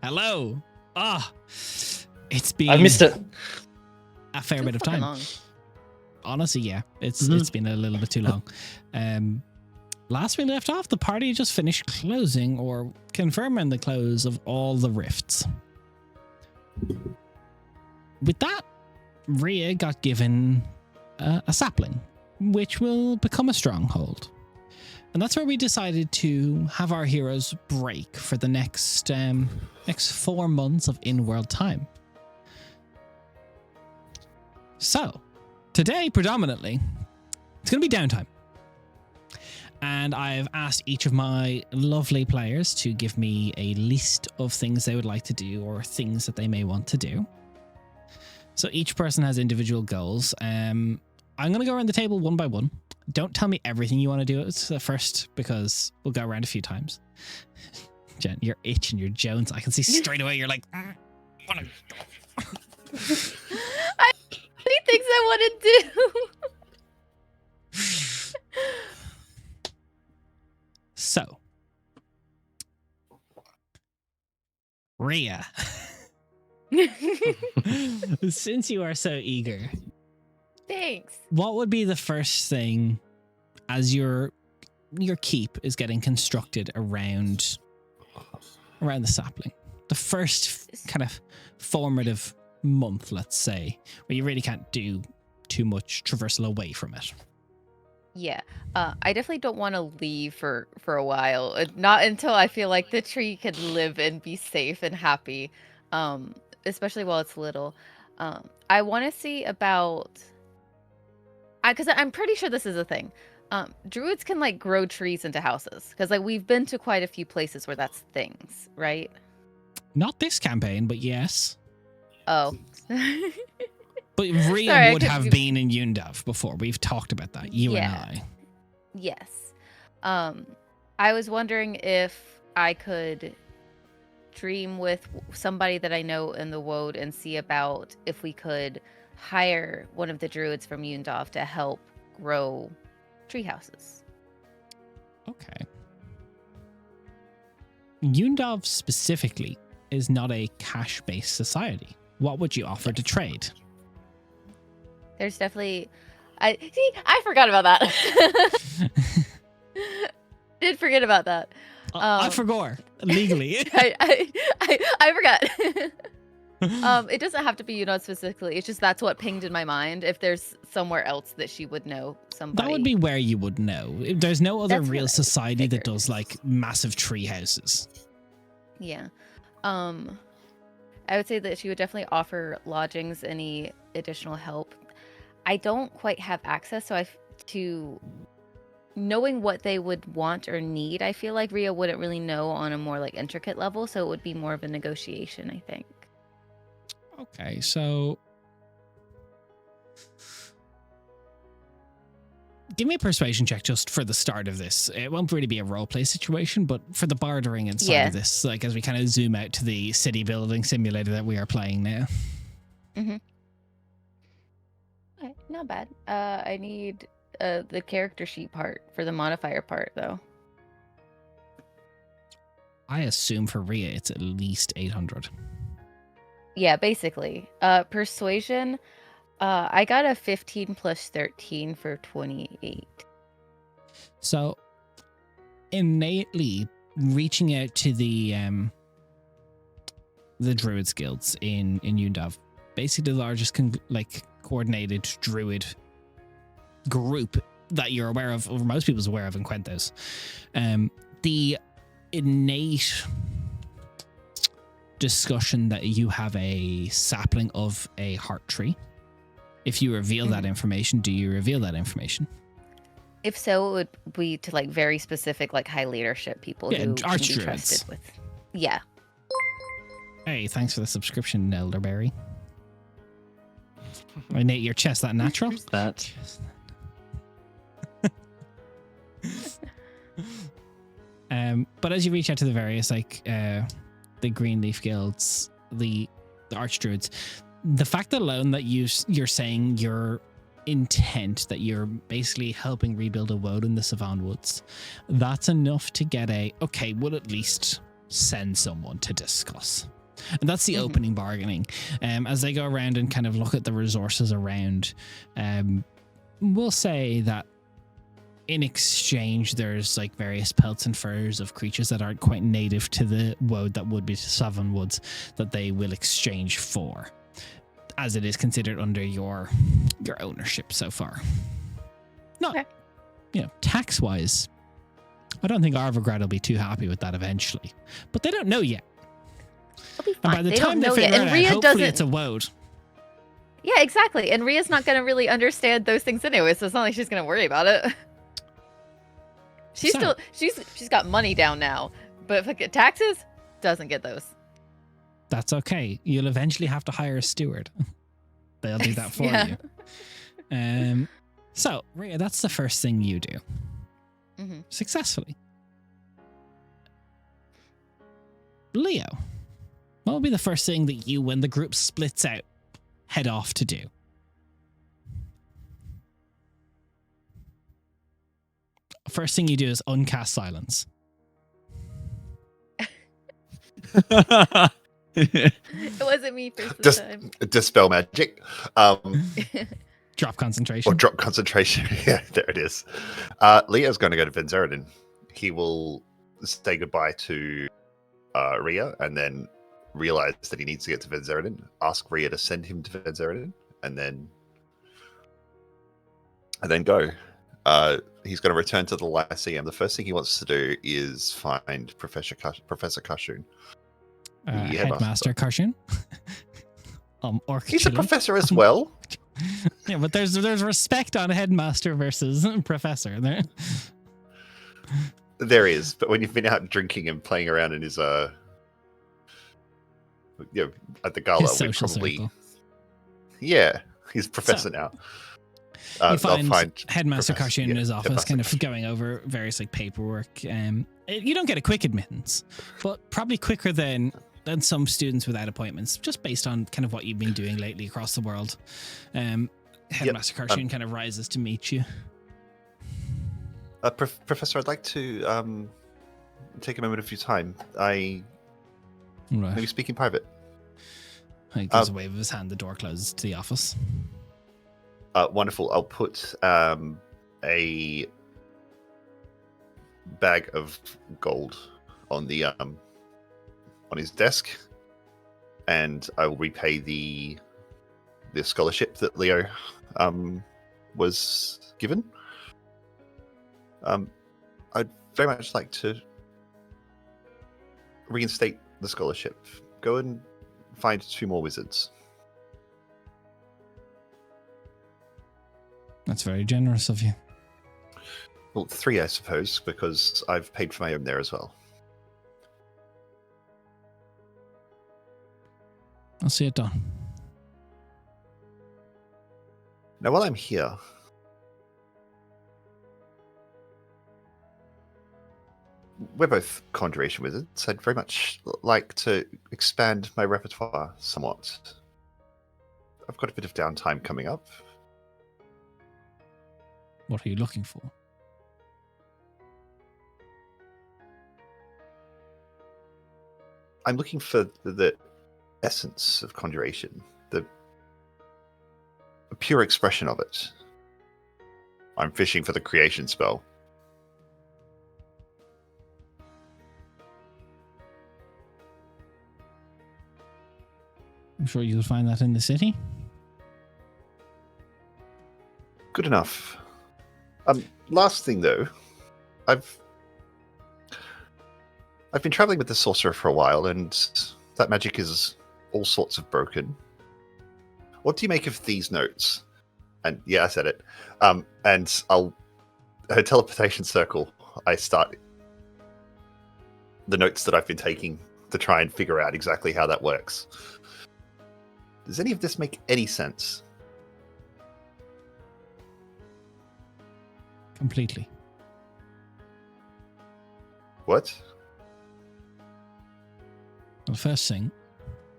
Hello. It's been I've missed it. a fair bit of time. Long. Honestly, yeah, it's been a little bit too long. Last we left off, the party just finished closing or confirming the close of all the rifts. With that, Rhea got given a sapling, which will become a stronghold. And that's where we decided to have our heroes break for the next 4 months of in-world time. So, today, predominantly, it's going to be downtime. And I've asked each of my lovely players to give me a list of things they would like to do or things that they may want to do. So each person has individual goals. I'm going to go around the table one by one. Don't tell me everything you want to do at first, because we'll go around a few times. Jen, you're itching your Jones. I can see straight away you're like... I many things I want to do. So, Rhea, since you are so eager, Thanks. what would be the first thing as your keep is getting constructed around the sapling? The first kind of formative month, let's say, where you really can't do too much traversal away from it. Yeah, I definitely don't want to leave for a while. Not until I feel like the tree can live and be safe and happy, especially while it's little. I want to see about... Because I'm pretty sure this is a thing. Druids can, like, grow trees into houses. Because, like, we've been to quite a few places where that's things, right? Not this campaign, but yes. Oh. But Rhea Sorry, would have been in Yundav before. We've talked about that, you and I. Yes. I was wondering if I could dream with somebody that I know in the Woad and see about if we could hire one of the druids from Yundav to help grow tree houses. Okay. Yundav specifically is not a cash-based society. What would you offer to trade? There's definitely... I forgot about that. Did forget about that. I forgot legally. I forgot. It doesn't have to be Yundav specifically. It's just that's what pinged in my mind. If there's somewhere else that she would know somebody. That would be where you would know. There's no other That's real what I society that figured. does like massive tree houses. Yeah. I would say that she would definitely offer lodgings, any additional help. I don't quite have access, to knowing what they would want or need. I feel like Rhea wouldn't really know on a more like intricate level, so it would be more of a negotiation, I think. Okay, so give me a persuasion check just for the start of this. It won't really be a roleplay situation, but for the bartering inside of this, like as we kind of zoom out to the city building simulator that we are playing now. Mm-hmm. Okay, not bad. I need the character sheet part for the modifier part, though. I assume for Rhea it's at least 800. Yeah, basically. Persuasion, I got a 15 plus 13 for 28. So innately reaching out to the Druids guilds in Yundav, basically the largest coordinated Druid group that you're aware of, or most people's aware of in Quentos. The innate discussion that you have a sapling of a heart tree. If you reveal that information, do you reveal that information? If so, it would be to like very specific, like high leadership people who can be archdruids. trusted with. Yeah. Hey, thanks for the subscription, Elderberry. I Nate, your chest that natural? That. But as you reach out to the various the Greenleaf guilds, the archdruids, the fact alone that you're saying your intent that you're basically helping rebuild a woad in the Savannah Woods, that's enough to get we'll at least send someone to discuss. And that's the opening bargaining. As they go around and kind of look at the resources around, we'll say that in exchange, there's like various pelts and furs of creatures that aren't quite native to the woad that would be to Southern Woods that they will exchange for, as it is considered under your ownership so far. Not, tax-wise, I don't think Arvograd will be too happy with that eventually, but they don't know yet. It'll be fine. And by the they time don't they know figure yet. it And out, Rhea hopefully doesn't. it's a woad. Yeah, exactly. And Rhea's not going to really understand those things anyway, so it's not like she's going to worry about it. She's got money down now, but if I get taxes, doesn't get those. That's okay. You'll eventually have to hire a steward. They'll do that for you. So, Rhea, that's the first thing you do. Successfully. Leo, what will be the first thing that you, when the group splits out, head off to do? First thing you do is uncast silence. It wasn't me first time. Dispel magic. Drop concentration. Or drop concentration. Yeah, there it is. Leo's going to go to Venzeridin. He will say goodbye to Rhea and then realize that he needs to get to Venzeridin. Ask Rhea to send him to Venzeridin and then go. He's going to return to the Lyceum. The first thing he wants to do is find Professor Kashun. Headmaster Kashun. He's a professor as well. Yeah, but there's respect on headmaster versus professor there. There is, but when you've been out drinking and playing around in his at the gala, His social circle. Yeah, he's professor now. You find Headmaster Professor, Kashun in his office, Headmaster kind of Kashun. going over various like paperwork. You don't get a quick admittance, but probably quicker than some students without appointments, just based on kind of what you've been doing lately across the world. Headmaster Kashun kind of rises to meet you. Professor, I'd like to take a moment of your time. Maybe speak in private. He gives a wave of his hand. The door closes to the office. Wonderful. I'll put a bag of gold on the on his desk, and I will repay the scholarship that Leo was given. I'd very much like to reinstate the scholarship. Go and find 2 more wizards. That's very generous of you. Well, 3, I suppose, because I've paid for my own there as well. I'll see it done. Now, while I'm here, we're both conjuration wizards. I'd very much like to expand my repertoire somewhat. I've got a bit of downtime coming up. What are you looking for? I'm looking for the essence of conjuration, the pure expression of it. I'm fishing for the creation spell. I'm sure you'll find that in the city. Good enough. Last thing though, I've been traveling with the sorcerer for a while, and that magic is all sorts of broken. What do you make of these notes? And yeah, I said it. And her teleportation circle. I start the notes that I've been taking to try and figure out exactly how that works. Does any of this make any sense? Completely. What? Well, the first thing,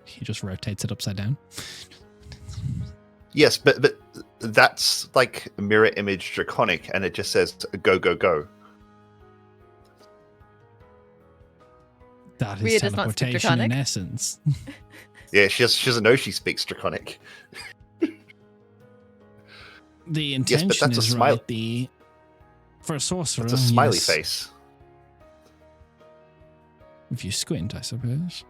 he just rotates it upside down. Yes, but that's like mirror image draconic, and it just says go, go, go. That is Rhea does not speak teleportation in Draconic. essence. Yeah, she doesn't know she speaks Draconic. The intention that's a is smile- right. For a sorcerer, It's a smiley yes. face. If you squint, I suppose.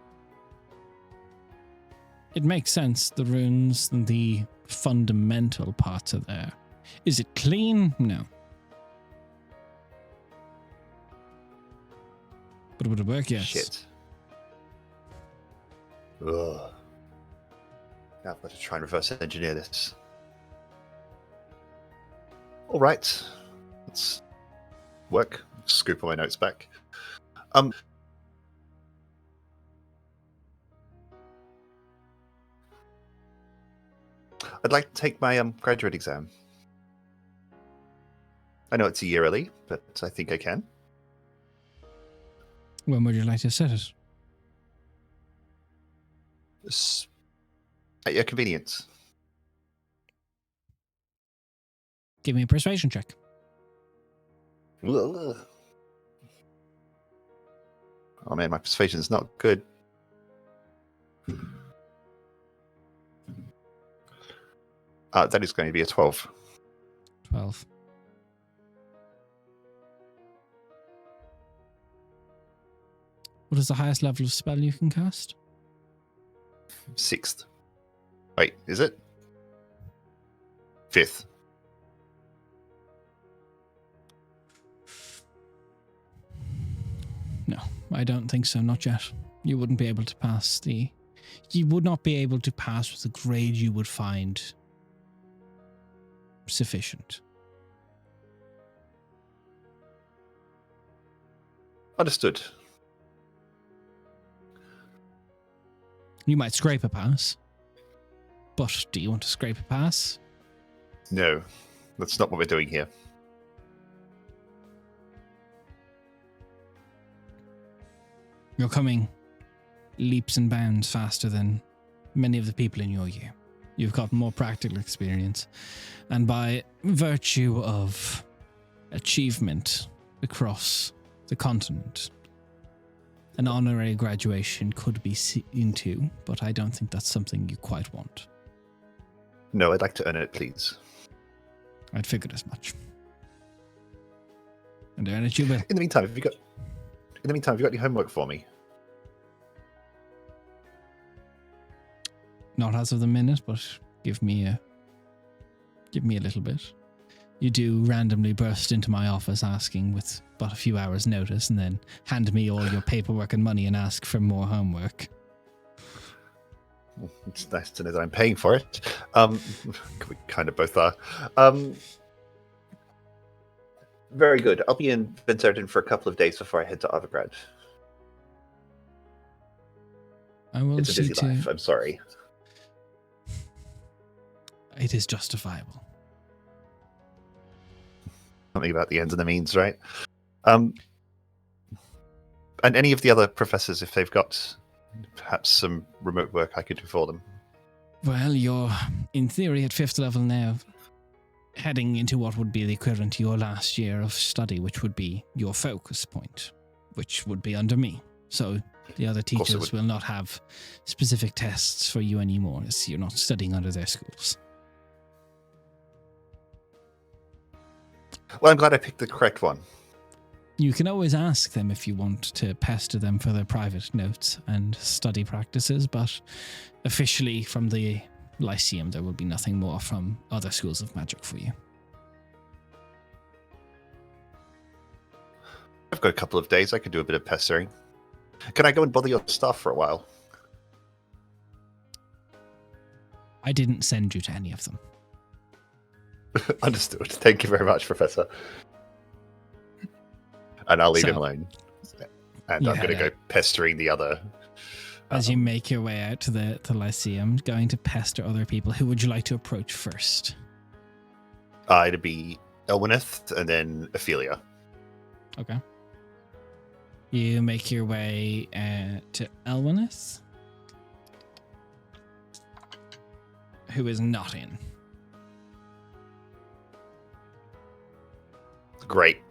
It makes sense. The runes and the fundamental parts are there. Is it clean? No. But would it work? Yes. Shit. Ugh. Now I've got to try and reverse engineer this. All right. Let's work. Scoop all my notes back. I'd like to take my graduate exam. I know it's a year early, but I think I can. When would you like to set it? At your convenience. Give me a persuasion check. Ugh. Oh man, my persuasion's not good. That is going to be a 12. 12. What is the highest level of spell you can cast? 6th. Wait, is it? 5th. No, I don't think so. Not yet. You wouldn't be able to pass the... You would not be able to pass with a grade you would find sufficient. Understood. You might scrape a pass. But do you want to scrape a pass? No, that's not what we're doing here. You're coming leaps and bounds faster than many of the people in your year. You've got more practical experience. And by virtue of achievement across the continent, an honorary graduation could be seen to, but I don't think that's something you quite want. No, I'd like to earn it, please. I'd figured as much. And earn it you will. In the meantime, have you got any homework for me? Not as of the minute, but give me a little bit. You do randomly burst into my office asking with but a few hours' notice, and then hand me all your paperwork and money and ask for more homework. It's nice to know that I'm paying for it. We kind of both are. Very good. I'll be in Vincerton for a couple of days before I head to Overgrad. I will It's a see busy to... life. I'm sorry. It is justifiable. Something about the ends and the means, right? And any of the other professors, if they've got perhaps some remote work I could do for them. Well, you're, in theory, at 5th level now, heading into what would be the equivalent to your last year of study, which would be your focus point, which would be under me. So the other teachers will not have specific tests for you anymore, as you're not studying under their schools. Well, I'm glad I picked the correct one. You can always ask them if you want to pester them for their private notes and study practices, but officially from the Lyceum, there will be nothing more from other schools of magic for you. I've got a couple of days. I could do a bit of pestering. Can I go and bother your staff for a while? I didn't send you to any of them. Understood. Thank you very much, Professor. And I'll leave him alone. And I'm going to go pestering the other. As you make your way out to the Lyceum, going to pester other people, who would you like to approach first? It'd be Elwyneth and then Ophelia. Okay. You make your way to Elwyneth, who is not in. Great.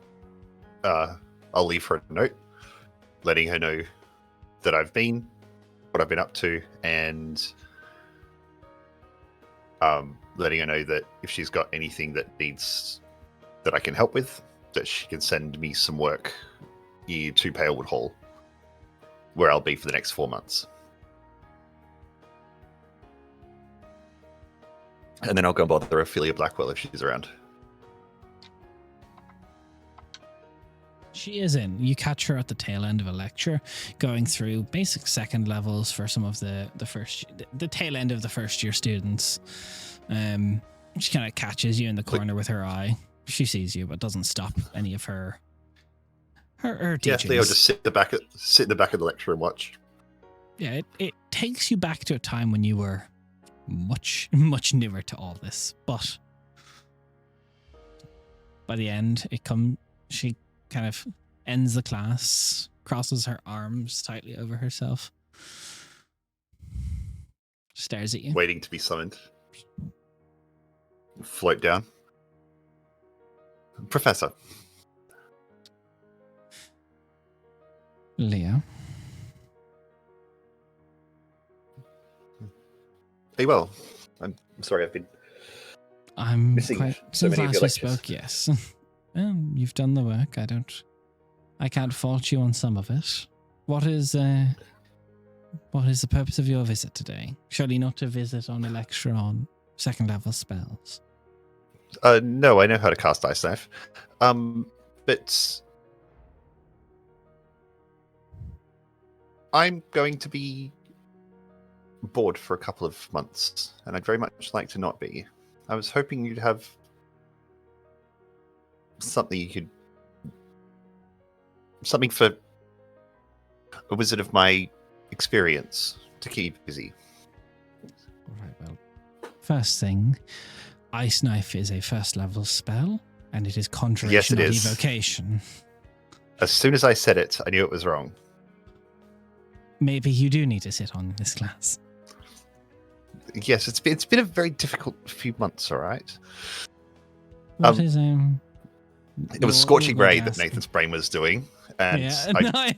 I'll leave her a note, letting her know that I've been, what I've been up to, and letting her know that if she's got anything that I can help with, that she can send me some work to Palewood Hall, where I'll be for the next 4 months. And then I'll go and bother Ophelia Blackwell if she's around. She is in. You catch her at the tail end of a lecture, going through basic second levels for some of the tail end of the first year students. She kind of catches you in the corner with her eye. She sees you, but doesn't stop any of her teachings. Yeah, Theo, just sit in the back of the lecture and watch. Yeah, it takes you back to a time when you were much, much newer to all this, but by the end, she kind of ends the class, crosses her arms tightly over herself, stares at you. Waiting to be summoned. Float down. Professor. Leo. Hey, well, I'm sorry, I'm missing quite so since many of your last we lectures. spoke, yes. You've done the work. I can't fault you on some of it. What is the purpose of your visit today? Surely not to visit on a lecture on second level spells. No, I know how to cast Ice Knife. But I'm going to be bored for a couple of months, and I'd very much like to not be. I was hoping you'd have something for a wizard of my experience to keep busy. All right, well, first thing, Ice Knife is a first level spell, and it is conjuration, Yes, it not is. evocation. As soon as I said it, I knew it was wrong. Maybe you do need to sit on this class. Yes, it's been a very difficult few months. All right. What is It was Scorching Ray that Nathan's brain was doing, and yeah, I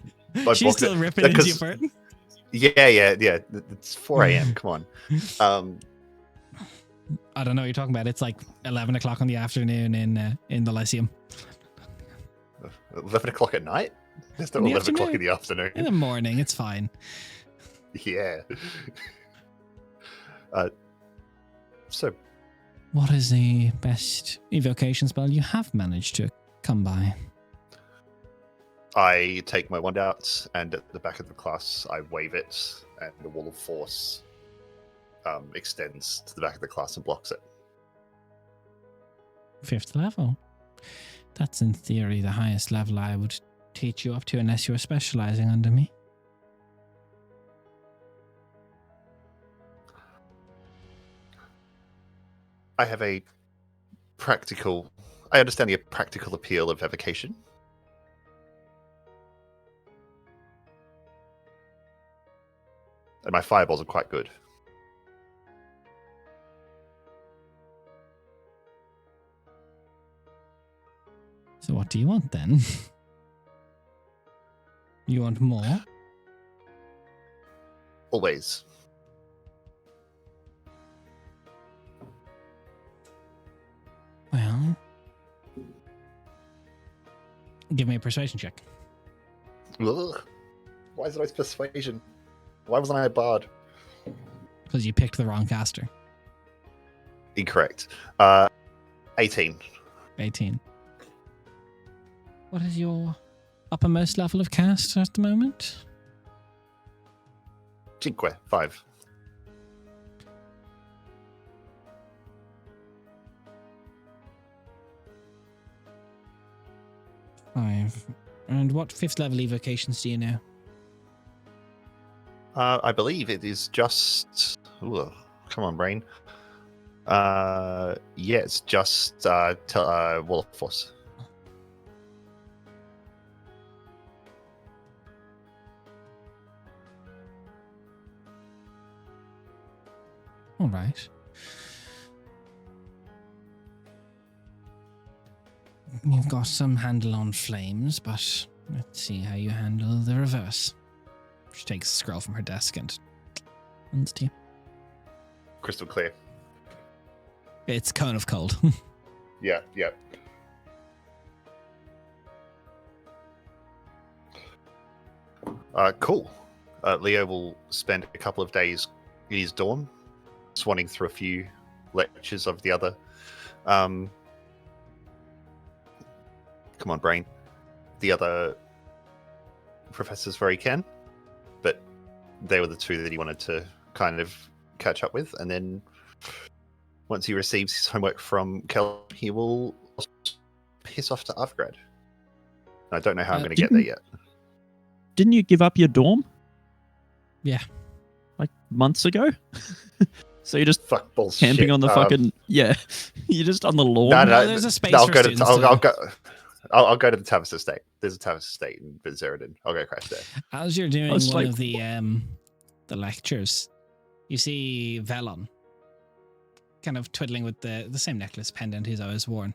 she's blocked still it ripping into you because- for it. Yeah. It's 4 a.m. Come on. I don't know what you're talking about. It's like 11 o'clock in the afternoon in the Lyceum. 11 o'clock at night? It's not In the 11 o'clock in afternoon. the afternoon. In the morning, it's fine. Yeah. So, What is the best evocation spell you have managed to come by? I take my wand out, and at the back of the class, I wave it, and the wall of force extends to the back of the class and blocks it. 5th level. That's in theory the highest level I would teach you up to unless you were specializing under me. I understand the practical appeal of evocation. And my fireballs are quite good. So what do you want then? You want more? Always. Well, give me a persuasion check. Ugh. Why is it always persuasion? Why wasn't I a bard? Because you picked the wrong caster. Incorrect. 18. 18. What is your uppermost level of cast at the moment? Cinque. 5. Five. And what 5th level evocations do you know? I believe it is just... Ooh, come on, brain. Yeah, it's just Wall of Force. All right. You've got some handle on flames, but let's see how you handle the reverse. She takes a scroll from her desk and hands it to you. Crystal clear. It's kind of cold. Yeah. Cool. Leo will spend a couple of days in his dorm, swanning through a few lectures of the other. Come on, brain. The other professors where he can, but they were the two that he wanted to kind of catch up with, and then once he receives his homework from Kel, he will piss off to Avgrad. I don't know how I'm going to get there yet. Didn't you give up your dorm? Yeah. Like months ago? So you're just Fuck bullshit. camping on the fucking... Yeah. You're just on the lawn? No, there's a space I'll for go students I'll go to the Tavis Estate. There's a Tavis Estate in Vinzeradin. I'll go crash there. As you're doing it's one like- of the lectures, you see Velon kind of twiddling with the same necklace pendant he's always worn.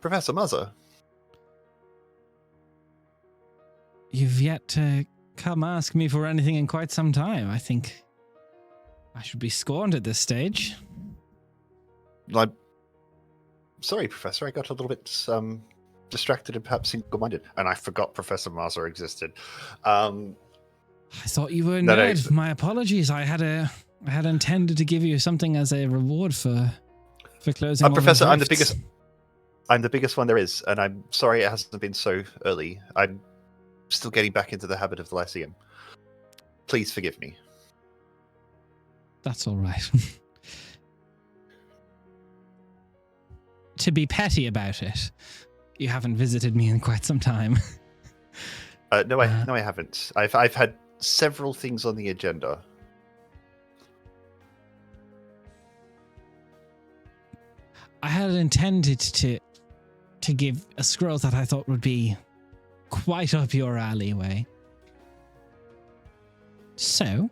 Professor Muzzer. You've yet to come ask me for anything in quite some time. I think I should be scorned at this stage. I'm sorry, Professor. I got a little bit distracted and perhaps single-minded, and I forgot Professor Muzzer existed. I thought you were a No, nerd. My apologies. I had intended to give you something as a reward for closing. all the Professor, I'm the drifts. biggest one there is, and I'm sorry it hasn't been so early. I'm still getting back into the habit of the Lyceum. Please forgive me. That's all right. To be petty about it, you haven't visited me in quite some time. No, I haven't. I've had several things on the agenda. I had intended to give a scroll that I thought would be quite up your alleyway. So,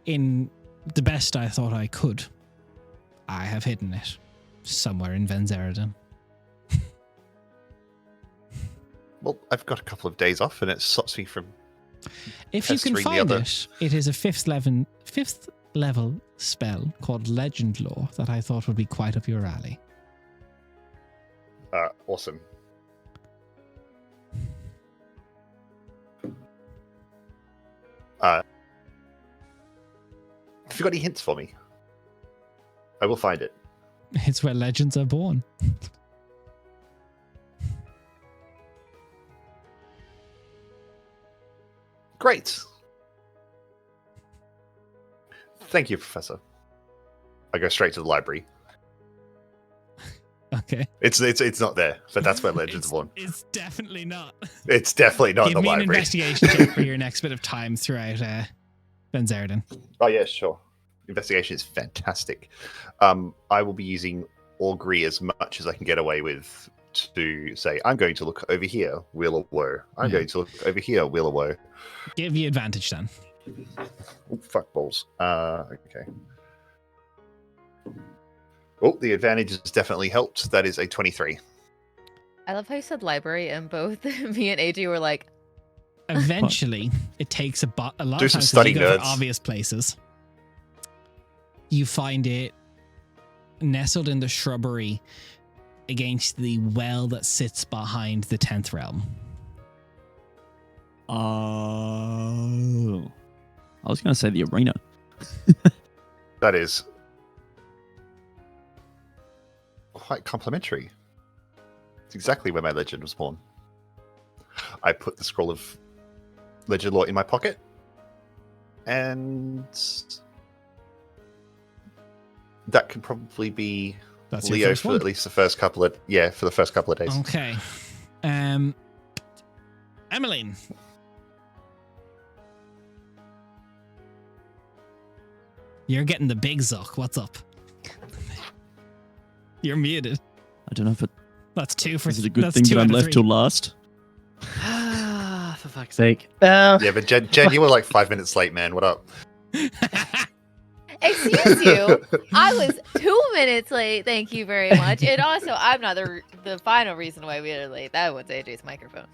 in the best I thought I could, I have hidden it somewhere in Vinzeradin. Well, I've got a couple of days off, and it stops me from. If you can pestering the find other- it is a fifth level spell called Legend Lore that I thought would be quite up your alley. Awesome. Have you got any hints for me? I will find it. It's where legends are born. Great. Thank you, Professor. I go straight to the library. Okay. It's not there, but that's where legends are born. It's definitely not. It's definitely not in Give the me an library. investigation check for your next bit of time throughout Vinzeradin. Oh yeah, sure. Investigation is fantastic. I will be using augury as much as I can get away with to say, I'm going to look over here, Wheel of Woe. I'm Yeah. going to look over here, Wheel of Woe. Give you advantage then. Oh, fuck balls. Okay. Oh, the advantage has definitely helped. That is a 23. I love how you said library, and both me and AJ were like, Eventually, it takes a lot Do of some times 'cause study, you go for nerds. obvious places. You find it nestled in the shrubbery against the well that sits behind the 10th realm. Oh. I was going to say the arena. That is quite complimentary. It's exactly where my legend was born. I put the scroll of legend lore in my pocket, and that can probably be That's your Leo first for one. at least the first couple of days. Okay. Emmeline. You're getting the big zuck. What's up? You're muted. I don't know if That's two for. is it a good that's thing two that out I'm of left three. till last. For fuck's sake. No. Yeah, but Jen, you were like 5 minutes late, man. What up? excuse you, I was 2 minutes late. Thank you very much. And also, I'm not the final reason why we are late. That was AJ's microphone.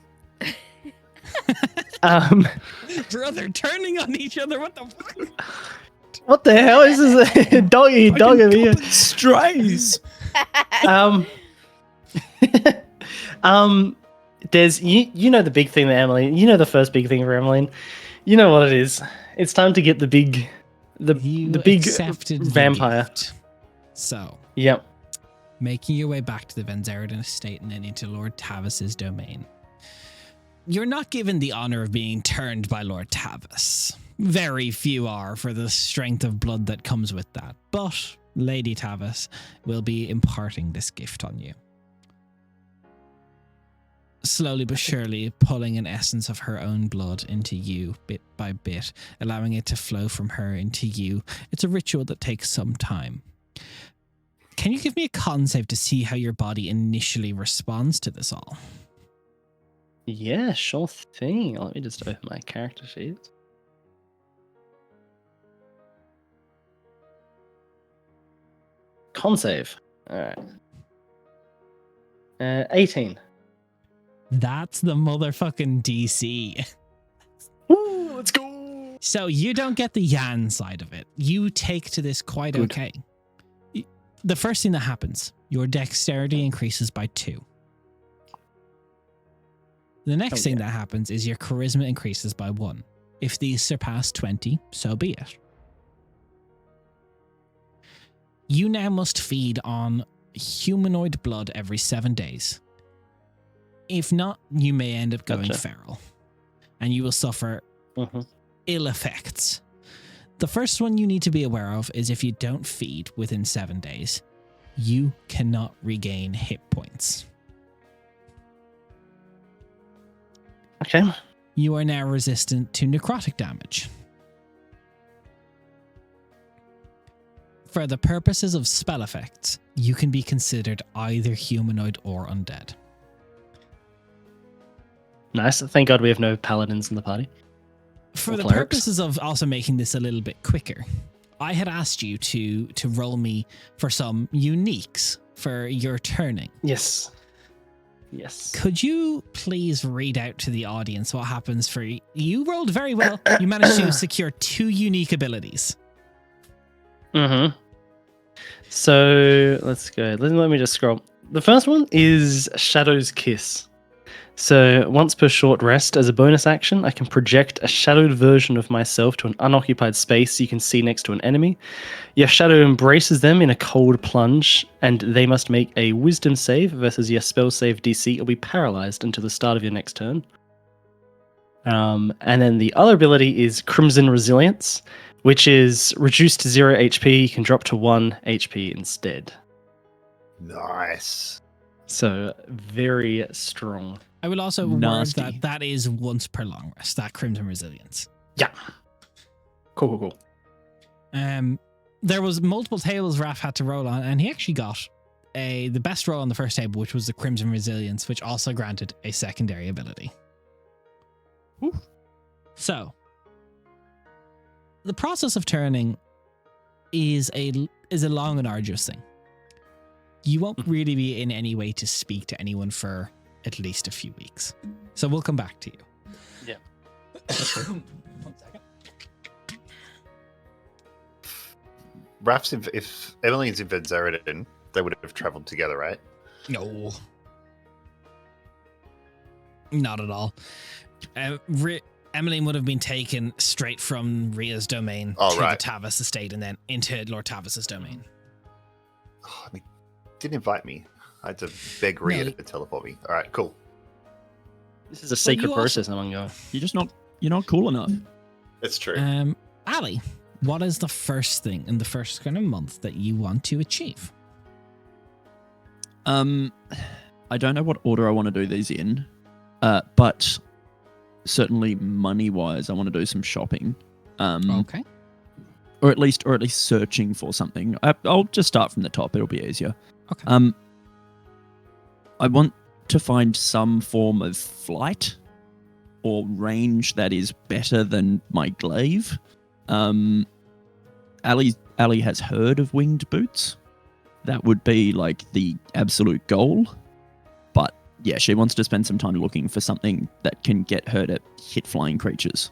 Brother, turning on each other. What the fuck? What the hell is this? Doggy dog over here. Strays. Des, you know the big thing that Emmeline. You know the first big thing for Emmeline. You know what it is. It's time to get the big Accepted the vampire. gift. So, Yep. making your way back to the Venzeridan estate and then into Lord Tavis's domain. You're not given the honor of being turned by Lord Tavis. Very few are for the strength of blood that comes with that. But Lady Tavis will be imparting this gift on you. Slowly but surely pulling an essence of her own blood into you bit by bit, allowing it to flow from her into you. It's a ritual that takes some time. Can you give me a con save to see how your body initially responds to this all? Yeah, sure thing. Let me just open my character sheet. Con save. Alright. 18. That's the motherfucking DC. Woo, let's go. So you don't get the Yan side of it. You take to this quite Good. okay. The first thing that happens, your dexterity increases by 2. The next thing that happens is your charisma increases by 1. If these surpass 20, so be it. You now must feed on humanoid blood every 7 days. If not, you may end up going Gotcha. feral, and you will suffer Mm-hmm. ill effects. The first one you need to be aware of is if you don't feed within 7 days, you cannot regain hit points. Okay. You are now resistant to necrotic damage. For the purposes of spell effects, you can be considered either humanoid or undead. Nice. Thank God we have no paladins in the party. For Or the clerics. purposes of also making this a little bit quicker, I had asked you to roll me for some uniques for your turning. Yes. Yes. Could you please read out to the audience what happens for you? You rolled very well. You managed to secure 2 unique abilities. Mm-hmm. So let's go. Let me just scroll. The first one is Shadow's Kiss. So once per short rest, as a bonus action, I can project a shadowed version of myself to an unoccupied space you can see next to an enemy. Your shadow embraces them in a cold plunge, and they must make a wisdom save versus your spell save DC or be paralyzed until the start of your next turn. And then the other ability is Crimson Resilience, which is reduced to 0 HP, you can drop to 1 HP instead. Nice. So very strong. I will also word Nasty. that is once per long rest, that Crimson Resilience. Yeah. Cool. There was multiple tables Raph had to roll on, and he actually got the best roll on the first table, which was the Crimson Resilience, which also granted a secondary ability. Ooh. So, the process of turning is a long and arduous thing. You won't really be in any way to speak to anyone for at least a few weeks. So we'll come back to you. Yeah. 1 second. Raph's if Emmeline's in Venzeridan, they would have traveled together, right? No. Not at all. Emmeline would have been taken straight from Ria's domain Oh, to right. the Tavis estate and then into Lord Tavis's domain. Oh, I mean, didn't invite me. I had to beg Ria No. to teleport me. All right, cool. This is a secret you also- process among you. You're not cool enough. It's true. Ali, what is the first thing in the first kind of month that you want to achieve? I don't know what order I want to do these in, but certainly money-wise, I want to do some shopping. Okay. Or at least searching for something. I'll just start from the top. It'll be easier. Okay. I want to find some form of flight or range that is better than my glaive. Ali has heard of winged boots. That would be like the absolute goal. But yeah, she wants to spend some time looking for something that can get her to hit flying creatures.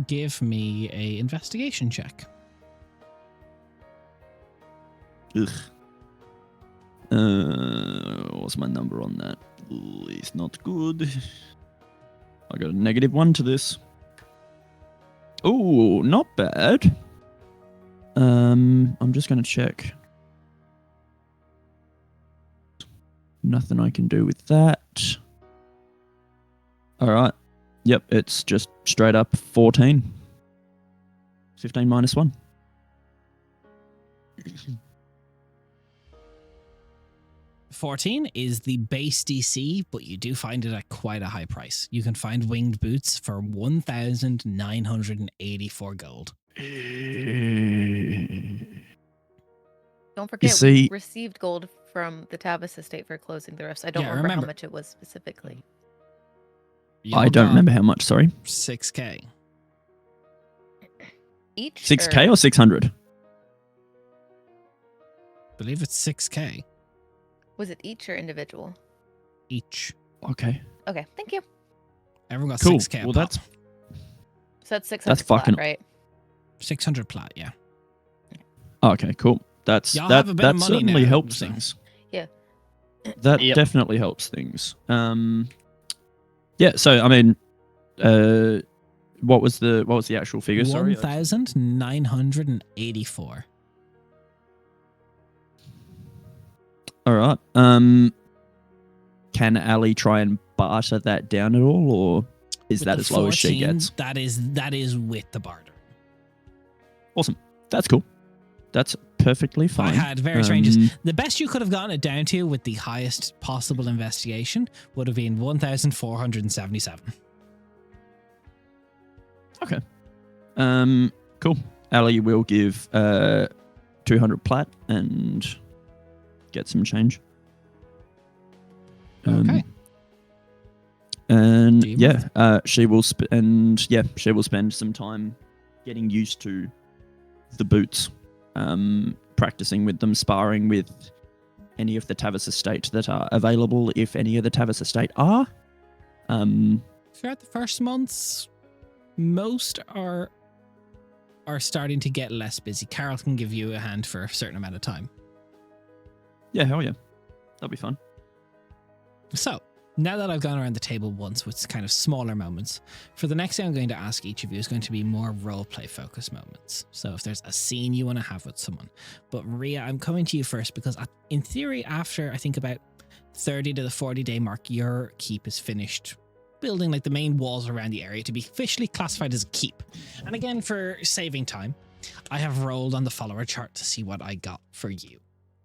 Give me a investigation check. Ugh. What's my number on that? Ooh, it's not good. I got a -1 to this. Oh, not bad. I'm just gonna check. Nothing I can do with that. All right. Yep, it's just straight up 14. 15 minus 1. 14 is the base DC, but you do find it at quite a high price. You can find winged boots for 1,984 gold. Don't forget, see- we received gold from the Tavis estate for closing the rifts. I don't Yeah, remember how remember- much it was specifically. I don't remember how much, sorry. 6k. Each? 6k or 600? I believe it's 6k Was it each or individual? each. Okay. Okay, thank you. Everyone got Cool. 6k. Well, a pop. that's So that's 600 That's fucking- flat, right? 600 plat, yeah. okay, cool. That's Y'all that have a bit of that money certainly now, helps so- things. Yeah. That Yep. definitely helps things. Yeah, so I mean what was the actual figure, sorry? 1,984. All right. Can Ali try and barter that down at all, or is With that the as low as she 14, gets? That is with the barter. Awesome. That's cool. That's perfectly fine. I had various ranges. The best you could have gotten it down to with the highest possible investigation would have been 1,477. Okay. Cool. Ali will give 200 plat and get some change. Okay. And Do you yeah, she will she will spend some time getting used to the boots, practicing with them, sparring with any of the Tavis estate that are available, if any of the Tavis estate are. Throughout the first months, most are starting to get less busy. Carol can give you a hand for a certain amount of time. Yeah, hell yeah. That'll be fun. So, now that I've gone around the table once with kind of smaller moments, for the next thing I'm going to ask each of you is going to be more roleplay focused moments. So if there's a scene you want to have with someone. But Rhea, I'm coming to you first because in theory, after I think about 30 to the 40 day mark, your keep is finished building like the main walls around the area to be officially classified as a keep. And again, for saving time, I have rolled on the follower chart to see what I got for you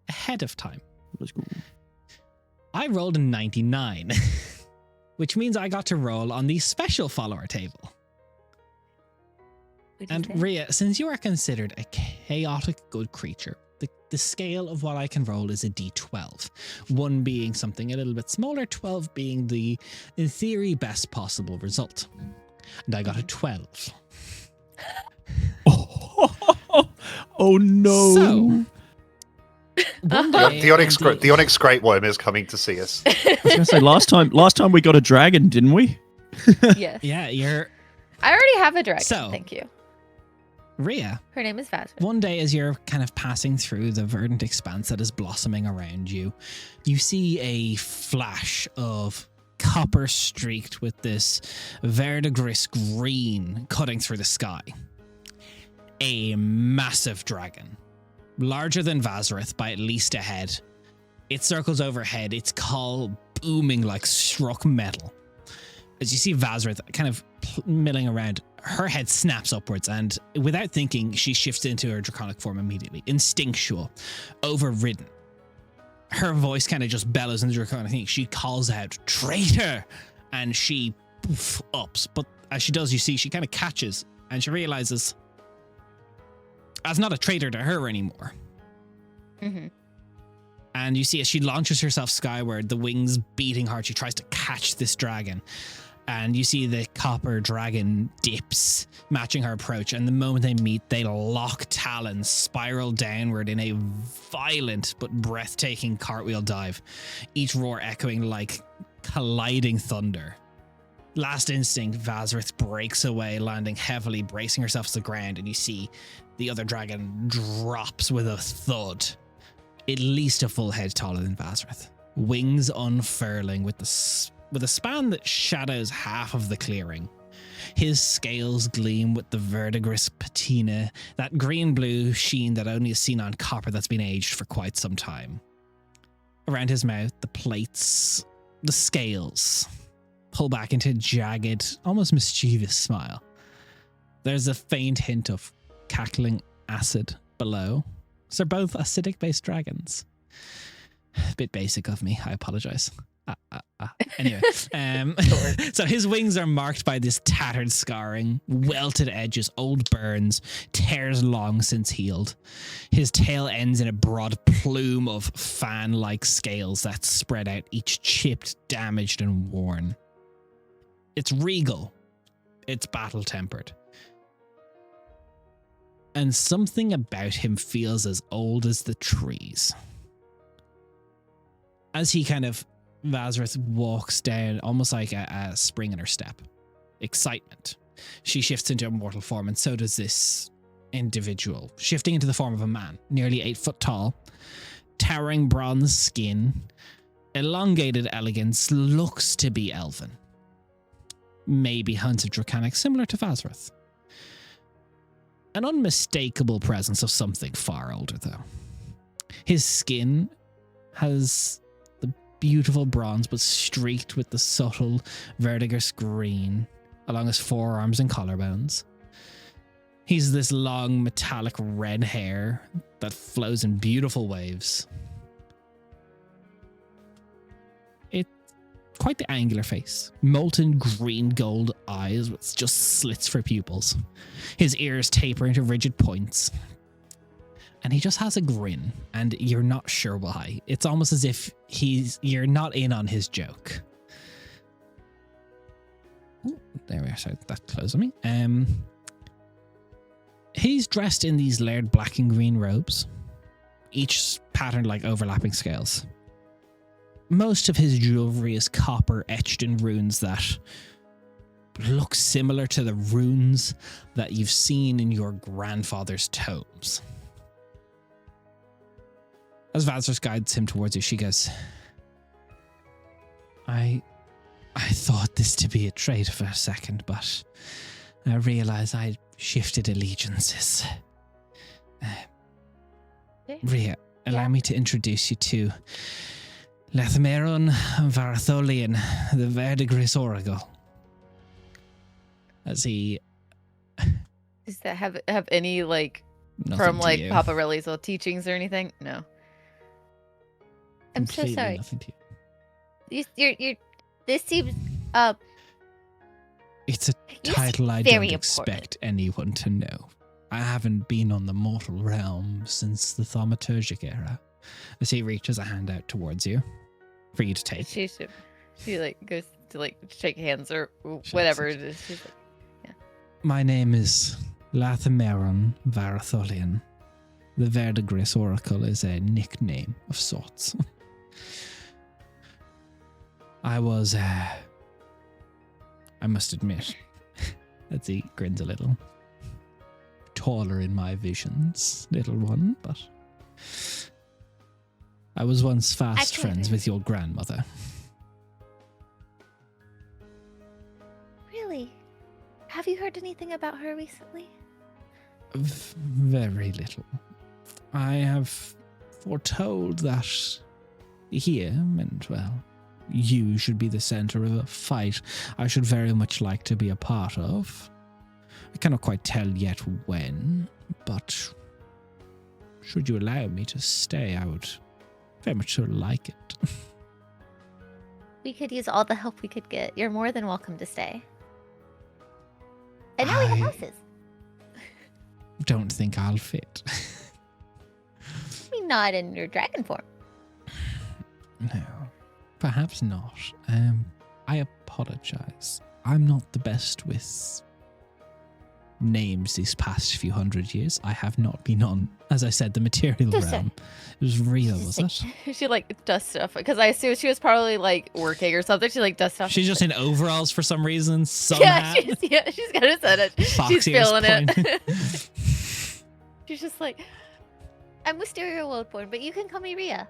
ahead of time. Let's go. I rolled a 99, which means I got to roll on the special follower table. What'd you And say? Rhea, since you are considered a chaotic good creature, the scale of what I can roll is a d12. 1 being something a little bit smaller, 12 being the, in theory, best possible result. And I got a 12. Oh no. So, one day The Onyx, and the Onyx Great Worm is coming to see us. I was gonna say last time we got a dragon, didn't we? Yes. Yeah, you're I already have a dragon. So- Thank you. Rhea. Her name is Vaz. One day, as you're kind of passing through the verdant expanse that is blossoming around you, you see a flash of copper streaked with this verdigris green cutting through the sky. A massive dragon, larger than Vazareth by at least a head. It circles overhead, its call booming like struck metal. As you see Vazareth kind of milling around, her head snaps upwards, and without thinking, she shifts into her draconic form immediately. Instinctual, overridden. Her voice kind of just bellows in the draconic thing. She calls out, "Traitor!" And she ups. But as she does, you see, she kind of catches, and she realizes that's not a traitor to her anymore. Mm-hmm. And you see as she launches herself skyward, the wings beating hard, she tries to catch this dragon. And you see the copper dragon dips, matching her approach. And the moment they meet, they lock talons, spiral downward in a violent but breathtaking cartwheel dive, each roar echoing like colliding thunder. Last instinct, Vazrith breaks away, landing heavily, bracing herself to the ground. And you see the other dragon drops with a thud, at least a full head taller than Vazrith. Wings unfurling with a span that shadows half of the clearing. His scales gleam with the verdigris patina, that green-blue sheen that only is seen on copper that's been aged for quite some time. Around his mouth, the plates, the scales, pull back into a jagged, almost mischievous smile. There's a faint hint of cackling acid below. So they're both acidic-based dragons. A bit basic of me, I apologize. Anyway, so his wings are marked by this tattered scarring, welted edges, old burns, tears long since healed. His tail ends in a broad plume of fan-like scales that spread out, each chipped, damaged, and worn. It's regal. It's battle-tempered. And something about him feels as old as the trees. As he Vazrith walks down, almost like a spring in her step. Excitement. She shifts into a mortal form, and so does this individual, shifting into the form of a man, nearly 8 foot tall, towering bronze skin, elongated elegance, looks to be elven. Maybe hunted draconic, similar to Vazrith. An unmistakable presence of something far older, though. His skin has the beautiful bronze, but streaked with the subtle verdigris green along his forearms and collarbones. He's this long, metallic red hair that flows in beautiful waves. It's quite the angular face. Molten green gold eyes with just slits for pupils. His ears taper into rigid points. And he just has a grin, and you're not sure why. It's almost as if you're not in on his joke. Ooh, there we are. Sorry, that closed on me. He's dressed in these layered black and green robes, each patterned like overlapping scales. Most of his jewelry is copper etched in runes that look similar to the runes that you've seen in your grandfather's tomes. As Vazrith guides him towards you, she goes, I thought this to be a trade for a second, but I realized I'd shifted allegiances. Rhea, allow me to introduce you to Lethameron Varatholian, the Verdigris Oracle. As he... Does that have any, like, Nothing from, to like, you. Papa Reli's old teachings or anything? No. I'm so Completely sorry. Nothing to you. You're this seems, It's a You're title I very don't important. expect anyone to know. I haven't been on the mortal realm since the thaumaturgic era. As he reaches a hand out towards you for you to take. she like goes to like shake hands or whatever it is. She's like, My name is Lathameron Varatholian. The Verdigris Oracle is a nickname of sorts. I was, I must admit, as he grins a little, taller in my visions, little one, but I was once fast friends with your grandmother. Really? Have you heard anything about her recently? Very little. I have foretold that here, and well, you should be the center of a fight I should very much like to be a part of. I cannot quite tell yet when, but should you allow me to stay, I would very much so like it. We could use all the help we could get. You're more than welcome to stay. And now we have houses. Don't think I'll fit. I mean, not in your dragon form. No, perhaps not. I apologize. I'm not the best with names these past few hundred years. I have not been on, as I said, the material Just realm. It was real, Just was like- it? She like dusts off because I assume she was probably like working or something. She like dusts off. She's just in overalls for some reason. Somehow. She's got it said it. She's Foxy-ass feeling it. point. She's just like, I'm Wisteria Worldborn, but you can call me Ria.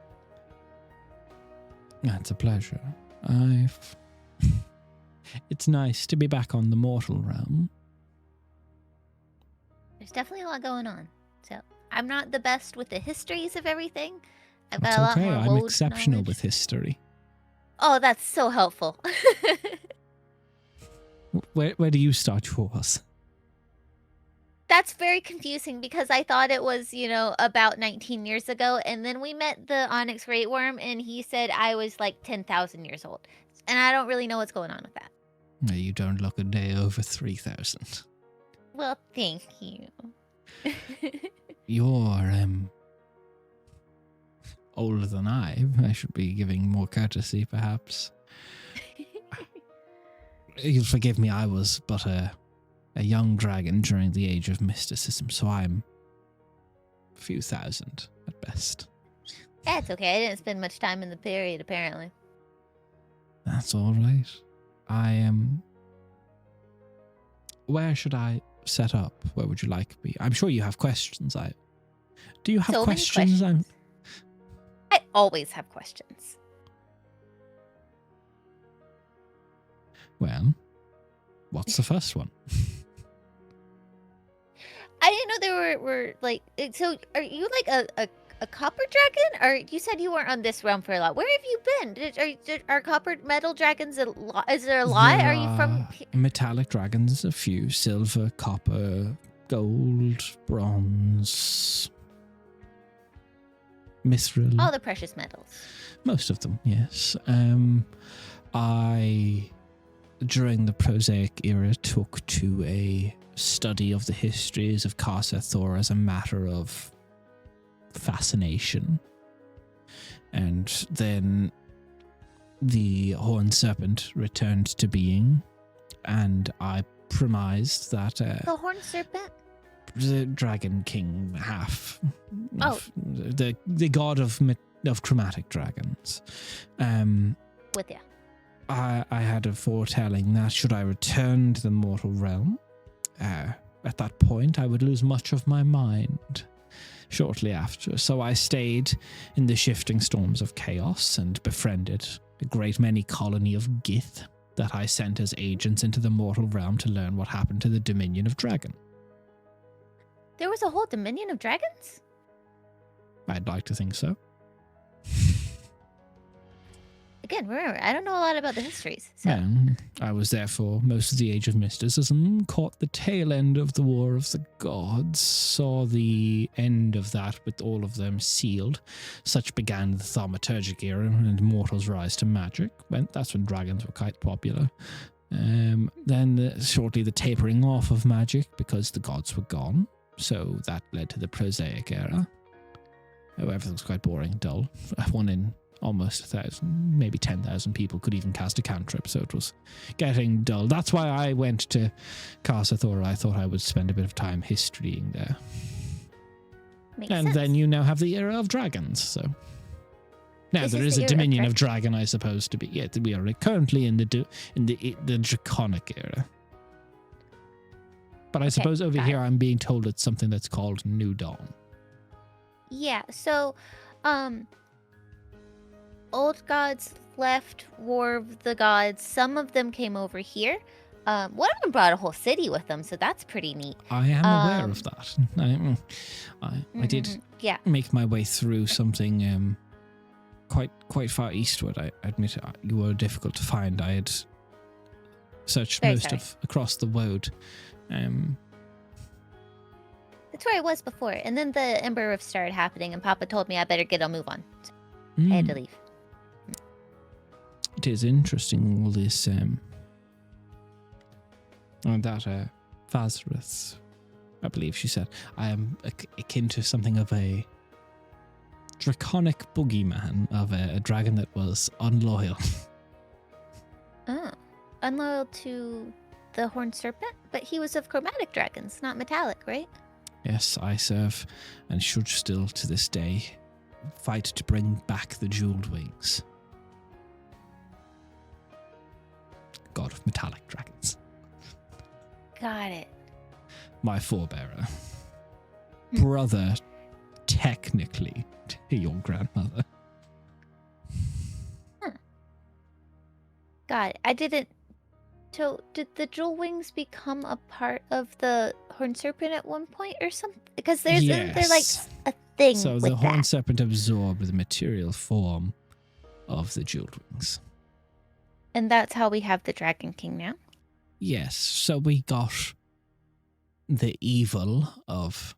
That's a pleasure. It's nice to be back on the mortal realm. There's definitely a lot going on. So I'm not the best with the histories of everything. I've got That's a lot okay. more I'm wold exceptional knowledge. with history. Oh, that's so helpful. Where do you start yours? That's very confusing because I thought it was, about 19 years ago. And then we met the Onyx Great Worm and he said I was like 10,000 years old. And I don't really know what's going on with that. You don't look a day over 3,000. Well, thank you. You're older than I. I should be giving more courtesy, perhaps. You'll forgive me, I was but a young dragon during the age of mysticism, so I'm a few thousand at best. That's okay. I didn't spend much time in the period, apparently. That's all right. I am. Where should I set up? Where would you like me? I'm sure you have questions. Do you have So many questions? I always have questions. Well, what's the first one? I didn't know there were like. So, are you like a copper dragon, or you said you weren't on this realm for a lot? Where have you been? Are copper metal dragons a lot? Is there a lot? There Are you from? metallic dragons? A few: silver, copper, gold, bronze, mithril. All the precious metals. Most of them, yes. I, during the Prosaic era, took to a study of the histories of Karsathor as a matter of fascination. And then the Horned Serpent returned to being, and I premised that The horned serpent. the Dragon King half, Oh. the god of chromatic dragons. With ya. I had a foretelling that should I return to the mortal realm, at that point I would lose much of my mind shortly after. So I stayed in the shifting storms of chaos and befriended a great many colony of Gith that I sent as agents into the mortal realm to learn what happened to the Dominion of Dragon. There was a whole dominion of dragons? I'd like to think so. Again, remember, I don't know a lot about the histories. So Then I was there for most of the Age of Mysticism, caught the tail end of the War of the Gods, saw the end of that with all of them sealed. Such began the Thaumaturgic era and mortals' rise to magic. That's when dragons were quite popular. Then shortly the tapering off of magic because the gods were gone. So that led to the Prosaic era. Everything was quite boring, dull. One in almost 1,000, maybe 10,000 people could even cast a cantrip, so it was getting dull. That's why I went to Karsathor. I thought I would spend a bit of time historying there. makes And sense. then you now have the era of dragons, so... Now This there is is the a era, dominion of correct? dragon, I suppose, to be... Yeah, we are currently in the draconic era. But I suppose over got here I'm being told it's something that's called New Dawn. Yeah, so, old gods left War of the Gods. Some of them came over here. One of them brought a whole city with them, so that's pretty neat. I am aware of that. I did Mhm, yeah, make my way through something quite far eastward. I admit you were difficult to find. I had searched Very most sorry. of across the woad. that's where I was before. And then the Ember Rift started happening, and Papa told me I better get a move on. So I had to mm, leave. It is interesting, all this, and that Fazrith, I believe she said, I am akin to something of a draconic boogeyman of a dragon that was unloyal. Oh. unloyal to the horned serpent? But he was of chromatic dragons, not metallic, right? Yes, I serve and should still to this day fight to bring back the jeweled wings. God of metallic dragons. Got it. My forebearer. Brother, technically, to your grandmother. Got it. I didn't. So, did the jewel wings become a part of the horned serpent at one point or something? Because there's isn't there like Yes. a thing So with the that? horned serpent absorbed the material form of the jeweled wings. And that's how we have the Dragon King now. Yes, so we got the evil of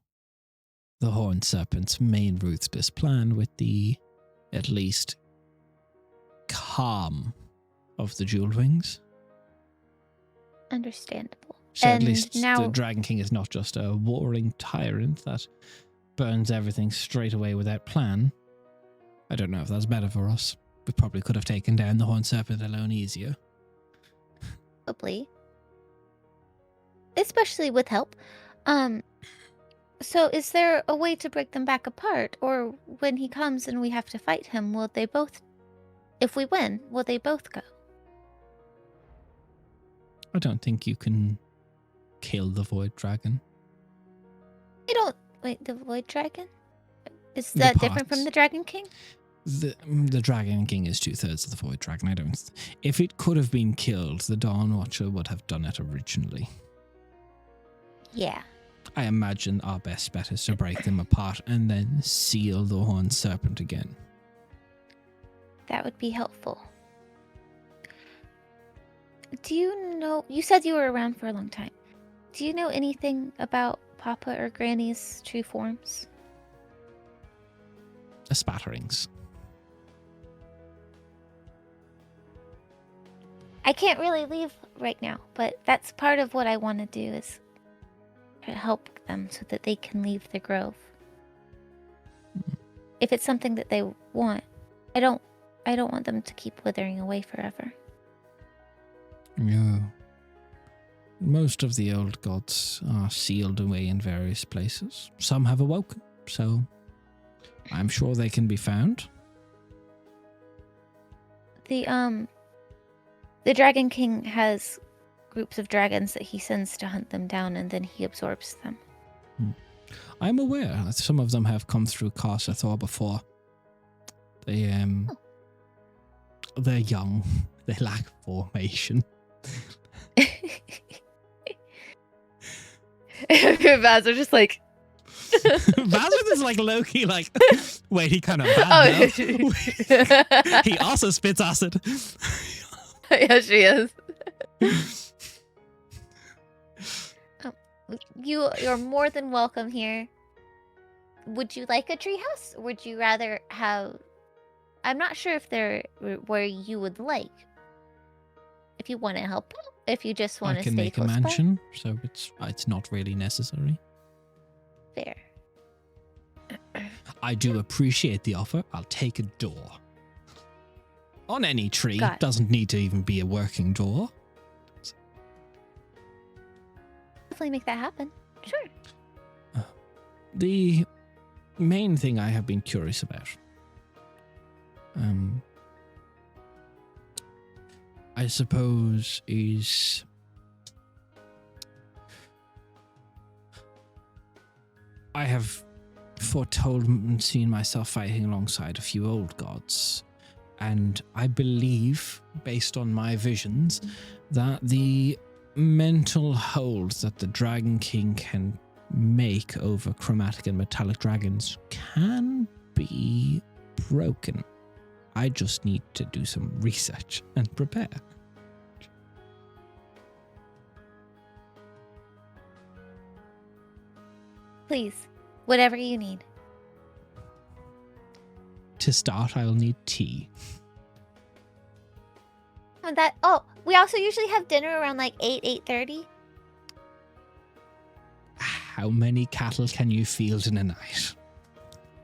the horned serpent's main ruthless plan with the, at least, calm of the jeweled wings. Understandable. So And at least now- the Dragon King is not just a warring tyrant that burns everything straight away without plan. I don't know if that's better for us. We probably could have taken down the horned serpent alone easier. Probably. Especially with help. So is there a way to break them back apart? Or when he comes and we have to fight him, will they both... If we win, will they both go? I don't think you can kill the void dragon. I don't... Wait, the Void Dragon? Is The that different from parts. the Dragon King? The Dragon King is 2/3 of the void dragon. I don't. If it could have been killed, the Dawn Watcher would have done it originally. Yeah. I imagine our best bet is to break them apart and then seal the horned serpent again. That would be helpful. Do you know... You said you were around for a long time. Do you know anything about Papa or Granny's true forms? A spatterings. I can't really leave right now, but that's part of what I want to do is to help them so that they can leave the grove. If it's something that they want, I don't want them to keep withering away forever. Yeah. Most of the old gods are sealed away in various places. Some have awoken, so I'm sure they can be found. The Dragon King has groups of dragons that he sends to hunt them down, and then he absorbs them. I'm aware that some of them have come through Casa Thor before. They're young. They lack formation. Vaz are just like, Bazard is like Loki, like, wait, he kind of bad oh, now. He also spits acid. yeah, she is. You're more than welcome here. Would you like a treehouse? Or would you rather have... I'm not sure if they're where you would like. If you want to help out. If you just want I to can stay make a close by. mansion, so it's not really necessary. Fair. I do appreciate the offer. I'll take a door. On any tree. Got it. Doesn't need to even be a working door. Definitely make that happen. Sure. The main thing I have been curious about, I suppose, is I have foretold and seen myself fighting alongside a few old gods, and I believe, based on my visions, that the mental hold that the Dragon King can make over chromatic and metallic dragons can be broken. I just need to do some research and prepare. Please. Whatever you need. To start, I'll need tea. We also usually have dinner around like 8:30. How many cattle can you field in a night?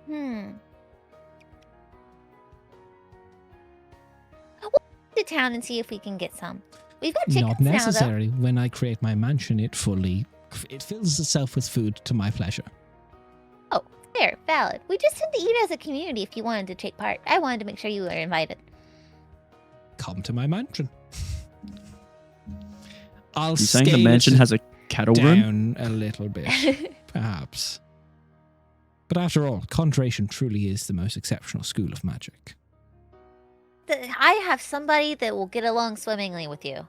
We'll to town and see if we can get some. We've got chickens Not now, though. necessary. When I create my mansion, it fills itself with food to my pleasure. Oh, fair, valid. We just tend to eat as a community if you wanted to take part. I wanted to make sure you were invited. Come to my mansion. I'll You saying the scale mansion it has a cattle room? down a little bit, perhaps. But after all, Conjuration truly is the most exceptional school of magic. I have somebody that will get along swimmingly with you.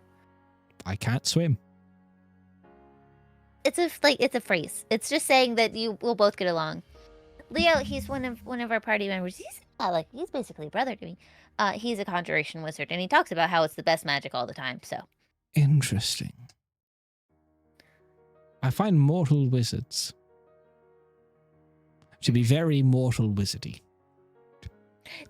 I can't swim. It's a phrase. It's just saying that you will both get along. Leo, he's one of our party members. He's basically a brother to me. He's a conjuration wizard, and he talks about how it's the best magic all the time. So Interesting. I find mortal wizards to be very mortal wizardy.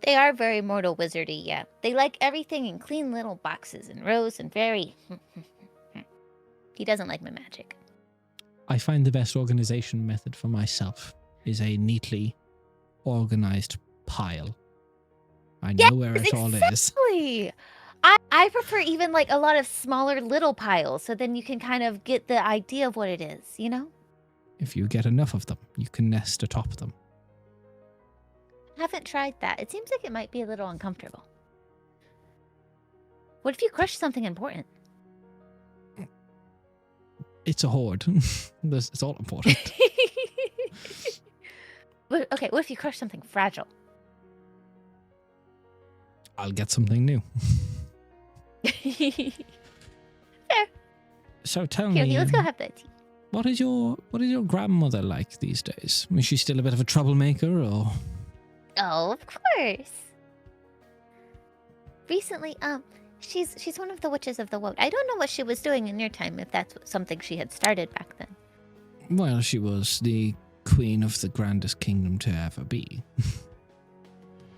they are very mortal wizardy. Yeah, they like everything in clean little boxes and rows and very. He doesn't like my magic. I find the best organization method for myself is a neatly organized pile. I know where it all is. Exactly. I prefer even like a lot of smaller little piles, so then you can kind of get the idea of what it is, you know? If you get enough of them, you can nest atop them. Haven't tried that. It seems like it might be a little uncomfortable. What if you crush something important? It's a hoard. It's all important. Okay, what if you crush something fragile? I'll get something new. Fair. So tell Here, me, let's go have that tea. what is your grandmother like these days? Is she still a bit of a troublemaker, or? Oh, of course. Recently, she's one of the witches of the wood. I don't know what she was doing in your time, if that's something she had started back then. Well, she was the queen of the grandest kingdom to ever be.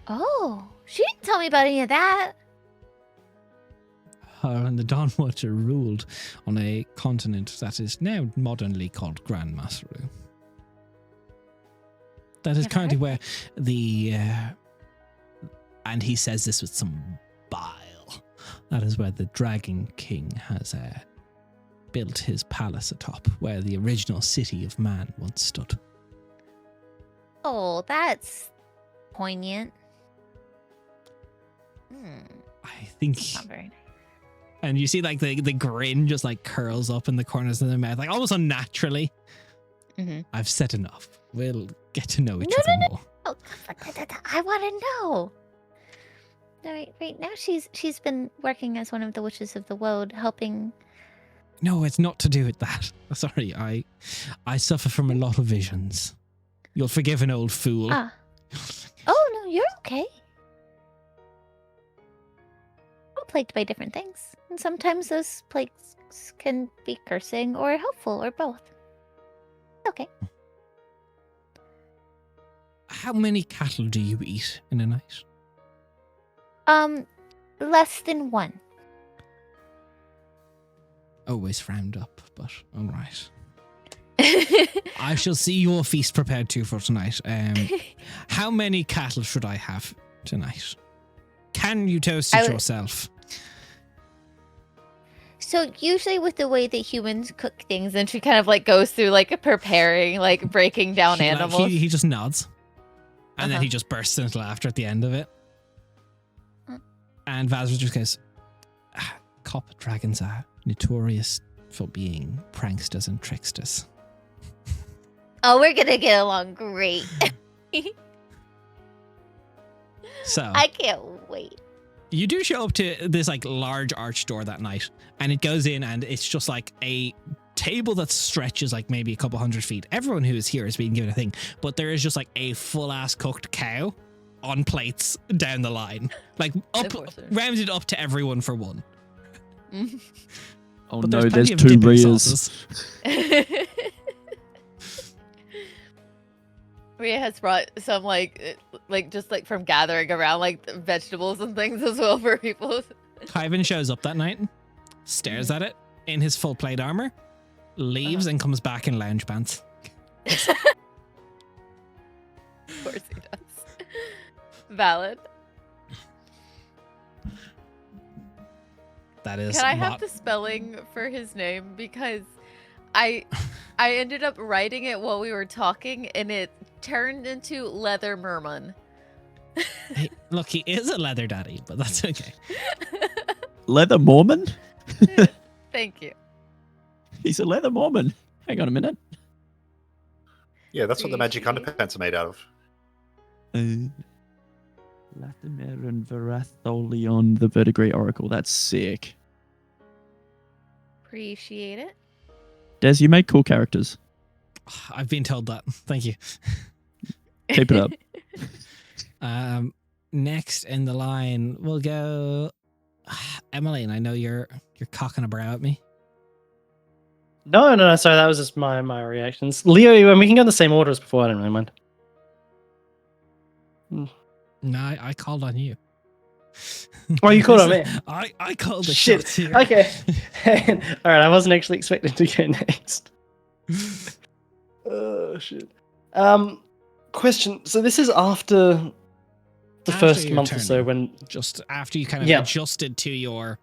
Oh, she didn't tell me about any of that. Her and the Dawnwatcher ruled on a continent that is now modernly called Grand Masaru. That is Never currently heard where the... and he says this with some bile. That is where the Dragon King has built his palace atop, where the original city of man once stood. Oh, that's poignant. I think... Not very nice. And you see like the grin just like curls up in the corners of the mouth, like almost unnaturally. Mm-hmm. I've said enough. We'll get to know each No, other no, more. Oh, I want to know. Right now, she's been working as one of the witches of the woad, helping. No, it's not to do with that. Sorry, I suffer from a lot of visions. You'll forgive an old fool. Oh no, you're okay. We're plagued by different things, and sometimes those plagues can be cursing or helpful or both. It's okay. How many cattle do you eat in a night? Less than one. Always frowned up, but all right. I shall see your feast prepared too for tonight. How many cattle should I have tonight? Can you toast it yourself? So usually with the way that humans cook things, and she kind of like goes through like preparing, like breaking down animals. He just nods. And then he just bursts into laughter at the end of it. And Vazra just goes, Copper dragons are notorious for being pranksters and tricksters. Oh, we're gonna get along great. So I can't wait. you do show up to this like large arch door that night, and it goes in and it's just like a table that stretches like maybe a couple 100 feet. Everyone who is here is being given a thing, but there is just like a full ass cooked cow on plates down the line, like up rounded up to everyone for one. Oh But no, there's there's plenty of two dipping Rias. sauces. Rhea has brought some like just like from gathering around like vegetables and things as well for people. Kyvan shows up that night, stares at it in his full plate armor, leaves and comes back in lounge pants. Of course he does. Valid. That is Can I have what- the spelling for his name? Because I ended up writing it while we were talking, and it turned into Leather Merman. Hey, look, he is a leather daddy, but that's okay. Leather Mormon? Thank you. He's a leather Mormon. Hang on a minute. Yeah, that's what the magic Appreciate. underpants are made out of. Latimer and Varatholion, the Verdigris Oracle. That's sick. Appreciate it. Des, you make cool characters. I've been told that. Thank you. Keep it up. Next in the line, we'll go Emmeline. I know you're cocking a brow at me. No. Sorry, that was just my reactions. Leo, we can go in the same order as before. I don't really mind. No, I called on you. Oh, you called on me. I called the Shit. shots here. Okay. All right. I wasn't actually expecting to go next. Oh shit. Question. So this is after the After first your month or so turning. when. Just after you kind of Yeah. adjusted to your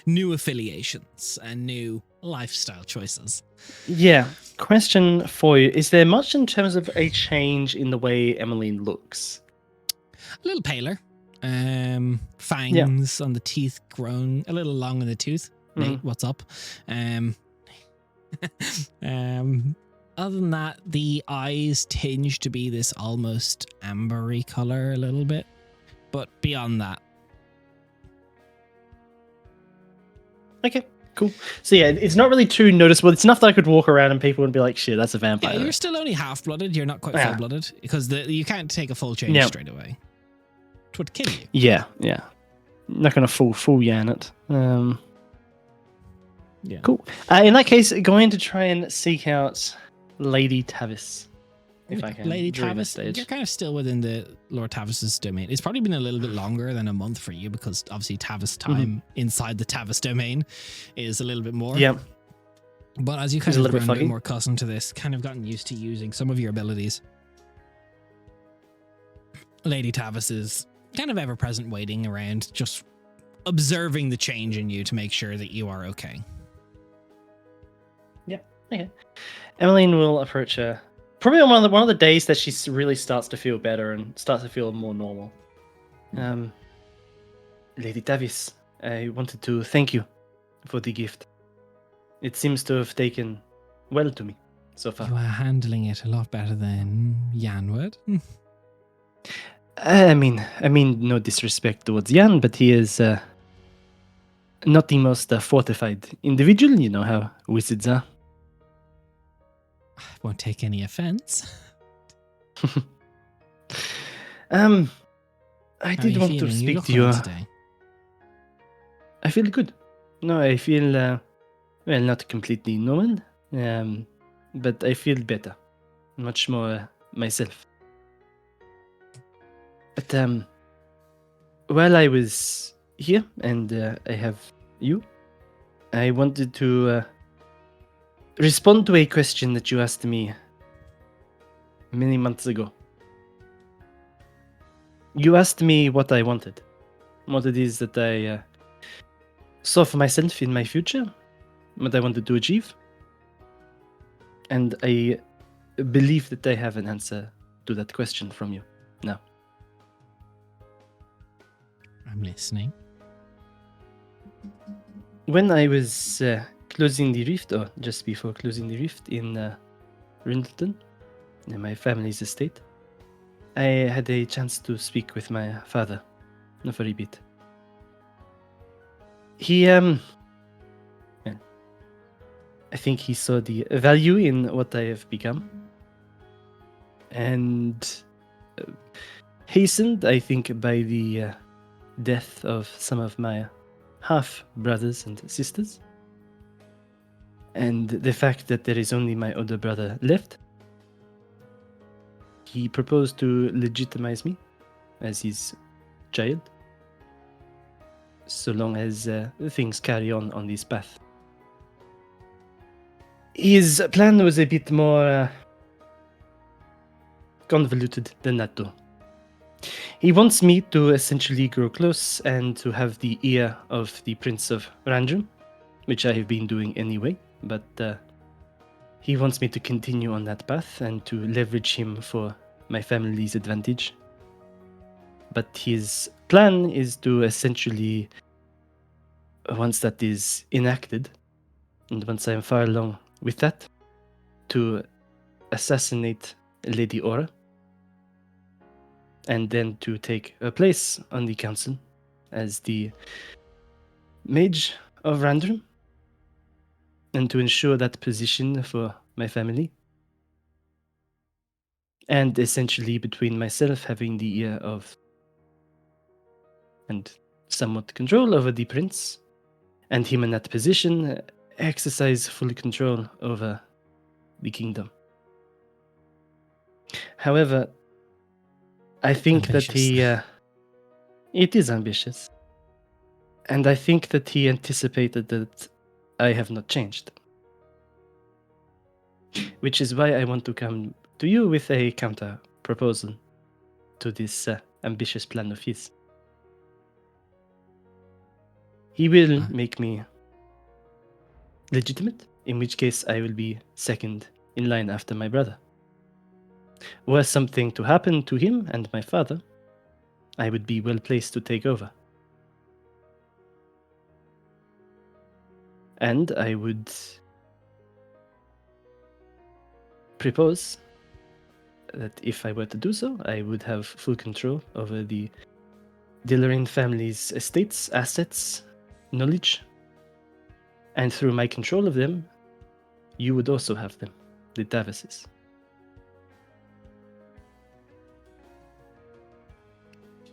new affiliations and new lifestyle choices. Yeah. Question for you: is there much in terms of a change in the way Emmeline looks? A little paler. Fangs on the teeth grown a little long in the tooth. Nate, what's up? Other than that, the eyes tinge to be this almost ambery color a little bit. But beyond that, Okay. Cool. So yeah, it's not really too noticeable. It's enough that I could walk around and people would be like, "Shit, that's a vampire." yeah, you're still only half-blooded. You're not quite Yeah. full-blooded because you can't take a full change Yeah. straight away. It would kill you. Yeah. Not gonna full yan it. Yeah. Cool. In that case, going to try and seek out Lady Tavis, if I can. Lady during this Tavis, stage. you're kind of still within the Lord Tavis's domain. It's probably been a little bit longer than a month for you because obviously Tavis time inside the Tavis domain is a little bit more. Yeah. But as you It's kind a of little bit grown a bit fuggy. more accustomed to this, kind of gotten used to using some of your abilities, Lady Tavis is kind of ever-present, waiting around, just observing the change in you to make sure that you are okay. Okay. Emmeline will approach her probably on one of the days that she really starts to feel better and starts to feel more normal. Lady Tavis, I wanted to thank you for the gift. It seems to have taken well to me so far. You are handling it a lot better than Jan would. I mean, no disrespect towards Jan, but he is not the most fortified individual. You know how wizards are. I won't take any offense. I How are did you want feeling? to You speak look to you. well today. I feel good. No, I feel well, not completely normal, but I feel better, much more myself. But while I was here and I have you, I wanted to respond to a question that you asked me many months ago. You asked me what I wanted, what it is that I saw for myself in my future, what I wanted to achieve. And I believe that I have an answer to that question from you now. I'm listening. When I was closing the rift, or just before closing the rift in Rindleton, in my family's estate, I had a chance to speak with my father for a bit. He, well, I think he saw the value in what I have become, and hastened, I think, by the death of some of my half brothers and sisters, and the fact that there is only my older brother left. He proposed to legitimize me as his child, so long as things carry on this path. His plan was a bit more convoluted than that, though. He wants me to essentially grow close and to have the ear of the Prince of Randrum, which I have been doing anyway, but he wants me to continue on that path and to leverage him for my family's advantage. But his plan is to essentially, once that is enacted, and once I am far along with that, to assassinate Lady Aura, and then to take her place on the council as the Mage of Randrum, and to ensure that position for my family. And essentially, between myself having the ear of and somewhat control over the prince, and him in that position, exercise full control over the kingdom. However, I think that he... it is ambitious. And I think that he anticipated that I have not changed. Which is why I want to come to you with a counter proposal to this ambitious plan of his. He will make me legitimate, in which case I will be second in line after my brother. Were something to happen to him and my father, I would be well placed to take over. And I would propose that if I were to do so, I would have full control over the Dillarain family's estates, assets, knowledge. And through my control of them, you would also have them, the Davises.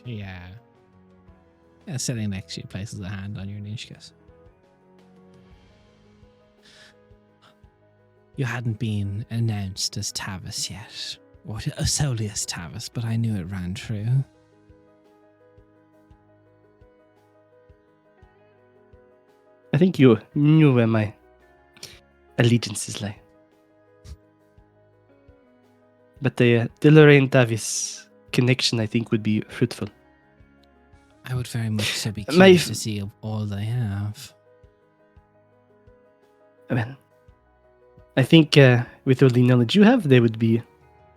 Yeah. Sitting next to you places a hand on your Nishkas. You hadn't been announced as Tavis yet, or solely as Tavis, but I knew it ran true. I think you knew where my allegiances lie. But the Dillarain Tavis connection, I think, would be fruitful. I would very much so be curious to see all they have. Well, I think with all the knowledge you have, there would be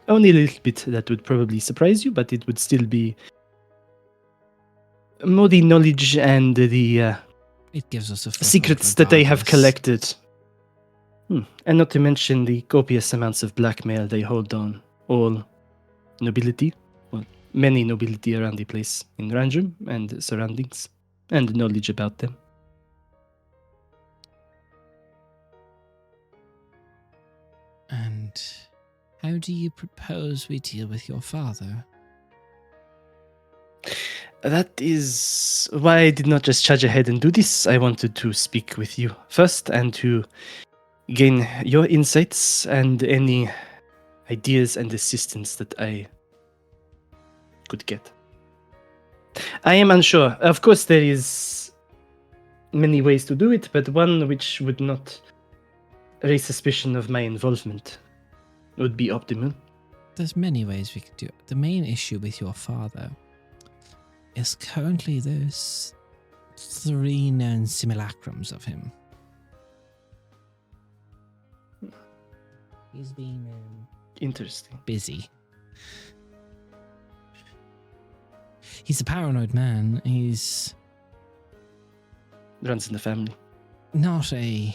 only a little bit that would probably surprise you, but it would still be more the knowledge and the it gives us a secrets that they have collected. And not to mention the copious amounts of blackmail they hold on all nobility, well, many nobility around the place in Randrum and surroundings, and knowledge about them. And how do you propose we deal with your father? That is why I did not just charge ahead and do this. I wanted to speak with you first and to gain your insights and any ideas and assistance that I could get. I am unsure. Of course, there is many ways to do it, but one which would not raise suspicion of my involvement would be optimal. There's many ways we could do it. The main issue with your father is currently there's 3 known simulacrums of him. He's been interesting, busy. He's a paranoid man. He's runs in the family. Not a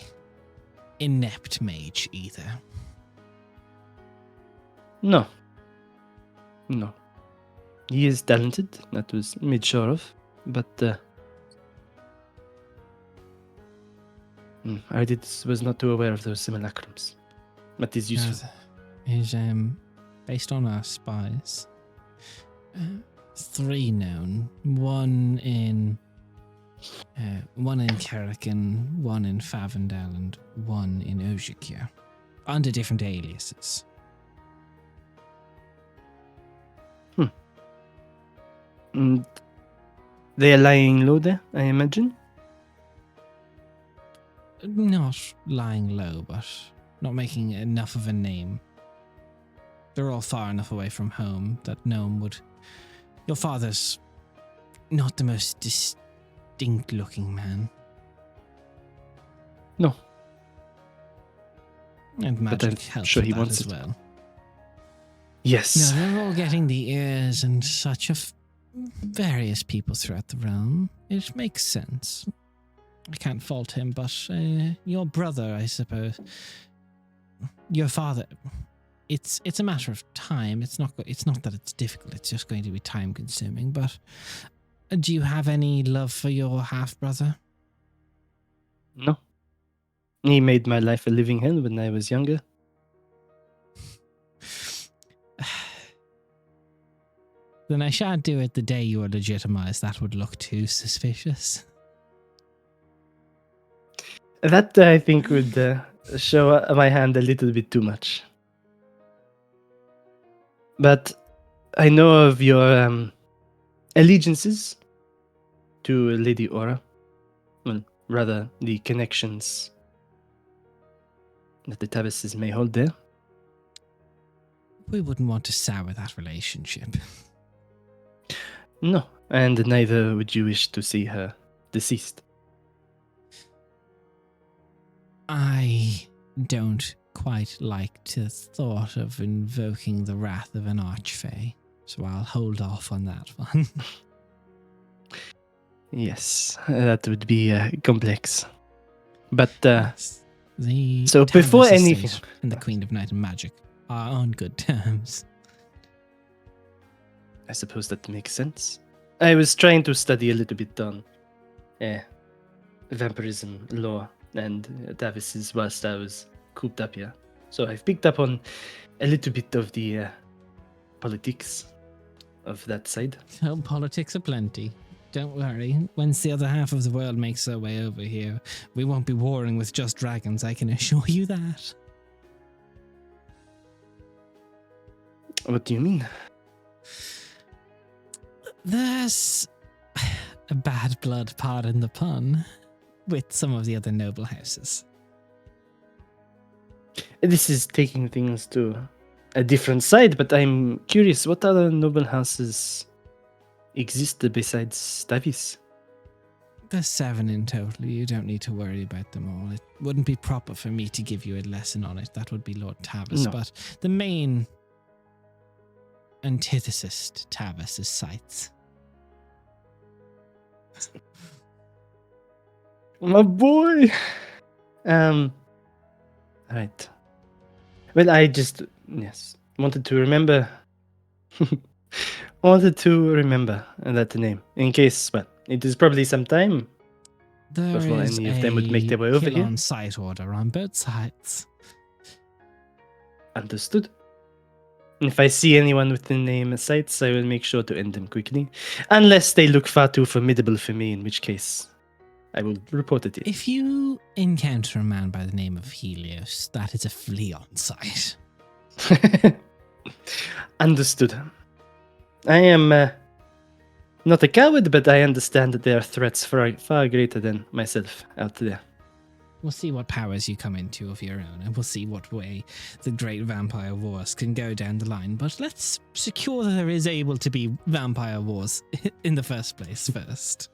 inept mage either. No. He is talented, that was made sure of, but I was not too aware of those simulacrums. But is useful. Is based on our spies. 3 known. One in Kerrigan, one in Favendale, and one in Ojikir, under different aliases. They are lying low there, I imagine? Not lying low, but not making enough of a name. They're all far enough away from home that no one would Your father's not the most distinct-looking man. No. And But magic I'm helps sure with he that wants as it. well. Yes. No, they're all getting the ears and such of various people throughout the realm. It makes sense. I can't fault him, but your brother, I suppose, your father. It's a matter of time. It's not that it's difficult. It's just going to be time consuming. But do you have any love for your half brother? No. He made my life a living hell when I was younger. Then I shan't do it the day you are legitimized. That would look too suspicious. That I think would show my hand a little bit too much. But I know of your allegiances to Lady Aura. Well, rather, the connections that the Tavises may hold there. We wouldn't want to sour that relationship. No, and neither would you wish to see her deceased. I don't quite like the thought of invoking the wrath of an archfey, so I'll hold off on that one. Yes, that would be complex. But Yes. The so before Tavis anything, estate and the Queen of Night and Magic are on good terms. I suppose that makes sense. I was trying to study a little bit on vampirism law and Tavis's whilst I was cooped up here. So I've picked up on a little bit of the politics of that side. Oh, politics aplenty. Don't worry. Once the other half of the world makes their way over here, we won't be warring with just dragons, I can assure you that. What do you mean? There's a bad blood, pardon the pun, with some of the other noble houses. This is taking things to a different side, but I'm curious, what other noble houses exist besides Tavis? There's 7 in total. You don't need to worry about them all. It wouldn't be proper for me to give you a lesson on it. That would be Lord Tavis. No. But the main antithesis to Tavis is sights. My boy! Right. Well, I just, wanted to remember. Wanted to remember that name. In case, well, it is probably some time There before is any of them would make their way over kill here. on sight order on both sides. Understood. If I see anyone with the name Sights, I will make sure to end them quickly. Unless they look far too formidable for me, in which case I will report it in. If you encounter a man by the name of Helios, that is a flea on sight. Understood. I am not a coward, but I understand that there are threats far greater than myself out there. We'll see what powers you come into of your own, and we'll see what way the great vampire wars can go down the line. But let's secure that there is able to be vampire wars in the first place first.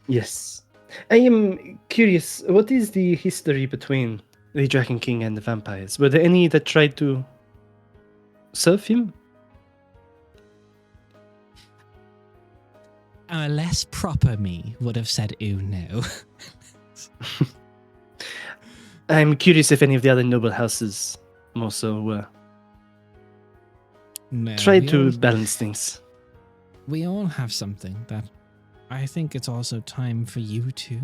Yes. I am curious, what is the history between the Dragon King and the vampires? Were there any that tried to serve him? A less proper me would have said, ooh, no. I'm curious if any of the other noble houses also No. tried to balance things. We all have something that I think it's also time for you to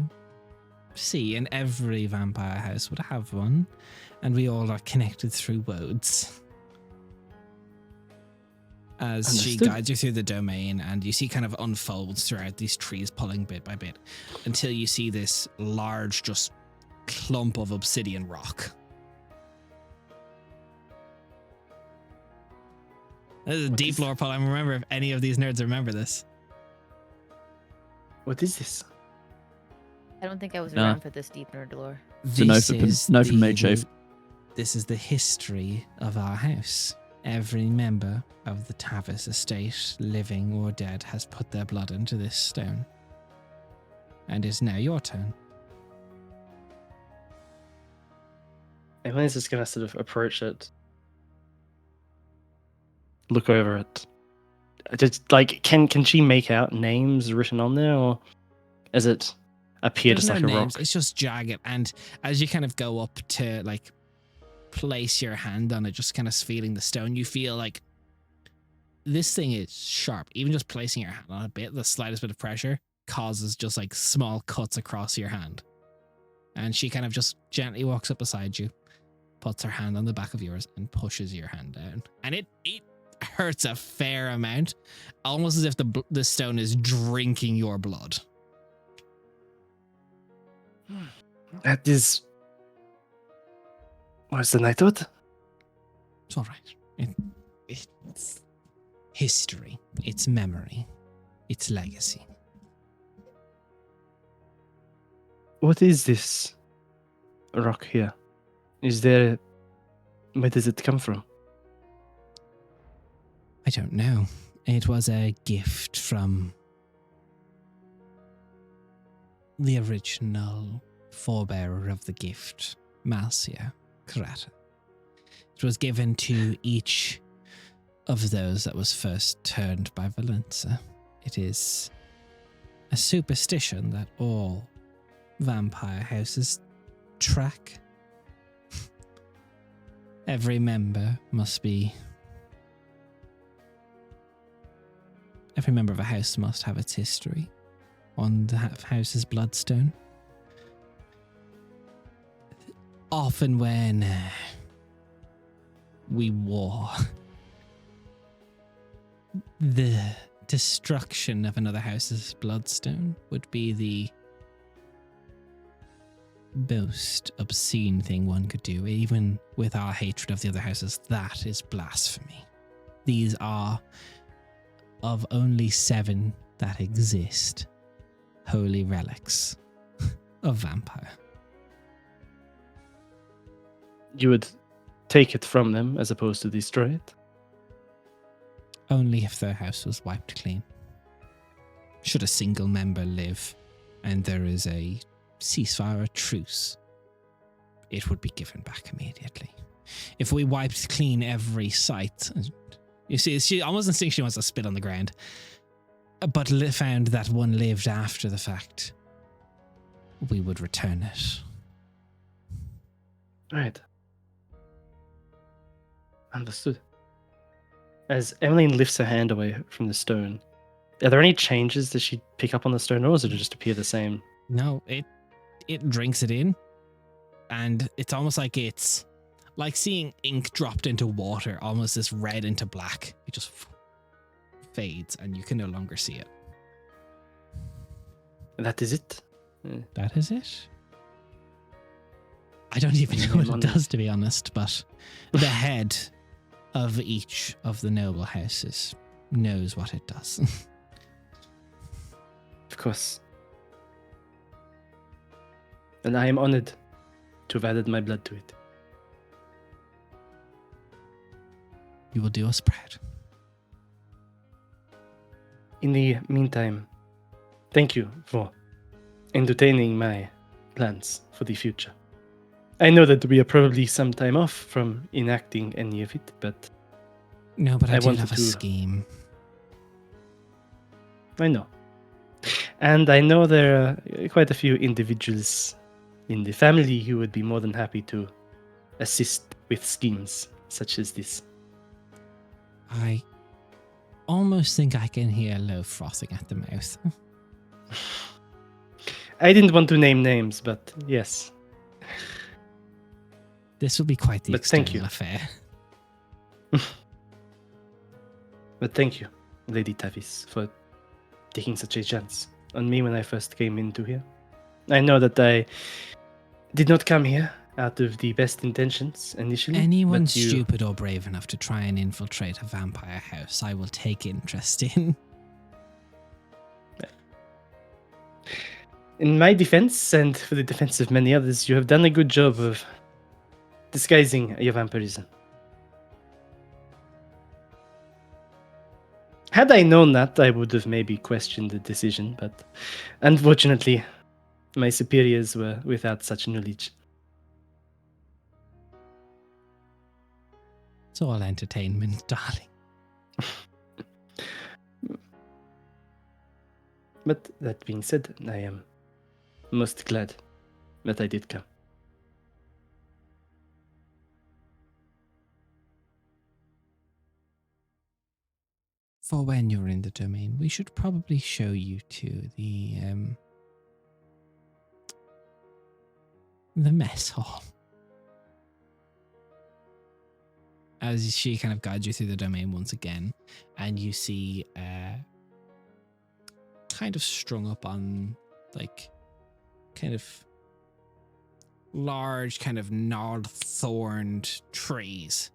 see, and every vampire house would have one, and we all are connected through woads. As she Understood. guides you through the domain, and you see kind of unfolds throughout these trees, pulling bit by bit, until you see this large, just clump of obsidian rock. This is a deep lore pull. I remember if any of these nerds remember this. What is this? I don't think I was Nah. around for this deep nerd lore. It's a no from Mage Shave. This is the history of our house. Every member of the Tavis estate, living or dead, has put their blood into this stone. And it's now your turn. Emily's just gonna sort of approach it, look over it. Just like, can she make out names written on there, or is it appear There's just no like a names, rock? it's just jagged. And as you kind of go up to like place your hand on it, just kind of feeling the stone, you feel like this thing is sharp. Even just placing your hand on a bit, the slightest bit of pressure causes just like small cuts across your hand. And she kind of just gently walks up beside you, puts her hand on the back of yours, and pushes your hand down. And it hurts a fair amount, almost as if the stone is drinking your blood. That is. What's the knighthood? It's all right. It's history. It's memory. It's legacy. What is this rock here? Is there? Where does it come from? I don't know. It was a gift from the original forebearer of the gift, Marcia Krata. It was given to each of those that was first turned by Valenza. It is a superstition that all vampire houses track. Every member of a house must have its history on the house's bloodstone. Often when we war, the destruction of another house's bloodstone would be the most obscene thing one could do. Even with our hatred of the other houses, that is blasphemy. These are, of only 7 that exist, holy relics of vampire. You would take it from them as opposed to destroy it? Only if their house was wiped clean. Should a single member live and there is a ceasefire or truce, it would be given back immediately. If we wiped clean every site, you see, she almost thinks she wants to spit on the ground, but found that one lived after the fact, we would return it. Right. Understood. As Emmeline lifts her hand away from the stone, are there any changes that she pick up on the stone, or does it just appear the same? No, it drinks it in, and it's almost like it's like seeing ink dropped into water, almost this red into black. It just fades, and you can no longer see it. That is it? That is it. I don't even know what it does, to be honest, but the head of each of the noble houses knows what it does. Of course. And I am honored to have added my blood to it. You will do us proud. In the meantime, thank you for entertaining my plans for the future. I know that we are probably some time off from enacting any of it, but No, but I do wanted have a to- scheme. I know. And I know there are quite a few individuals in the family who would be more than happy to assist with schemes such as this. I almost think I can hear Low frothing at the mouth. I didn't want to name names, but yes. This will be quite the But thank external you. affair. But thank you, Lady Tavis, for taking such a chance on me when I first came into here. I know that I did not come here out of the best intentions initially. Anyone but you, stupid or brave enough to try and infiltrate a vampire house, I will take interest in. in my defense, and for the defense of many others, you have done a good job of disguising your vampirism. Had I known that, I would have maybe questioned the decision, but unfortunately, my superiors were without such knowledge. It's all entertainment, darling. But that being said, I am most glad that I did come. For when you're in the domain, we should probably show you to the mess hall. As she kind of guides you through the domain once again, and you see kind of strung up on like kind of large kind of gnarled thorned trees,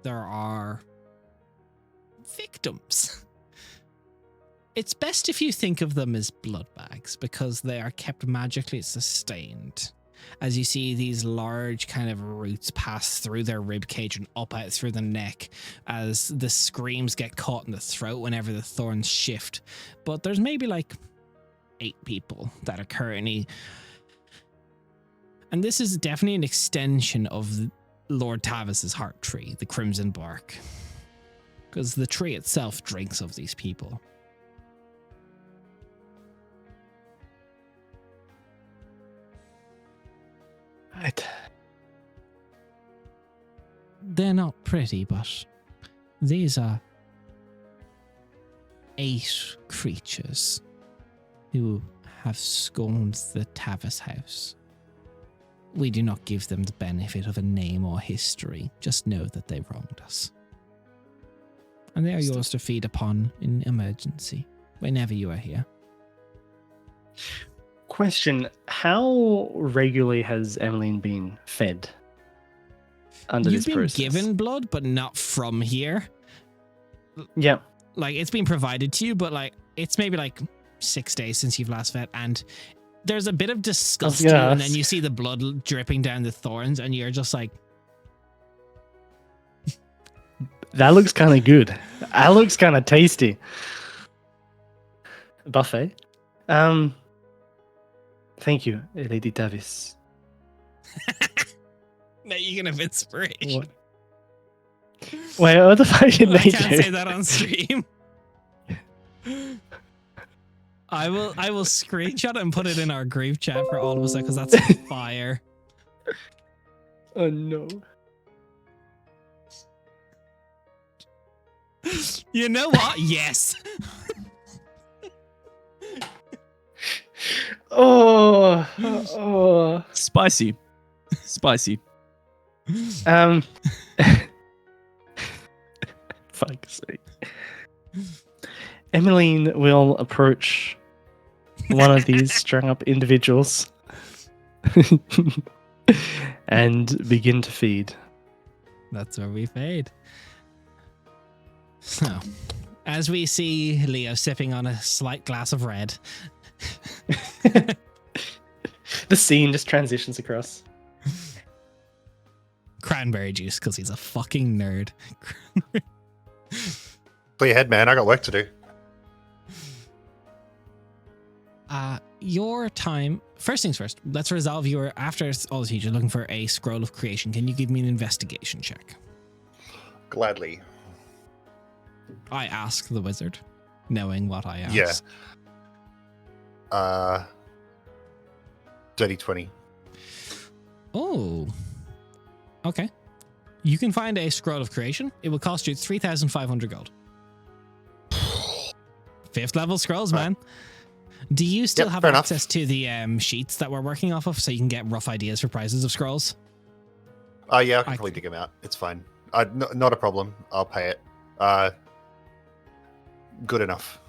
there are victims. It's best if you think of them as blood bags because they are kept magically sustained. As you see these large kind of roots pass through their rib cage and up out through the neck as the screams get caught in the throat whenever the thorns shift. But there's maybe like 8 people that are currently... And this is definitely an extension of Lord Tavis's heart tree, the crimson bark. Because the tree itself drinks of these people. Right. They're not pretty, but these are 8 creatures who have scorned the Tavis house. We do not give them the benefit of a name or history. Just know that they wronged us. And they are yours to feed upon in emergency, whenever you are here. Question: how regularly has Emmeline been fed under You've this been process? given blood, but not from here. Yeah. Like, it's been provided to you, but like it's maybe like 6 days since you've last fed, and there's a bit of disgust to you, and then you see the blood dripping down the thorns, and you're just like, That looks kind of good. That looks kind of tasty. Buffet. Thank you, Lady Tavis. now you can have inspiration. What? Wait, what the fuck did I they can't do? say that on stream. I will screenshot it and put it in our group chat for all of us because that's fire. Oh no. You know what? Yes. Oh. Spicy. Spicy. Fuck's sake. Emmeline will approach one of these strung up individuals and begin to feed. That's where we fade. So, as we see Leo sipping on a slight glass of red. The scene just transitions across. Cranberry juice, because he's a fucking nerd. Clear your head, man. I got work to do. Your time. First things first, let's resolve your. After all the teachers looking for a scroll of creation, can you give me an investigation check? Gladly. I ask the wizard, knowing what I ask. Yeah. Dirty 20. Oh. Okay. You can find a scroll of creation. It will cost you 3,500 gold. 5th level scrolls, Right. man. Do you still Yep, have fair enough. access to the sheets that we're working off of so you can get rough ideas for prices of scrolls? Yeah, I can I- probably dig them out. It's fine. Not a problem. I'll pay it. Good enough.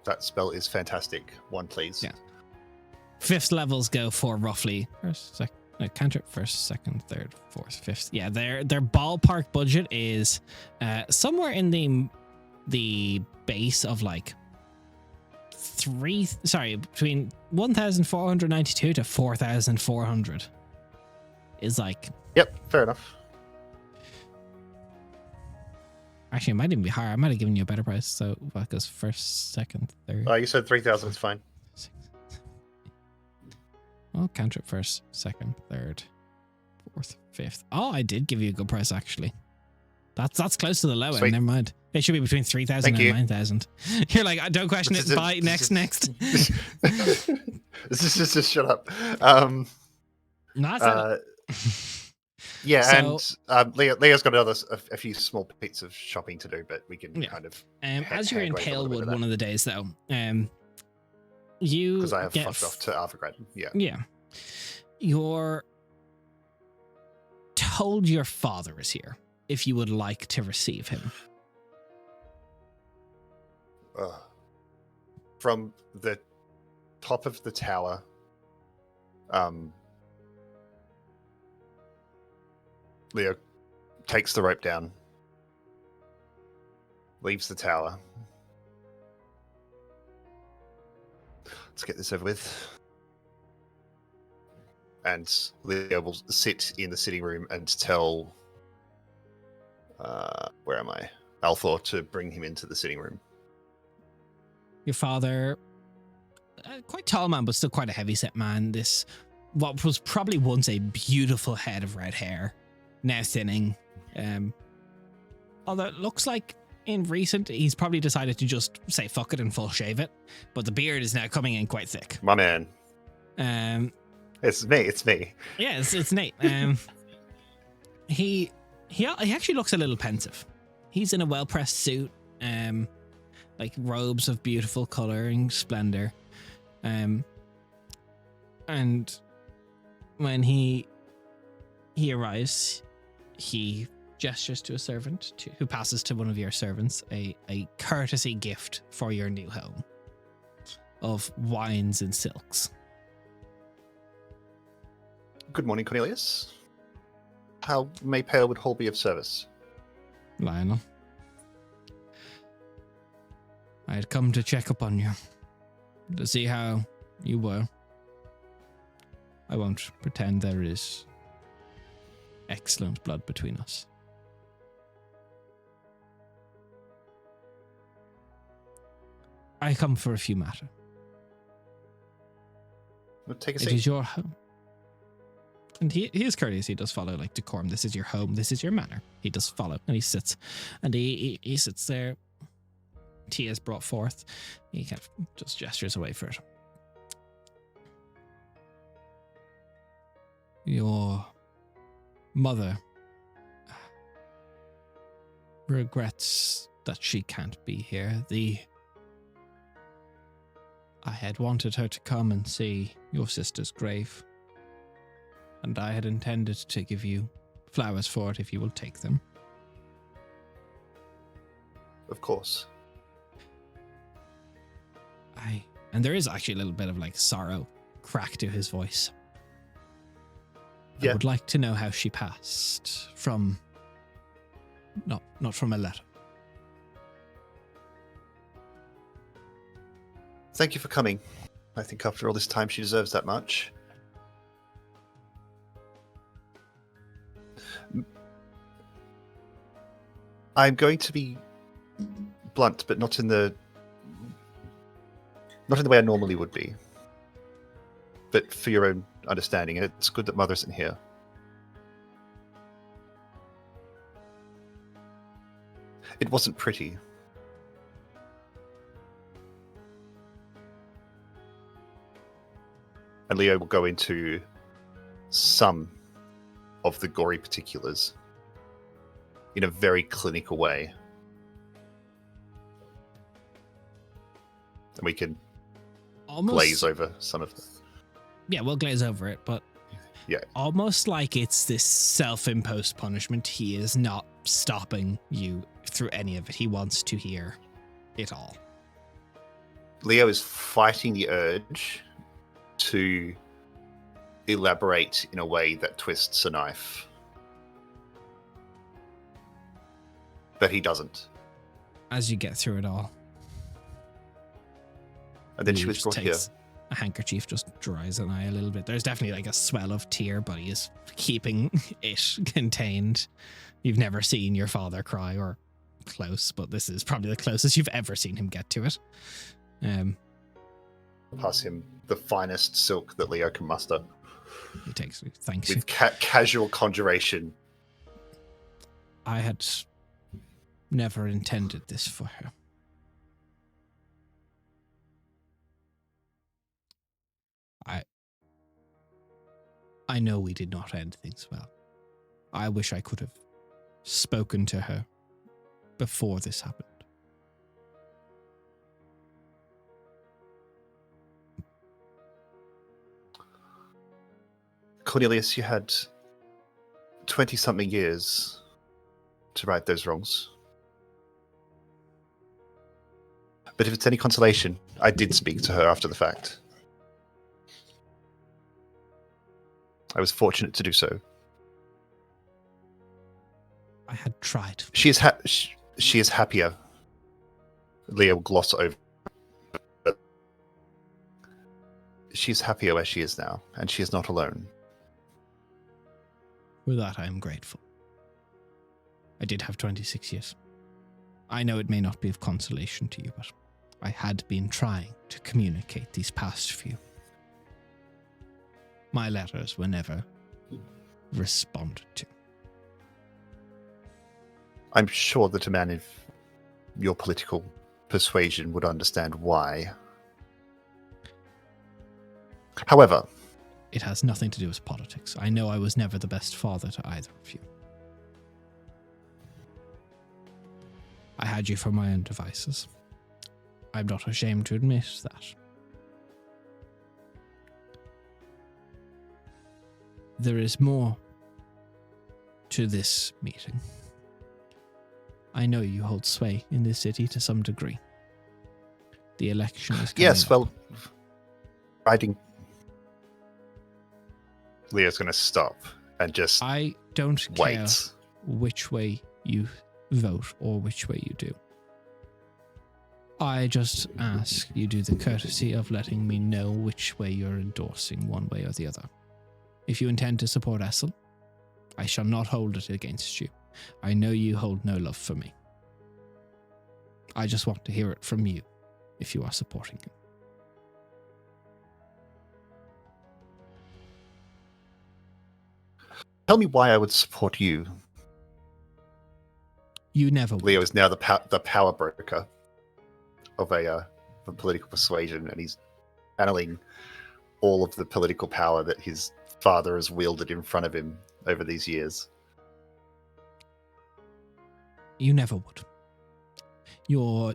That spell is fantastic. 1, please. Yeah. 5th levels go for roughly cantrip, 1st, 2nd, 3rd, 4th, 5th. Yeah, their ballpark budget is somewhere in the base of like between 1,492 to 4,400 is like. Yep, fair enough. Actually, it might even be higher. I might have given you a better price. So what goes first, second, third? You said 3,000 is fine. Well, cantrip first, second, third, fourth, fifth. Oh, I did give you a good price actually. That's close to the low Sweet. end. Never mind. It should be between 3,000 Thank and you. 9,000. You're like, don't question it. Buy next. Just shut up. No, that's Yeah, So- and Leo's got a few small bits of shopping to do, but we can Yeah. kind of as you're in hand wave a little bit Palewood of that. one of the days, though, you because I have get fucked off to Arthurgrad. Yeah. Yeah. You're told your father is here if you would like to receive him. From the top of the tower, Leo takes the rope down, leaves the tower. Let's get this over with. And Leo will sit in the sitting room and tell, where am I? Althor to bring him into the sitting room. Your father, quite tall man, but still quite a heavy-set man. This, what was probably once a beautiful head of red hair, now thinning. Although it looks like in recent, he's probably decided to just say fuck it and full shave it. But the beard is now coming in quite thick. My man. It's me. Yeah, it's Nate. He actually looks a little pensive. He's in a well-pressed suit, like robes of beautiful color and splendor. And when he arrives, he gestures to a servant who passes to one of your servants a courtesy gift for your new home of wines and silks. Good morning, Cornelius. How may Palewood Hall be of service? Lionel, I had come to check up on you, to see how you were. I won't pretend there is excellent blood between us. I come for a few matter. Well, take a It seat. is your home. And he is courteous. He does follow like decorum. This is your home. This is your manor. He does follow. And he sits. And he sits there. Tea is brought forth. He kind of just gestures away for it. Your mother regrets that she can't be here. I had wanted her to come and see your sister's grave, and I had intended to give you flowers for it if you will take them. Of course. And there is actually a little bit of like sorrow crack to his voice. Yeah. I would like to know how she passed from, not from a letter. Thank you for coming. I think after all this time, she deserves that much. I'm going to be blunt, but not in the way I normally would be. But for your own understanding, it's good that Mother isn't here. It wasn't pretty. And Leo will go into some of the gory particulars in a very clinical way. And we can glaze over some of them. Yeah, we'll glaze over it, but Yeah. almost like it's this self-imposed punishment. He is not stopping you through any of it. He wants to hear it all. Leo is fighting the urge to elaborate in a way that twists a knife. But he doesn't. As you get through it all, And then she he was just brought here. takes a handkerchief, just dries an eye a little bit. There's definitely like a swell of tear, but he is keeping it contained. You've never seen your father cry or close, but this is probably the closest you've ever seen him get to it. Pass him the finest silk that Leo can muster. He takes it. Thanks you. With casual conjuration. I had never intended this for her. I know we did not end things well. I wish I could have spoken to her before this happened. Cornelius, you had 20-something years to right those wrongs. But if it's any consolation, I did speak to her after the fact. I was fortunate to do so. I had tried. She is happier. Leo will gloss over. She is happier where she is now, and she is not alone. For that I am grateful. I did have 26 years. I know it may not be of consolation to you, but I had been trying to communicate these past few. My letters were never responded to. I'm sure that a man of your political persuasion would understand why. However, it has nothing to do with politics. I know I was never the best father to either of you. I had you for my own devices. I'm not ashamed to admit that. There is more to this meeting. I know you hold sway in this city to some degree. The election is coming yes, up. well, riding. Leo's going to stop and just I don't wait. care which way you vote or which way you do. I just ask you do the courtesy of letting me know which way you're endorsing, one way or the other. If you intend to support Essel, I shall not hold it against you. I know you hold no love for me. I just want to hear it from you if you are supporting him. Tell me why I would support you. You never would. Leo is now the power broker of a political persuasion, and he's channeling all of the political power that his father has wielded in front of him over these years. You never would. Your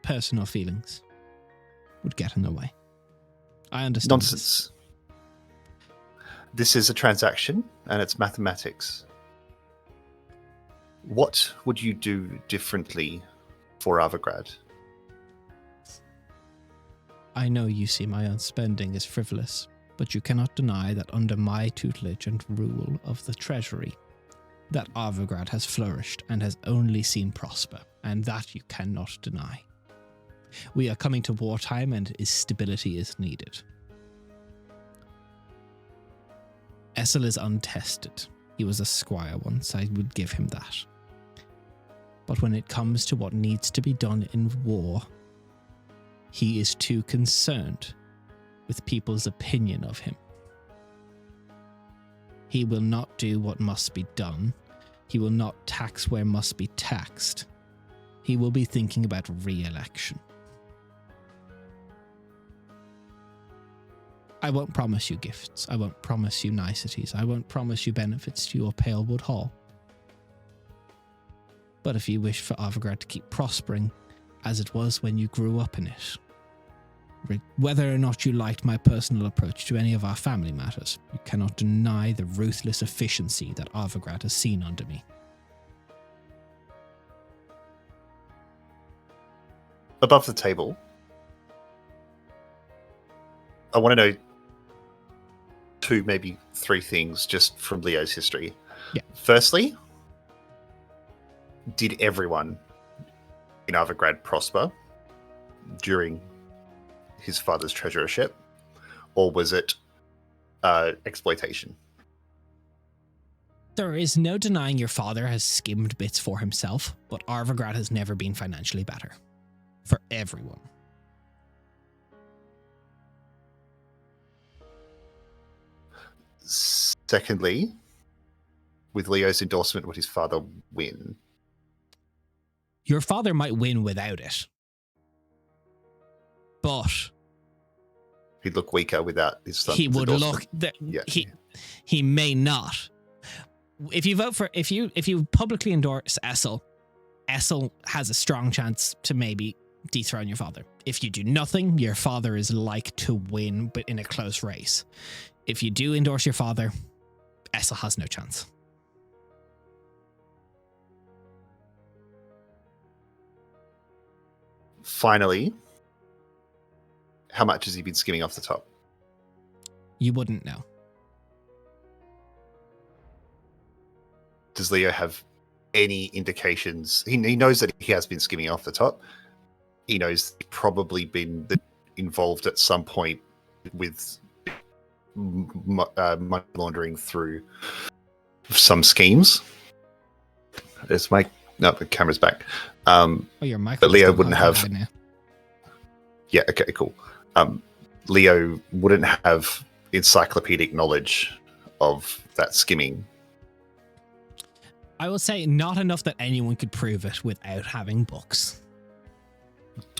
personal feelings would get in the way. I understand. Nonsense. This is a transaction, and it's mathematics. What would you do differently for Arvigrad? I know you see my own spending as frivolous, but you cannot deny that under my tutelage and rule of the Treasury, that Arvigrad has flourished and has only seen prosper, and that you cannot deny. We are coming to wartime, and stability is needed. Essel is untested. He was a squire once, I would give him that. But when it comes to what needs to be done in war, he is too concerned with people's opinion of him. He will not do what must be done. He will not tax where must be taxed. He will be thinking about re-election. I won't promise you gifts. I won't promise you niceties. I won't promise you benefits to your Palewood Hall. But if you wish for Arvigrad to keep prospering as it was when you grew up in it, whether or not you liked my personal approach to any of our family matters, you cannot deny the ruthless efficiency that Arvigrad has seen under me. Above the table, I want to know 2, maybe 3 things just from Leo's history. Yeah. Firstly, did everyone in Arvigrad prosper during his father's treasurership, or was it exploitation? There is no denying your father has skimmed bits for himself, but Arvagrad has never been financially better. For everyone. Secondly, with Leo's endorsement, would his father win? Your father might win without it. But He'd look weaker without his son's he would endorsement. look he may not. If you vote for if you publicly endorse Essel has a strong chance to maybe dethrone your father. If you do nothing, your father is like to win, but in a close race. If you do endorse your father, Essel has no chance. Finally, how much has he been skimming off the top? You wouldn't know. Does Leo have any indications? He knows that he has been skimming off the top. He knows he's probably been involved at some point with money laundering through some schemes. Is my no, the camera's back. Your mic. But Leo wouldn't have. Yeah. Okay. Cool. Leo wouldn't have encyclopedic knowledge of that skimming. I will say not enough that anyone could prove it without having books.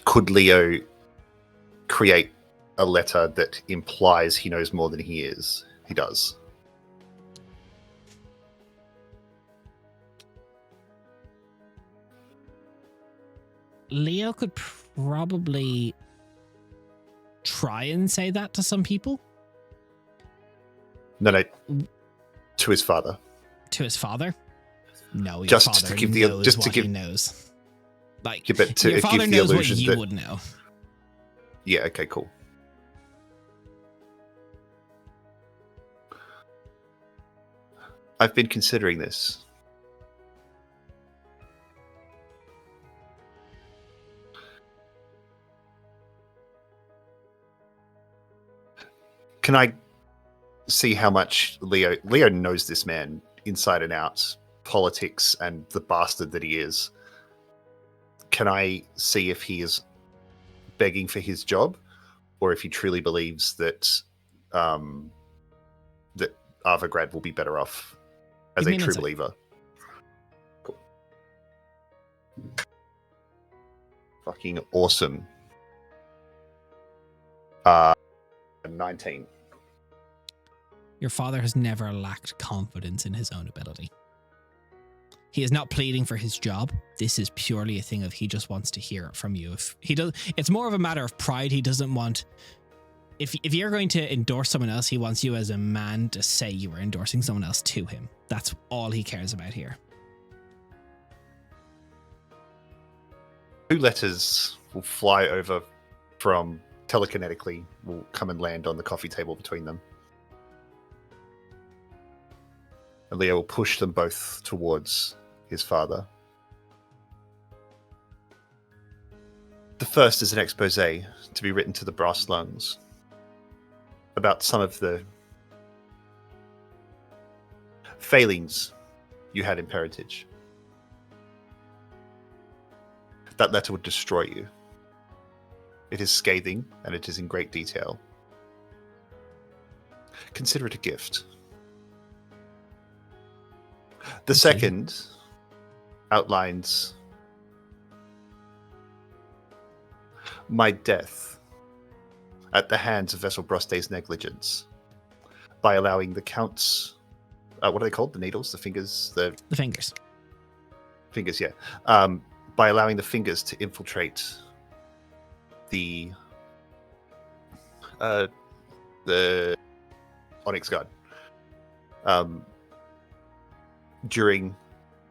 Could Leo create a letter that implies he knows more than he is? He does. Leo could probably try and say that to some people. No, to his father. To his father? No, your just father to give knows just what to give, he knows. Like, yeah, but to your father give knows the what illusion you that, would know. Yeah, okay, cool. I've been considering this. Can I see how much Leo knows this man inside and out, politics and the bastard that he is? Can I see if he is begging for his job, or if he truly believes that that Arvagrad will be better off as a true believer? Cool. Fucking awesome. 19. Your father has never lacked confidence in his own ability. He is not pleading for his job. This is purely a thing of he just wants to hear it from you. If he does, it's more of a matter of pride. He doesn't want. If you're going to endorse someone else, he wants you as a man to say you were endorsing someone else to him. That's all he cares about here. 2 letters will fly over from telekinetically, will come and land on the coffee table between them. And Leo will push them both towards his father. The first is an expose to be written to the brass lungs about some of the failings you had in parentage. That letter would destroy you. It is scathing, and it is in great detail. Consider it a gift. The second outlines my death at the hands of Vessel Broste's negligence by allowing the Count's... what are they called? The needles? The fingers? The fingers. Fingers, yeah. By allowing the fingers to infiltrate the Onyx Guard during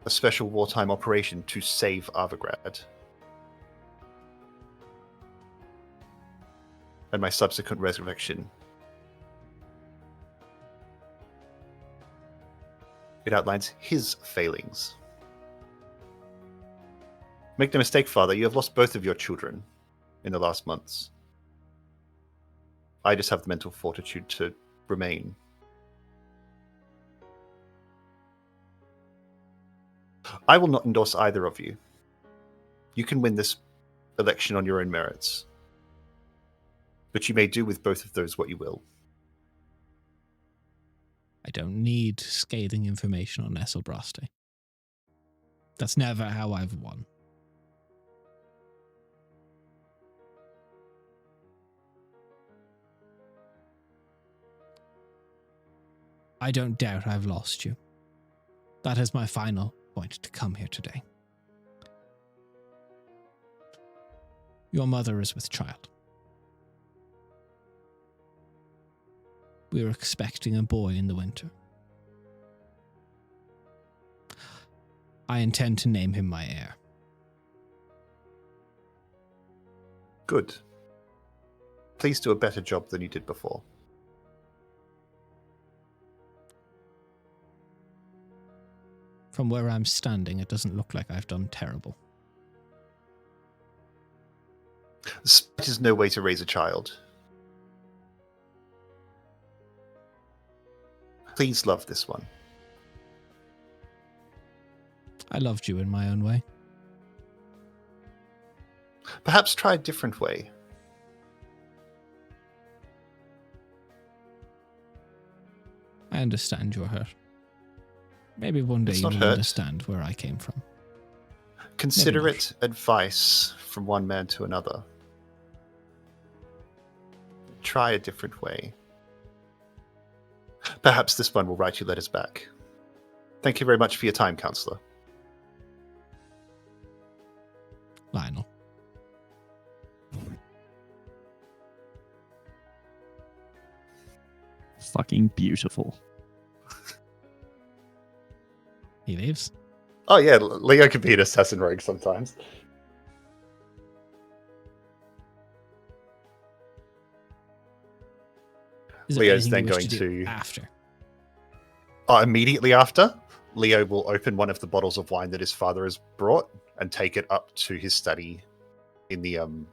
a special wartime operation to save Arvagrad, and my subsequent resurrection. It outlines his failings. Make no mistake, Father, you have lost both of your children in the last months. I just have the mental fortitude to remain. I will not endorse either of you. You can win this election on your own merits. But you may do with both of those what you will. I don't need scathing information on Esselbraste. That's never how I've won. I don't doubt I've lost you. That is my final point to come here today. Your mother is with child. We were expecting a boy in the winter. I intend to name him my heir. Good. Please do a better job than you did before. From where I'm standing, it doesn't look like I've done terrible. Spite is no way to raise a child. Please love this one. I loved you in my own way. Perhaps try a different way. I understand your hurt. Maybe one day It's you not will hurt. understand where I came from. Considerate advice from one man to another. Try a different way. Perhaps this one will write you letters back. Thank you very much for your time, Counselor. Lionel. Fucking beautiful. He leaves. Oh yeah, Leo can be an assassin rogue sometimes. Is there Leo's anything then you wish going do to- after. Immediately after, Leo will open one of the bottles of wine that his father has brought and take it up to his study in the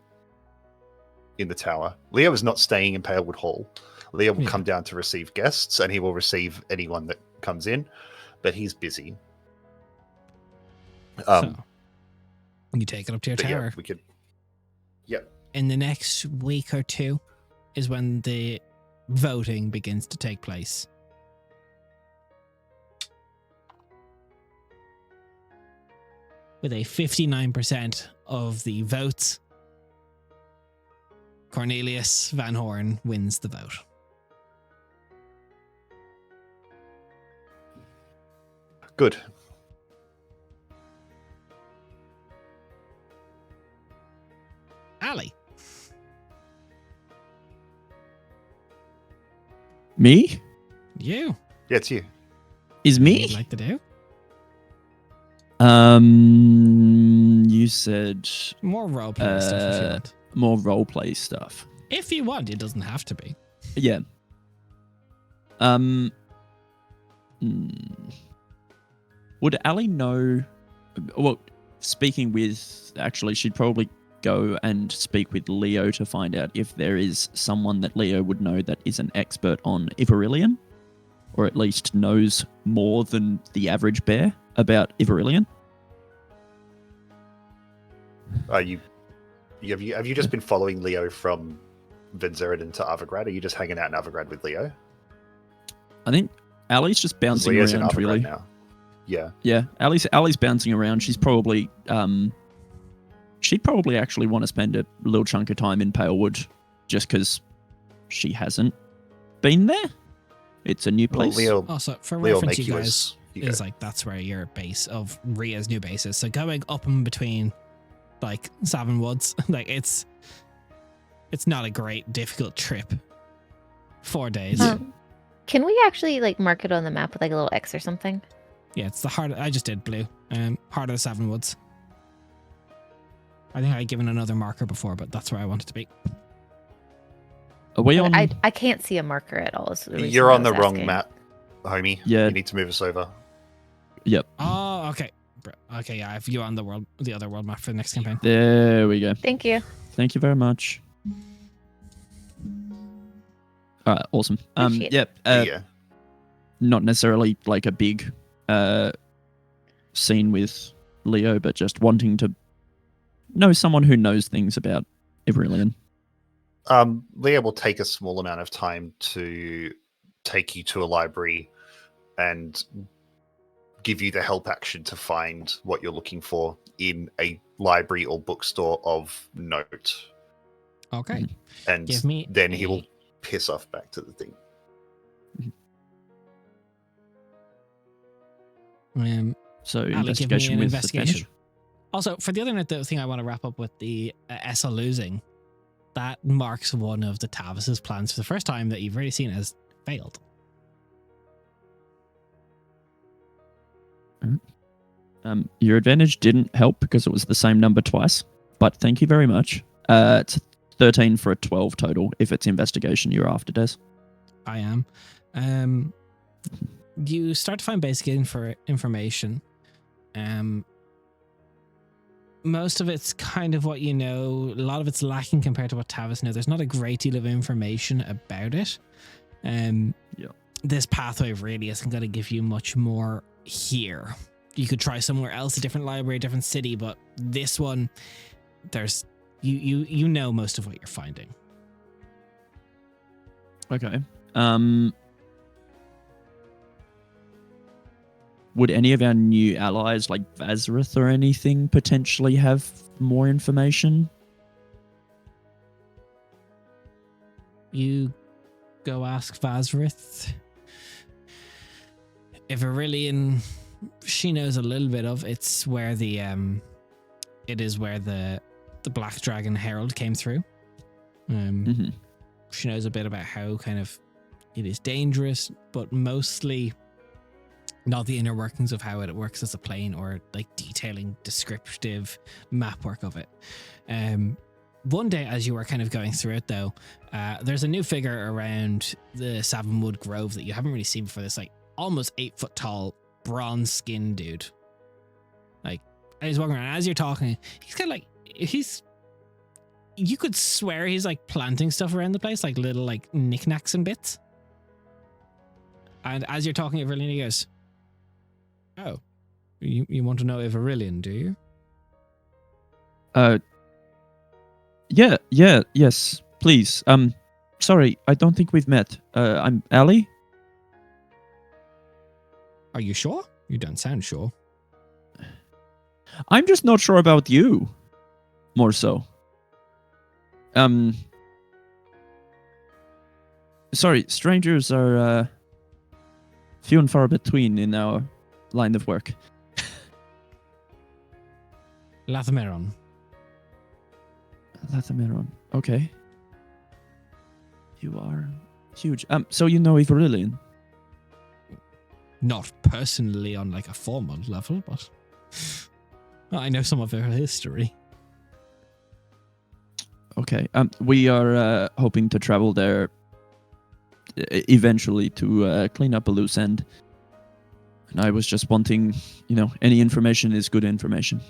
tower. Leo is not staying in Palewood Hall. Leo will Yeah. come down to receive guests, and he will receive anyone that comes in, but he's busy. So, you take it up to your But yeah, tower. we could. Yep. In the next week or two is when the voting begins to take place. With a 59% of the votes, Cornelius Van Horn wins the vote. Good. Ali, Me? you. Yeah, it's you. Is What me? you'd like to do? You said More roleplay stuff if you want. more roleplay stuff. If you want, it doesn't have to be. Yeah. Would Ali know? Well, speaking with, actually, she'd probably go and speak with Leo to find out if there is someone that Leo would know that is an expert on Ivarillion, or at least knows more than the average bear about Ivarillion. Have you just been following Leo from Vinzeridon to Avagrad? Are you just hanging out in Avagrad with Leo? I think Ali's just bouncing Leo's in around, Avagrad really. now. Yeah. Yeah, Ali's bouncing around. She's probably she'd probably actually want to spend a little chunk of time in Palewood, just because she hasn't been there. It's a new Well, place. Leo, Also, for Leo will reference, make you you guys, as you is go. like that's where your base of Ria's new base is. So going up in between, like Savin Woods, like it's not a great difficult trip. 4 days. Yeah. Can we actually like mark it on the map with like a little X or something? Yeah, it's the heart. I just did blue. Heart of the Savin Woods. I think I'd given another marker before, but that's where I wanted to be. Are we on? I can't see a marker at all. is the reason You're I on the was wrong asking. map, homie. Yeah. You need to move us over. Yep. Oh, okay. Okay, yeah. If you're on the other world map for the next campaign. There we go. Thank you. Thank you very much. All right, awesome. Appreciate Yep. Yeah. Not necessarily like a big seen with Leo, but just wanting to know someone who knows things about Everillion. Leah will take a small amount of time to take you to a library and give you the help action to find what you're looking for in a library or bookstore of note. Okay. And Give me then he a- will piss off back to the thing. So Ali, give me investigation an with investigation. advantage. Also, for the other note, the thing I want to wrap up with the Essa losing, that marks one of the Tavis's plans for the first time that you've really seen has failed. Your advantage didn't help because it was the same number twice, but thank you very much. It's 13 for a 12 total if it's investigation you're after, Des. I am. You start to find basic information. Most of it's kind of what you know. A lot of it's lacking compared to what Tavis knows. There's not a great deal of information about it. This pathway really isn't going to give you much more here. You could try somewhere else, a different library, a different city, but this one, there's you know most of what you're finding. Okay. Would any of our new allies, like Vazrith or anything, potentially have more information? You go ask Vazrith. If Aurelian, she knows a little bit of. It's where the it is where the Black Dragon Herald came through. She knows a bit about how kind of it is dangerous, but mostly not the inner workings of how it works as a plane or like detailing descriptive map work of it. One day as you were kind of going through it though, there's a new figure around the Savonwood Grove that you haven't really seen before. This like almost 8 foot tall bronze skinned dude. Like, and he's walking around as you're talking. He's kind of like, you could swear he's like planting stuff around the place, like little like knickknacks and bits. And as you're talking, Aurelian, he goes, "Oh, you want to know Aurelian, do you?" Yes, please. Sorry, I don't think we've met. I'm Ali. Are you sure? You don't sound sure. I'm just not sure about you. More so. Sorry, strangers are few and far between in our line of work. Lathameron. Lathameron. Okay. You are huge. So you know Aurelian? Not personally on like a formal level, but I know some of her history. Okay. We are hoping to travel there eventually to clean up a loose end. And I was just wanting, any information is good information.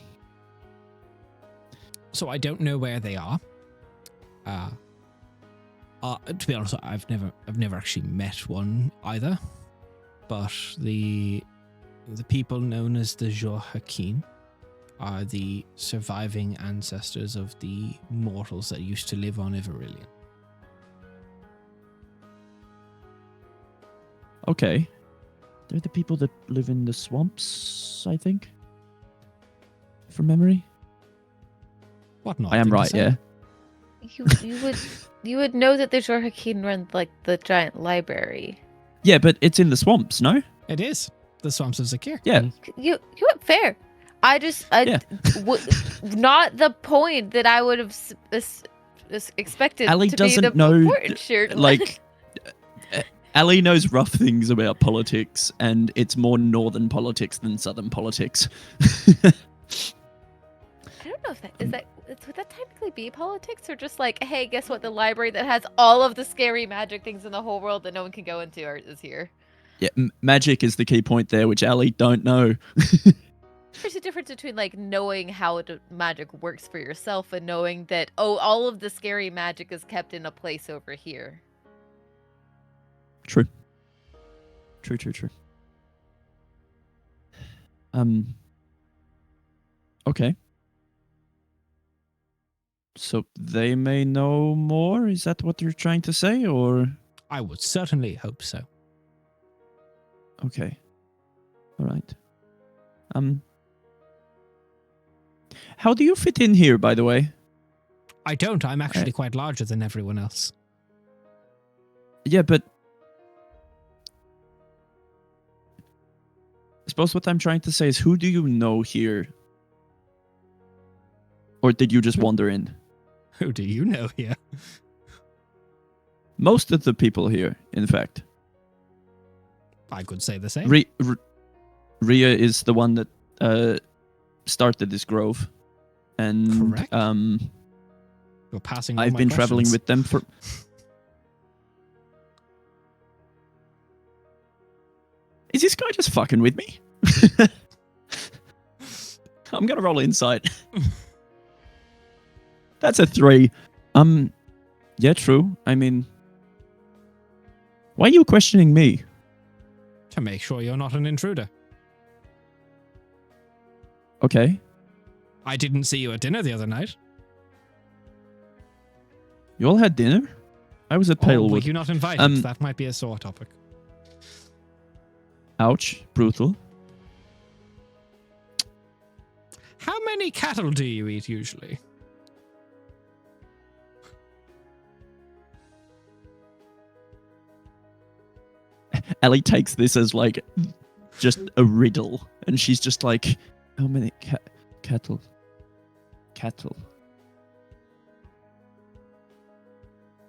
So I don't know where they are. To be honest, I've never actually met one either. But the people known as the Jorhakin are the surviving ancestors of the mortals that used to live on Everillion. Okay. They're the people that live in the swamps, I think. From memory. What not? I am right, yeah. You would know that the Jorhakin run like the giant library. Yeah, but it's in the swamps, no? It is the swamps of Zakir. Yeah. You fair. Not the point that I would have expected Ali to doesn't be the know, important shirt. like, Ali knows rough things about politics, and it's more northern politics than southern politics. I don't know if would that technically be politics, or just like, hey, guess what? The library that has all of the scary magic things in the whole world that no one can go into is here. Yeah, magic is the key point there, which Ali don't know. There's a difference between like knowing how magic works for yourself and knowing that, oh, all of the scary magic is kept in a place over here. True. Okay. So they may know more? Is that what you're trying to say, or...? I would certainly hope so. Okay. All right. How do you fit in here, by the way? I don't. I'm actually quite larger than everyone else. Yeah, but... I suppose what I'm trying to say is, who do you know here? Or did you just wander in? Who do you know here? Most of the people here, in fact. I could say the same. Ria is the one that started this grove. And Correct. You're passing all I've my been traveling questions. with them for... Is this guy just fucking with me? I'm gonna roll insight. That's a 3. Yeah, true. I mean... Why are you questioning me? To make sure you're not an intruder. Okay. I didn't see you at dinner the other night. You all had dinner? I was at Or were Palewood. you not invited? That might be a sore topic. Ouch. Brutal. How many cattle do you eat usually? Ellie takes this as like just a riddle, and she's just like, how many cattle? Cattle.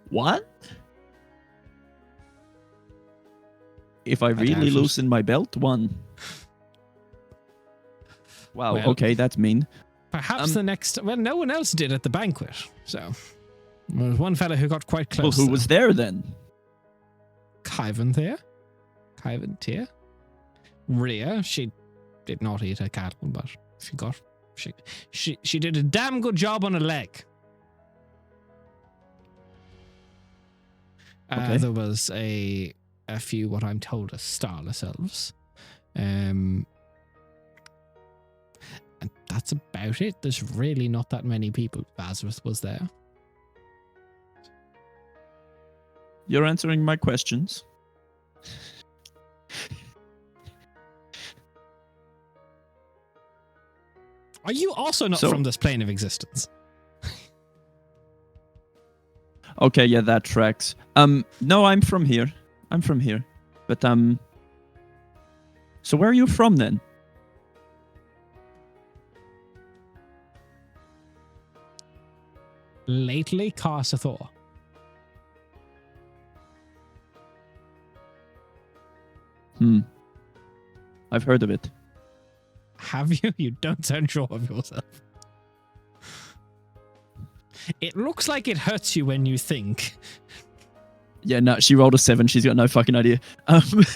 What? If I really doubt it. loosen my belt, 1. Wow, Well- okay, that's mean. Perhaps the next... Well, no one else did at the banquet, so... There was one fella who got quite close. Well, who was there then? Kyvan Tyr. Rhea, she did not eat her cattle, but she did a damn good job on a leg. Okay. There was a few, what I'm told, are starless elves. And that's about it. There's really not that many people. Bazareth was there. You're answering my questions. Are you also not So- from this plane of existence? Okay, yeah, that tracks. No, I'm from here. But, so where are you from then? Lately, Carsathor. I've heard of it. Have you? You don't sound sure of yourself. It looks like it hurts you when you think. Yeah, no, she rolled a 7. She's got no fucking idea. Okay,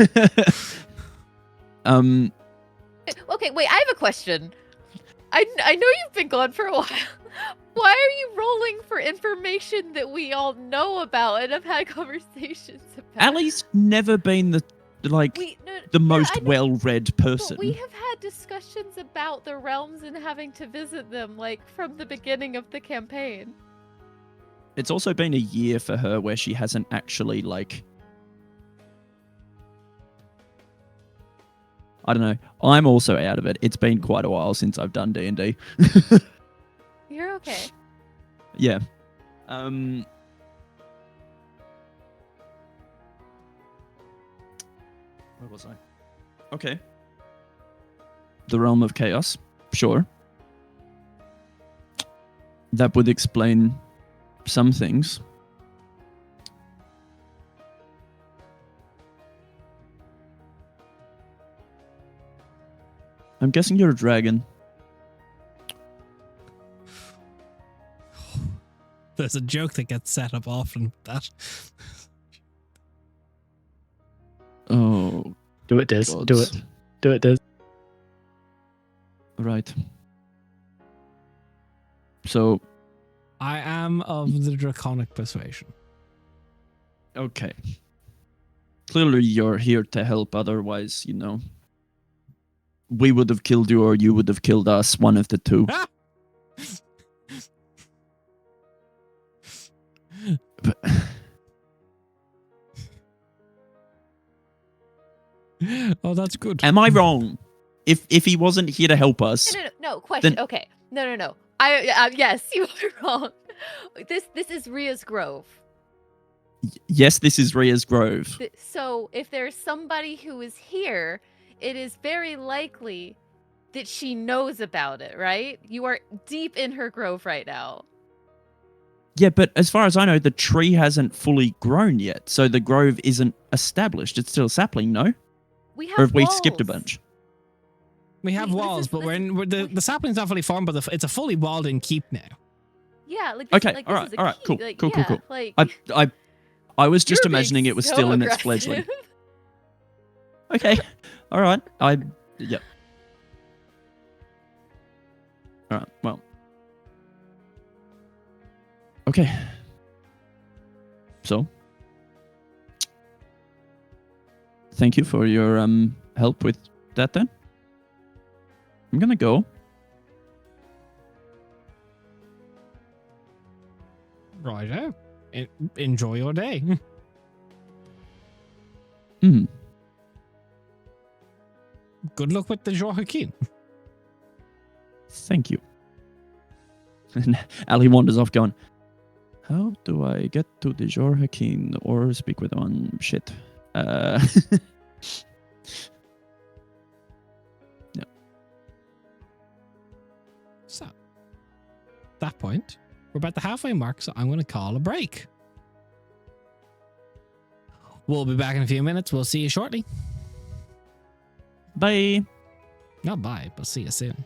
wait, I have a question. I know you've been gone for a while. Why are you rolling for information that we all know about and have had conversations about? Allie's never been the most I know, well-read person. But we have had discussions about the realms and having to visit them, like, from the beginning of the campaign. It's also been a year for her where she hasn't actually, like... I don't know. I'm also out of it. It's been quite a while since I've done D&D. You're okay. Yeah. Where was I? Okay. The Realm of Chaos. Sure. That would explain some things. I'm guessing you're a dragon. There's a joke that gets set up often with that. Oh, Do it, Des. Do gods. it. Do it, Des. Right. So, I am of the draconic persuasion. okay. Clearly you're here to help, otherwise, we would have killed you or you would have killed us, one of the two. But, Oh, that's good. am I wrong? If he wasn't here to help us, No. Question. Then- Okay. No. Yes, you are wrong. This is Ria's Grove. yes, this is Ria's Grove. So if there's somebody who is here, it is very likely that she knows about it, right? You are deep in her grove right now. Yeah, but as far as I know, the tree hasn't fully grown yet, so the grove isn't established. It's still a sapling, no? We have Or have we skipped a walls. bunch? We have Wait, this walls, is- but this is- the sapling's not fully formed, but it's a fully walled-in keep now. Yeah, like this, Okay, like, all this right, is a all right, key. cool, Like, cool, yeah, cool. Like, I was just you're being imagining it was so still in its aggressive. fledgling. Okay, all right. Yep. All right. Well. Okay. So, thank you for your help with that. Then I'm gonna go. Righto. Enjoy your day. Hmm. Good luck with the Joaquin. Thank you. And Ali wanders off, going, "How do I get to the Jorhakin or speak with one shit?" Yeah. So, at that point, we're about the halfway mark, so I'm going to call a break. We'll be back in a few minutes. We'll see you shortly. Bye. Not bye, but see you soon.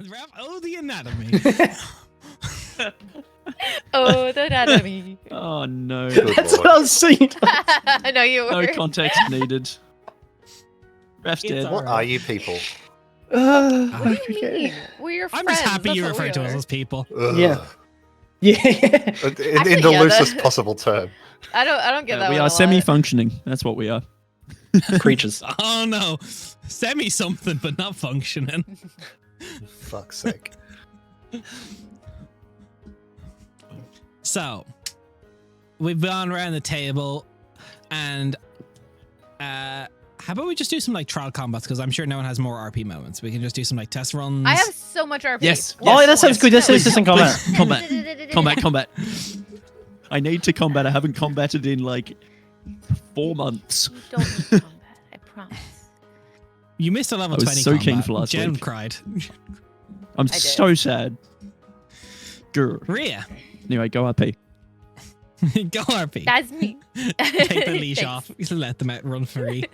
Ralph, oh, the anatomy. Oh, the anatomy. Oh no. Good That's lord. what I was saying. I know you No were. context needed. Ref's It's dead. all What right. are you people? What do you mean? We're your I'm friends. just happy you that's what refer we to us are. as people. Yeah. Ugh. Yeah. In Actually, the yeah, loosest that- possible term. I don't get that We one are a lot. semi-functioning. That's what we are. Creatures. Oh no, semi something, but not functioning. Fuck's sake. So, we've gone around the table, and how about we just do some like trial combats? Because I'm sure no one has more RP moments. We can just do some like test runs. I have so much RP. Yes. Oh, that sounds good. Let's do Please, this in combat. please, combat. I need to combat. I haven't combated in like 4 months. You don't need combat. I promise. You missed a level I was 20 so keen combat. for last Jen week. cried. I'm I did. so sad. Grr. Rhea, Anyway, go RP. go RP. That's me. Take the leash Thanks. off. Let them out run free.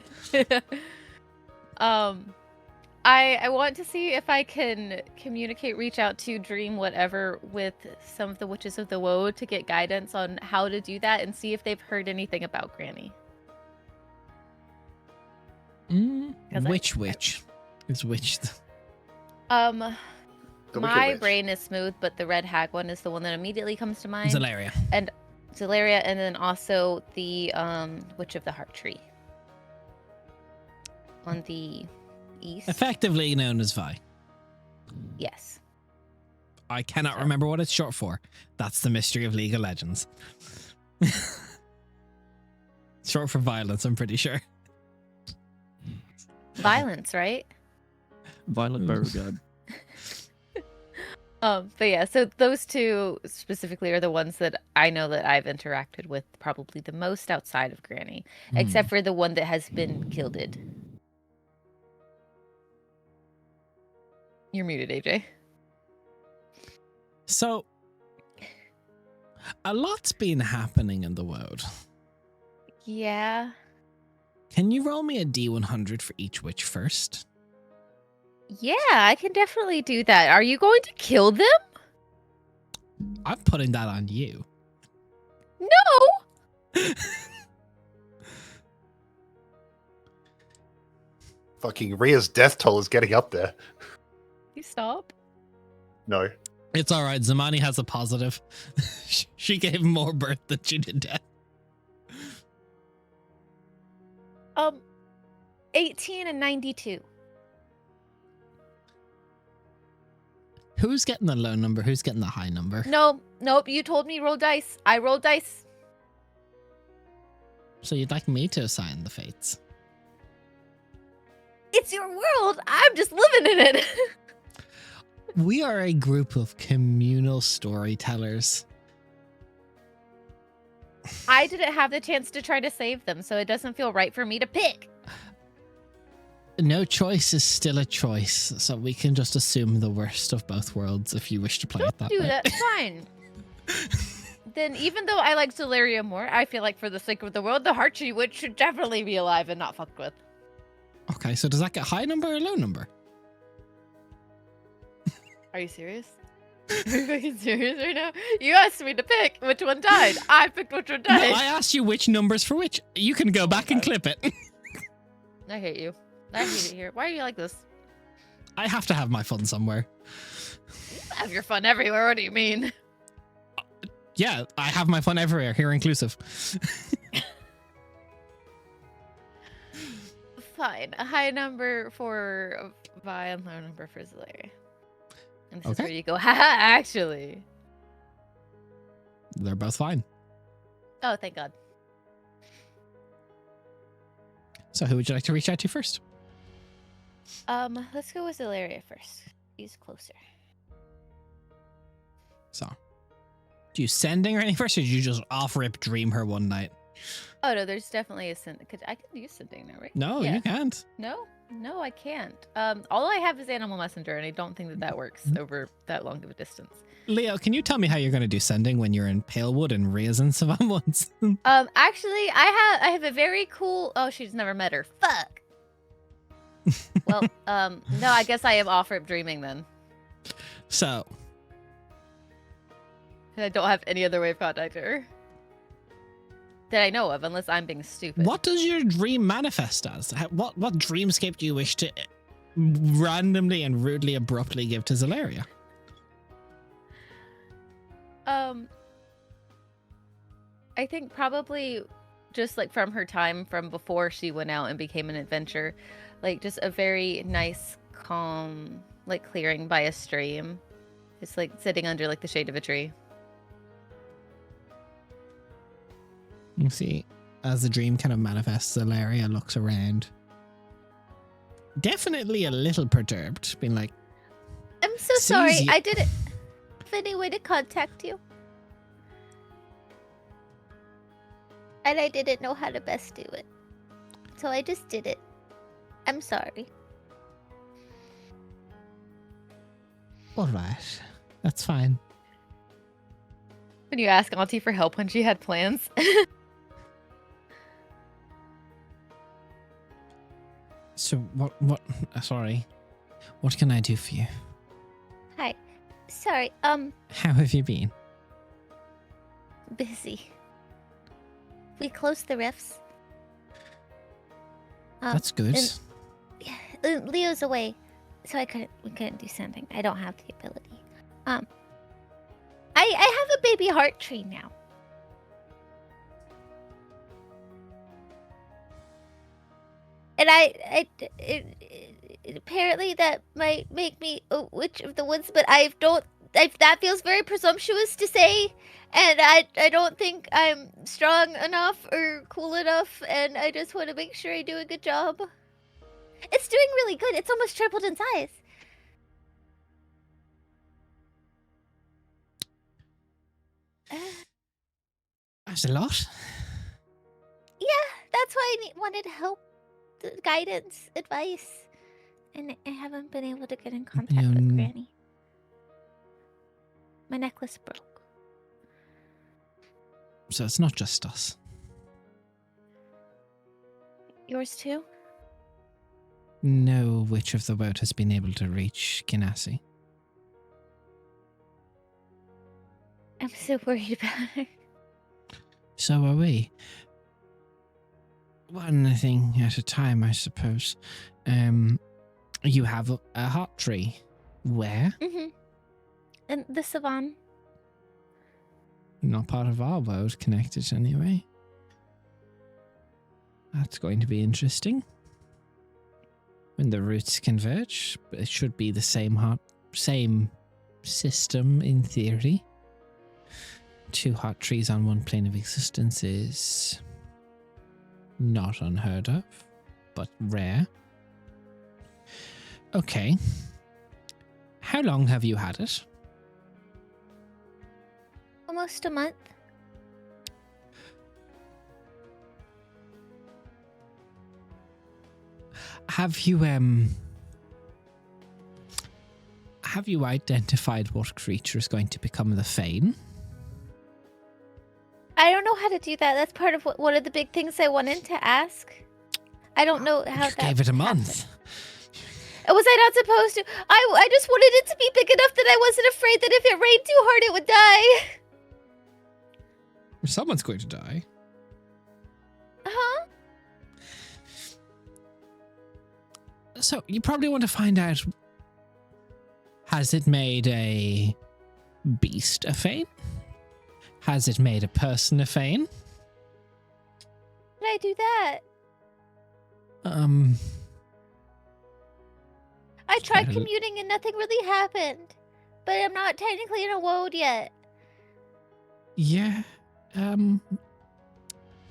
I want to see if I can reach out to Dream whatever with some of the Witches of the Woe to get guidance on how to do that and see if they've heard anything about Granny. 'Cause Which is which? The Wicked My Witch. brain is smooth, but the red hag one is the one that immediately comes to mind. Zalaria. Zalaria, and then also the Witch of the Heart Tree on the east. Effectively known as Vi. Yes. I cannot remember what it's short for. That's the mystery of League of Legends. Short for violence, I'm pretty sure. Violence, right? Violet Beauregard. But yeah, so those two specifically are the ones that I know that I've interacted with probably the most outside of Granny, except for the one that has been gilded. You're muted, AJ. So, a lot's been happening in the world. Yeah. Can you roll me a D100 for each witch first? Yeah, I can definitely do that. Are you going to kill them? I'm putting that on you. No! Fucking Rhea's death toll is getting up there. You stop. No. It's all right. Zamani has a positive. She gave more birth than she did death. 18 and 92. Who's getting the low number? Who's getting the high number? Nope, you told me roll dice. I rolled dice. So you'd like me to assign the fates? It's your world. I'm just living in it. We are a group of communal storytellers. I didn't have the chance to try to save them, so it doesn't feel right for me to pick. No choice is still a choice, so we can just assume the worst of both worlds if you wish to play it that Do way. that, fine. Then even though I like Zalaria more, I feel like for the sake of the world, the Hearttree Witch should definitely be alive and not fucked with. Okay, so does that get high number or low number? Are you serious? Are you fucking serious right now? You asked me to pick which one died. I picked which one No, died. I asked you which numbers for which. You can go back and clip it. I hate you. I hate it here. Why are you like this? I have to have my fun somewhere. Have your fun everywhere. What do you mean? Yeah, I have my fun everywhere, here inclusive. Fine. A high number for Vi and low number for Zalaria. And this is Okay. where you go, haha, actually. They're both fine. Oh, thank God. So who would you like to reach out to first? Let's go with Zalaria first. He's closer. So, do you sending her any first, or did you just off rip dream her one night? Oh no, there's definitely a send. I can use sending now, right? No, Yeah. you can't. No, I can't. All I have is Animal Messenger, and I don't think that works over that long of a distance. Leo, can you tell me how you're going to do sending when you're in Palewood and Rhea's in Savannah once? Actually, I have a very cool. Oh, she's never met her. Fuck. Well, no, I guess I am off rip dreaming then. So, And I don't have any other way of contacting her that I know of, unless I'm being stupid. what does your dream manifest as? What dreamscape do you wish to randomly and rudely abruptly give to Zalaria? I think probably just like from her time from before she went out and became an adventurer, like just a very nice, calm, like clearing by a stream. Just like sitting under like the shade of a tree. You see, as the dream kind of manifests, Zalaria looks around. Definitely a little perturbed, being like, I'm so sorry. Susie- I didn't have any way to contact you. And I didn't know how to best do it. So I just did it. I'm sorry. all right, that's fine. When you ask Auntie for help when she had plans. So what, sorry, what can I do for you? Hi. Sorry, How have you been? busy. We closed the rifts. That's good. and- Leo's away, so we couldn't do something. I don't have the ability. I have a baby heart tree now. And apparently that might make me a witch of the woods, but that feels very presumptuous to say, and I don't think I'm strong enough or cool enough, and I just want to make sure I do a good job. It's doing really good. It's almost tripled in size. That's a lot. That's why I wanted help, guidance, advice, and I haven't been able to get in contact with Granny. My necklace broke. So it's not just us. Yours too? No witch of the boat has been able to reach Kinasi. I'm so worried about her. So are we. One thing at a time, I suppose. You have a heart tree. Where? Mm-hmm. And the savant. Not part of our world connected anyway. That's going to be interesting. When the roots converge, it should be the same system in theory. 2 heart trees on one plane of existence is not unheard of, but rare. Okay. How long have you had it? Almost a month. Have you identified what creature is going to become the Fane? I don't know how to do that. That's part of one of the big things I wanted to ask. I don't know how You that gave it a happened. month. Was I not supposed to? I just wanted it to be big enough that I wasn't afraid that if it rained too hard it would die. Someone's going to die. Huh? So you probably want to find out, has it made a beast a Fane? Has it made a person a Fane? How did I do that? I tried Quite a- commuting and nothing really happened. But I'm not technically in a woad yet. Yeah.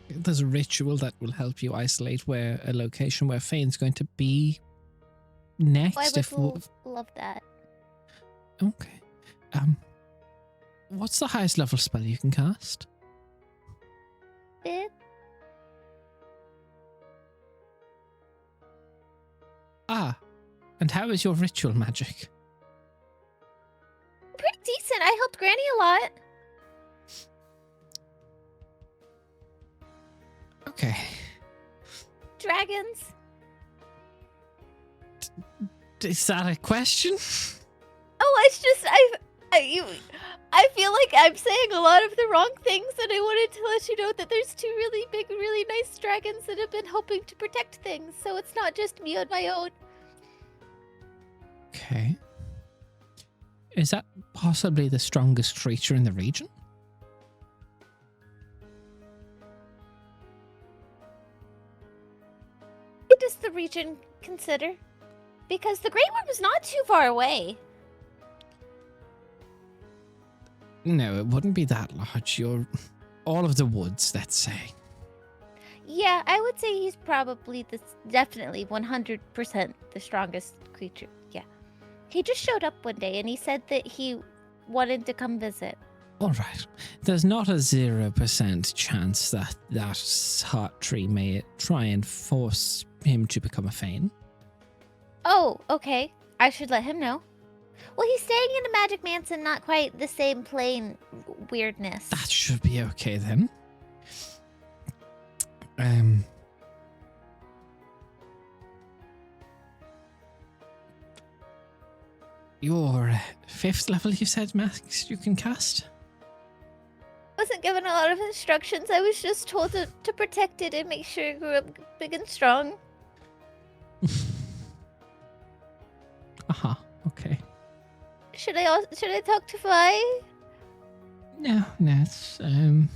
There's a ritual that will help you isolate where a location where Fane's going to be next. I would love that. Okay. What's the highest level spell you can cast? Bib? Ah. And how is your ritual magic? Pretty decent. I helped Granny a lot. Okay. Dragons. Is that a question? Oh, It's just I feel like I'm saying a lot of the wrong things, and I wanted to let you know that there's two really big, really nice dragons that have been helping to protect things, so it's not just me on my own. Okay. Is that possibly the strongest creature in the region? What does the region consider? Because the Great Worm is not too far away. No, it wouldn't be that large. You're all of the woods, let's say. Yeah, I would say he's probably definitely 100% the strongest creature. Yeah. He just showed up one day and he said that he wanted to come visit. All right. There's not a 0% chance that that heart tree may try and force him to become a Fane. Oh, okay. I should let him know. Well, he's staying in a magic mansion, not quite the same plane weirdness. That should be okay then. Your 5th level, you said, max, you can cast? Wasn't given a lot of instructions. I was just told to protect it and make sure it grew up big and strong. Aha, okay. Should I talk to Vi? No, it's, I'm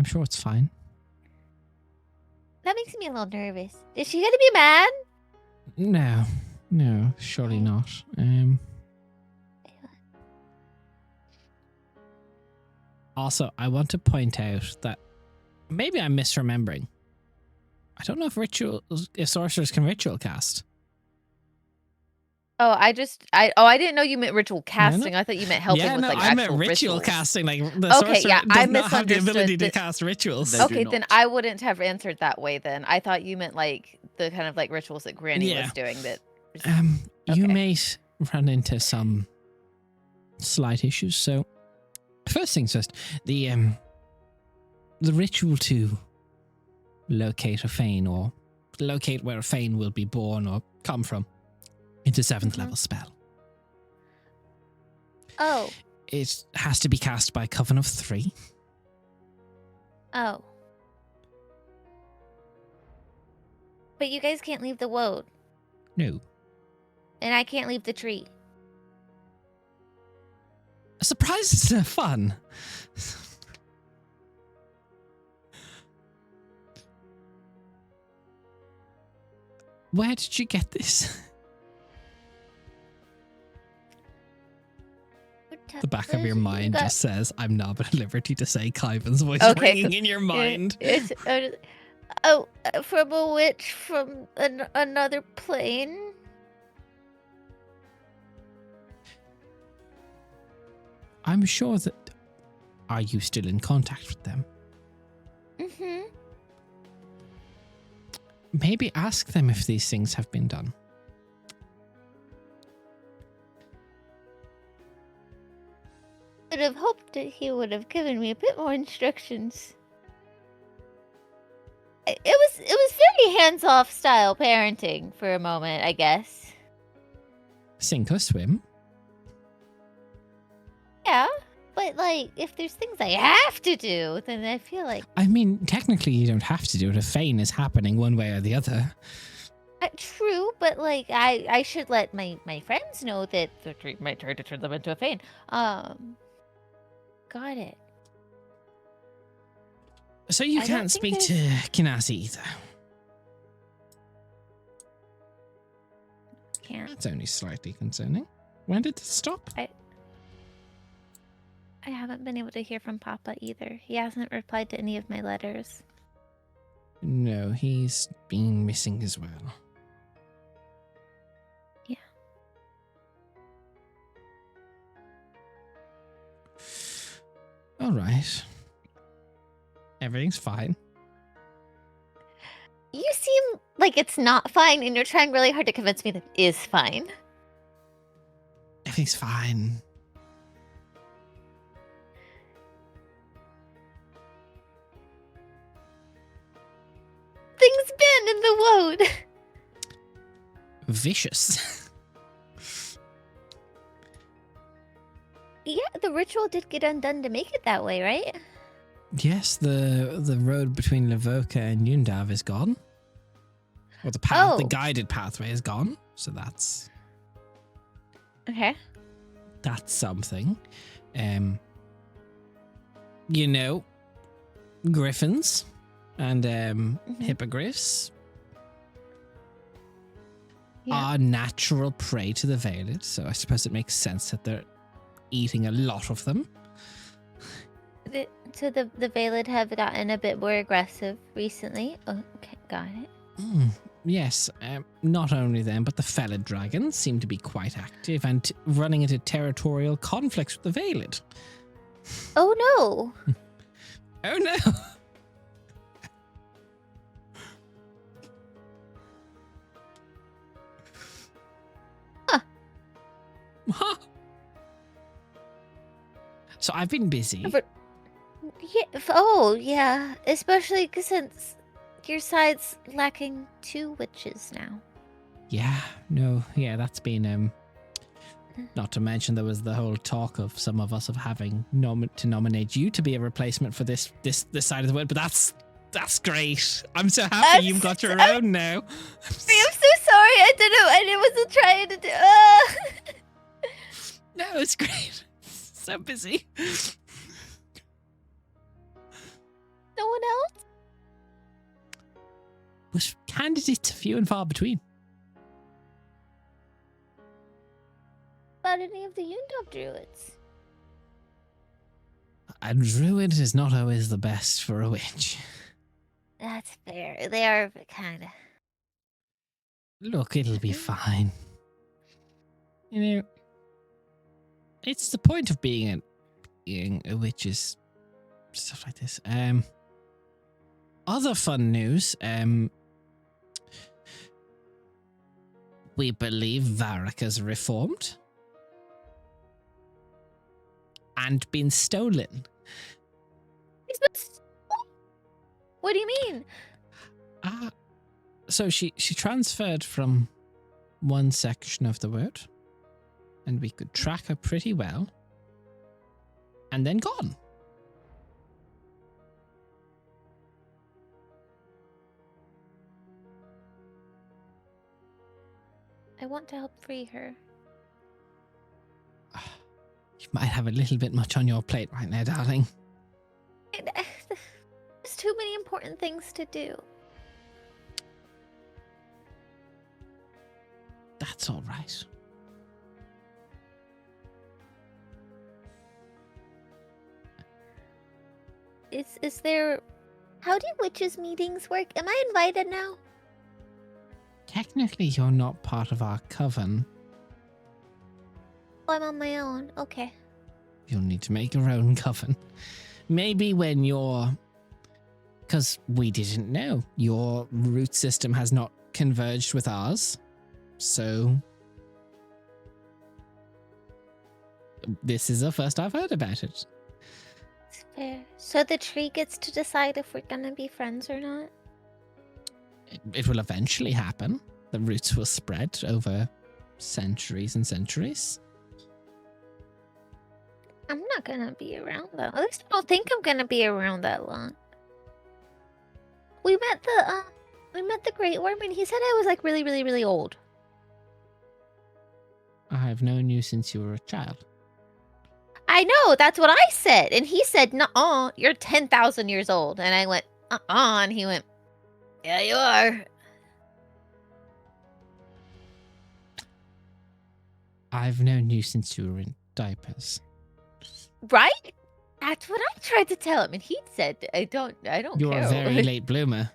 sure it's fine. That makes me a little nervous. Is she gonna be mad? No, surely not. Also, I want to point out that maybe I'm misremembering. I don't know if sorcerers can ritual cast. Oh, I didn't know you meant ritual casting. I thought you meant helping with like I actual meant ritual rituals. casting. Like the Okay, sorcerer yeah, I does not have the ability misunderstood to that- cast rituals. They do Okay, then not. I wouldn't have answered that way. Then I thought you meant like the kind of like rituals that Granny Yeah. was doing. That You Okay. may run into some slight issues. So, first things first, the ritual to locate a Fane or locate where a Fane will be born or come from. It's a 7th level spell. Oh, It has to be cast by Coven of 3. oh. But you guys can't leave the woad, No. and I can't leave the tree. Surprises are fun. Where did you get this? The back of your mind just says, I'm not at liberty to say Kyvan's voice Okay. ringing in your mind. It's from a witch from another plane. I'm sure that... Are you still in contact with them? Mm-hmm. Maybe ask them if these things have been done. Would have hoped that he would have given me a bit more instructions. It was very hands-off style parenting for a moment, I guess. Sink or swim? Yeah, but like, if there's things I have to do, then I feel like I mean, technically you don't have to do it if Fane is happening one way or the other. true. But like, I should let my friends know that the tree might try to turn them into a Fane. Got it. So you I don't can't think speak to Kinasi either. Can't. That's only slightly concerning. When did this stop? I haven't been able to hear from Papa either. He hasn't replied to any of my letters. No, he's been missing as well. Yeah. All right. Everything's fine. You seem like it's not fine, and you're trying really hard to convince me that it is fine. Everything's fine. Things been in the woad. Vicious. ritual did get undone to make it that way, right? Yes, the road between Lavoka and Yundav is gone. Or the path, the Oh. guided pathway is gone. So that's Okay. something. You know, griffins and hippogriffs Yeah. are natural prey to the Veiled, so I suppose it makes sense that they're eating a lot of them. So the Veiled have gotten a bit more aggressive recently. Oh, okay, got it. Yes, not only them, but the Felid dragons seem to be quite active and running into territorial conflicts with the Veiled. Oh no! Oh no! Huh. So I've been busy. But- Yeah. Oh yeah. Especially 'cause since your side's lacking 2 witches now. Yeah, no, yeah, that's been not to mention there was the whole talk of some of us of having to nominate you to be a replacement for this side of the world, but that's great. I'm so happy you've got your own now. I'm so sorry. I wasn't trying to do. No, it's great. So busy. No one else? But candidates are few and far between. About any of the Yundop druids? A druid is not always the best for a witch. That's fair. They are kind of. Look, it'll be fine. You know, it's the point of being a witch is stuff like this. Other fun news. We believe Varric has reformed and been stolen. What do you mean? So she transferred from one section of the word, and we could track her pretty well, and then gone. I want to help free her. You might have a little bit much on your plate right now, darling. There's too many important things to do. That's all right. Is there? How do witches meetings work? Am I invited now? Technically, you're not part of our coven. Oh, I'm on my own. Okay. You'll need to make your own coven. Maybe when you're... Because we didn't know. Your root system has not converged with ours. So... This is the first I've heard about it. It's fair. So the tree gets to decide if we're gonna be friends or not? It will eventually happen. The roots will spread over centuries and centuries. I'm not gonna be around that. At least I don't think I'm gonna be around that long. We met the Great Worm, and he said I was like really, really, really old. I've known you since you were a child. I know, that's what I said, and he said, "Nuh-uh, you're 10,000 years old." And I went, and he went, "Yeah, you are." I've known you since you were in diapers. Right? That's what I tried to tell him, and he said, "I don't You're care." a very late bloomer.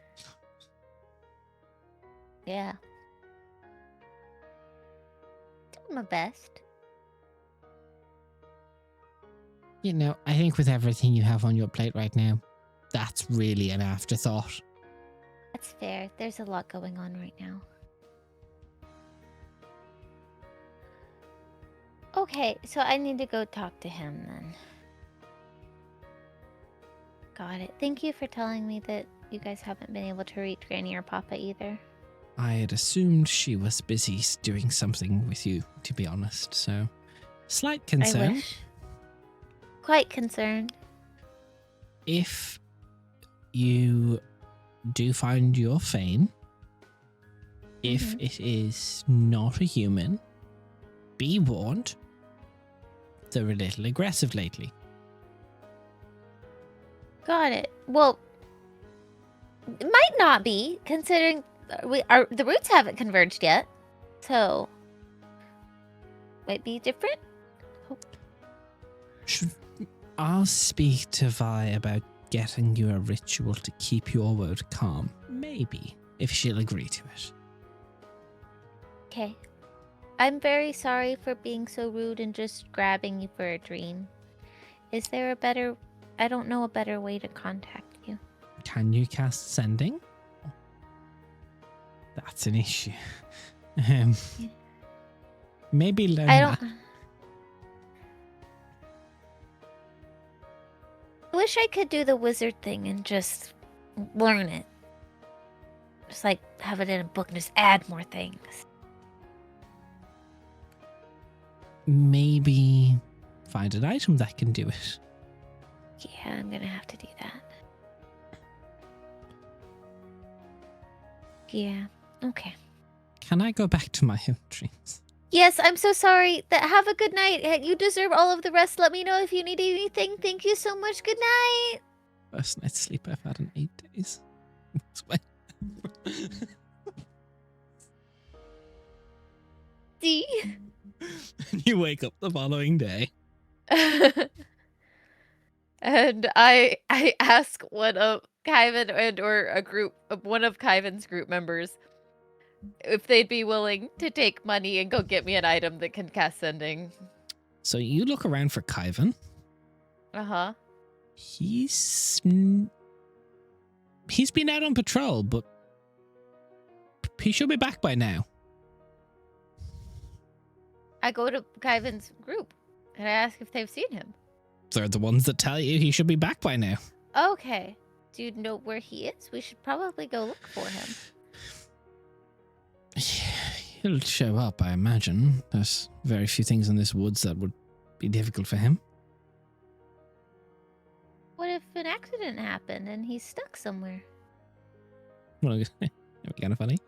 Yeah. Do my best. You know, I think with everything you have on your plate right now, that's really an afterthought. That's fair. There's a lot going on right now. Okay, so I need to go talk to him then. Got it. Thank you for telling me that you guys haven't been able to reach Granny or Papa either. I had assumed she was busy doing something with you, to be honest, so slight I concern. wish. quite concerned. If you do find your Fane, if it is not a human, be warned. They're a little aggressive lately. Got it. Well, it might not be, considering the roots haven't converged yet. So, might be different. I'll speak to Vi about getting you a ritual to keep your world calm. Maybe, if she'll agree to it. Okay. I'm very sorry for being so rude and just grabbing you for a dream. Is there a better... I don't know a better way to contact you. Can you cast sending? That's an issue. Maybe learn I don't... that. I wish I could do the wizard thing and just learn it. Just like have it in a book and just add more things. Maybe find an item that can do it. Yeah, I'm gonna have to do that. Yeah, okay. Can I go back to my own dreams? Yes, I'm so sorry. Have a good night. You deserve all of the rest. Let me know if you need anything. Thank you so much. Good night. First night's sleep I've had in 8 days. See? You wake up the following day. And I ask one of Kyvan one of Kyvan's group members if they'd be willing to take money and go get me an item that can cast sending. So you look around for Kyvan. Uh-huh. He's been out on patrol, but he should be back by now. I go to Kyvan's group and I ask if they've seen him. They're the ones that tell you he should be back by now. Okay. Do you know where he is? We should probably go look for him. He'll show up, I imagine. There's very few things in this woods that would be difficult for him. What if an accident happened and he's stuck somewhere? Well, that'd be kind of funny.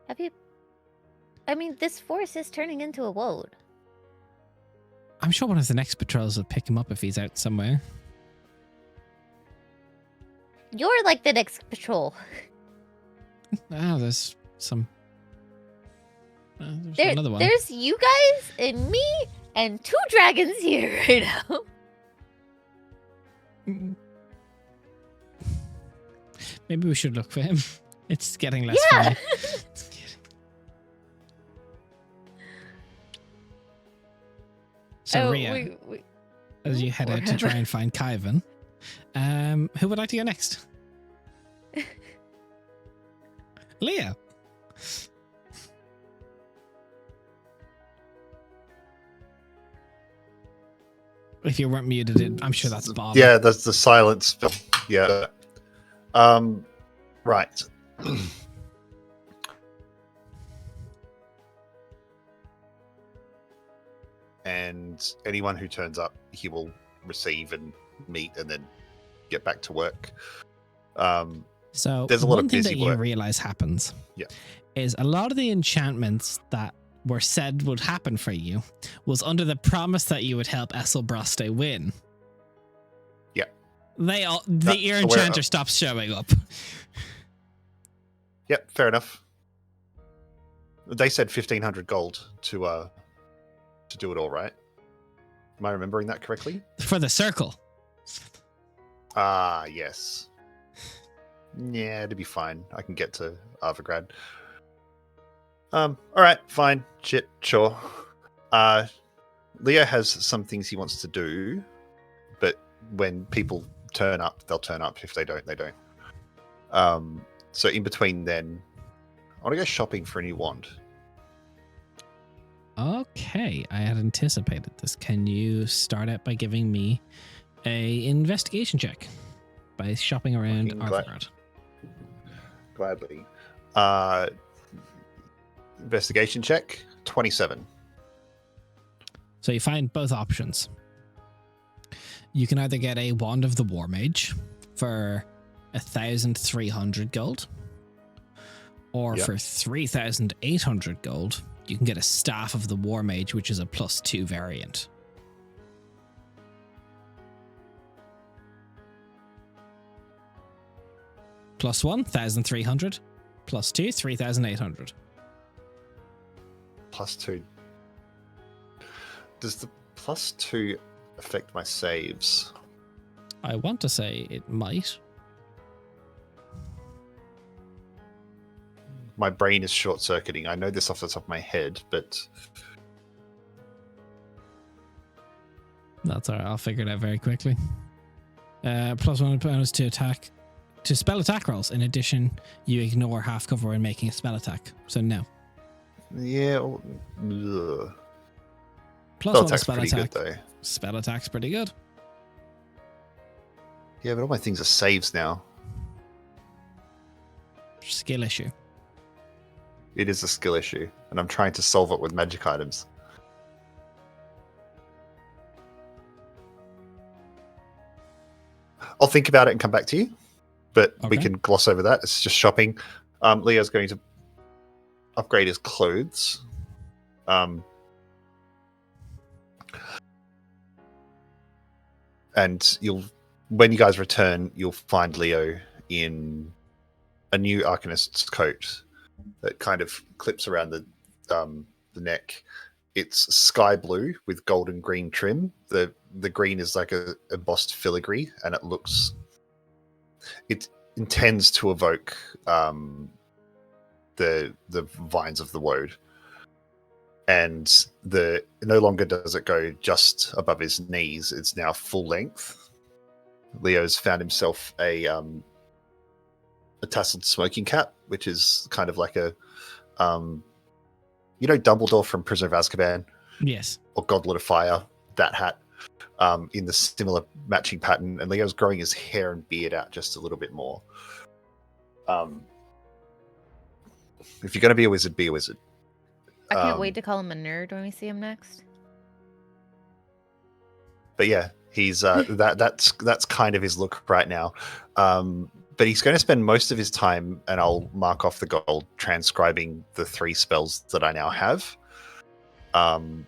Have you... I mean, this forest is turning into a woad. I'm sure one of the next patrols will pick him up if he's out somewhere. You're like the next patrol. There's some... there's another one. There's you guys and me and 2 dragons here right now. Maybe we should look for him. It's getting less Yeah. funny. So, Ria, as you head out to try and find Kyvan, who would like to go next? Leah. If you weren't muted, I'm sure that's Bob. Yeah, that's the silence. Yeah. Right. And anyone who turns up, he will receive and meet and then get back to work. So there's a lot one of thing busy that you work. realize happens Yeah. is a lot of the enchantments that were said would happen for you was under the promise that you would help Esselbraste win. Yeah. The ear enchanter stops showing up. Yep, fair enough. They said 1,500 gold to do it all, right? Am I remembering that correctly? For the circle. Ah, yes. Yeah, it'd be fine. I can get to Arvagrad. All right, fine. Shit, sure. Leo has some things he wants to do, but when people turn up, they'll turn up. If they don't, they don't. So in between then, I want to go shopping for a new wand. Okay, I had anticipated this. Can you start out by giving me a investigation check by shopping around Fucking Arvagrad? Gladly. Investigation check, 27. So you find both options. You can either get a Wand of the War Mage for 1,300 gold, or Yep. for 3,800 gold, you can get a Staff of the War Mage, which is a +2 variant. +1, 1,300. +2, 3,800. +2. Does the +2 affect my saves? I want to say it might. My brain is short-circuiting. I know this off the top of my head, but That's all right. I'll figure it out very quickly. +1 bonus to attack, to spell attack rolls. In addition, you ignore half cover when making a spell attack. So no. yeah. Ugh. +1 Spell to attack's spell pretty attack. good, though. Spell attack's pretty good. Yeah, but all my things are saves now. Skill issue. It is a skill issue, and I'm trying to solve it with magic items. I'll think about it and come back to you, but we Okay. can gloss over that. It's just shopping. Leo's going to upgrade his clothes. And when you guys return, you'll find Leo in a new Arcanist's coat that kind of clips around the neck. It's sky blue with gold and green trim. The green is like a embossed filigree, and it intends to evoke the vines of the woad. And no longer does it go just above his knees; it's now full length. Leo's found himself a tasseled smoking cap, which is kind of like a Dumbledore from Prisoner of Azkaban, Yes. or Goblet of Fire, that hat, in the similar matching pattern. And Leo's growing his hair and beard out just a little bit more. If you're going to be a wizard, be a wizard. I can't wait to call him a nerd when we see him next. But yeah, he's that's kind of his look right now. But he's going to spend most of his time, and I'll mark off the gold, transcribing the 3 spells that I now have. And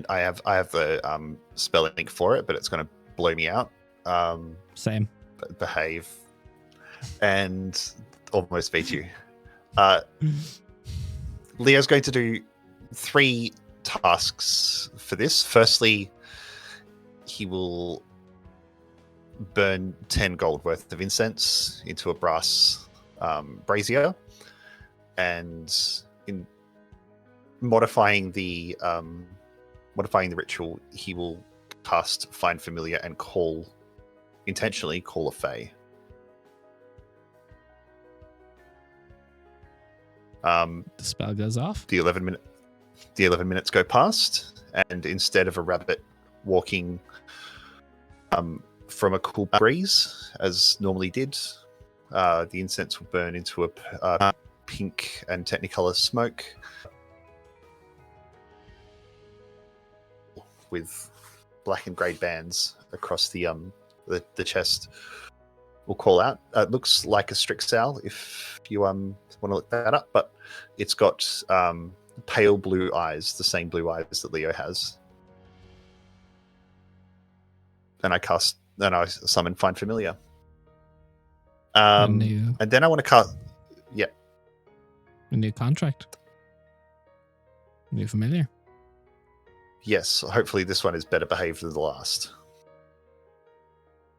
I have the spell link for it, but it's going to blow me out. Same. Behave and almost beat you. Leo's going to do 3 tasks for this. Firstly, he will burn 10 gold worth of incense into a brass brazier, and in modifying the ritual, he will cast Find Familiar and intentionally call a fae. The spell goes off. The 11 minutes go past, and instead of a rabbit walking from a cool breeze as normally did, the incense will burn into a pink and technicolor smoke with black and grey bands across the chest. Will call out. It looks like a Strixowl if you want to look that up, but it's got pale blue eyes, the same blue eyes that Leo has. And I summon Find Familiar. And then I want to cast. Yeah. A new contract. New familiar. Yes. Hopefully this one is better behaved than the last.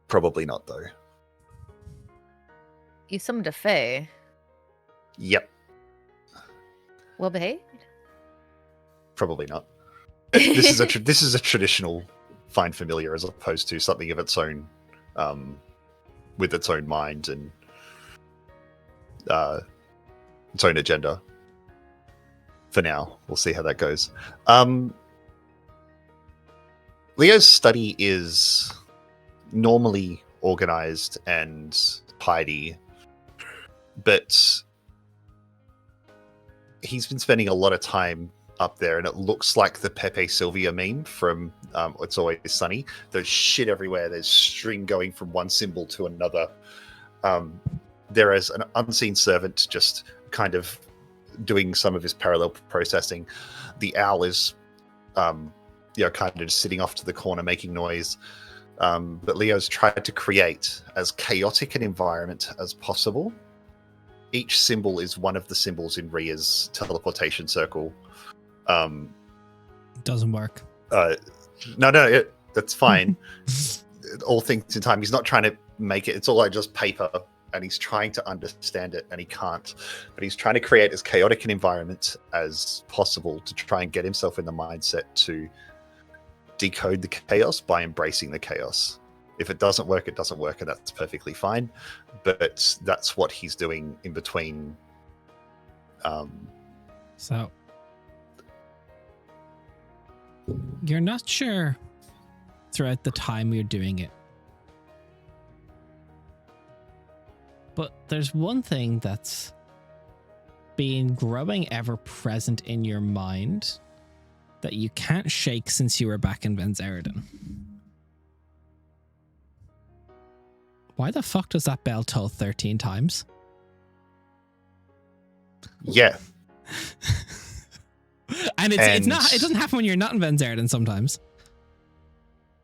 Probably not, though. You summoned a fae. Yep. Well behaved? Probably not. This is a traditional Find Familiar as opposed to something of its own, with its own mind and its own agenda. For now, we'll see how that goes. Leo's study is normally organized and tidy, but he's been spending a lot of time up there, and it looks like the Pepe Sylvia meme from It's Always Sunny. There's shit everywhere. There's string going from one symbol to another. There is an unseen servant just kind of doing some of his parallel processing. The owl is, kind of just sitting off to the corner making noise. But Leo's tried to create as chaotic an environment as possible. Each symbol is one of the symbols in Ria's teleportation circle. Doesn't work. No, that's fine. All things in time. He's not trying to make it. It's all like just paper, and he's trying to understand it, and he can't. But he's trying to create as chaotic an environment as possible to try and get himself in the mindset to decode the chaos by embracing the chaos. If it doesn't work, it doesn't work, and that's perfectly fine. But that's what he's doing in between. So you're not sure throughout the time you're doing it, but there's one thing that's been growing ever present in your mind that you can't shake since you were back in Venzeridan. Why the fuck does that bell toll 13 times? Yeah. And it's not. It doesn't happen when you're not in Venzeridan sometimes.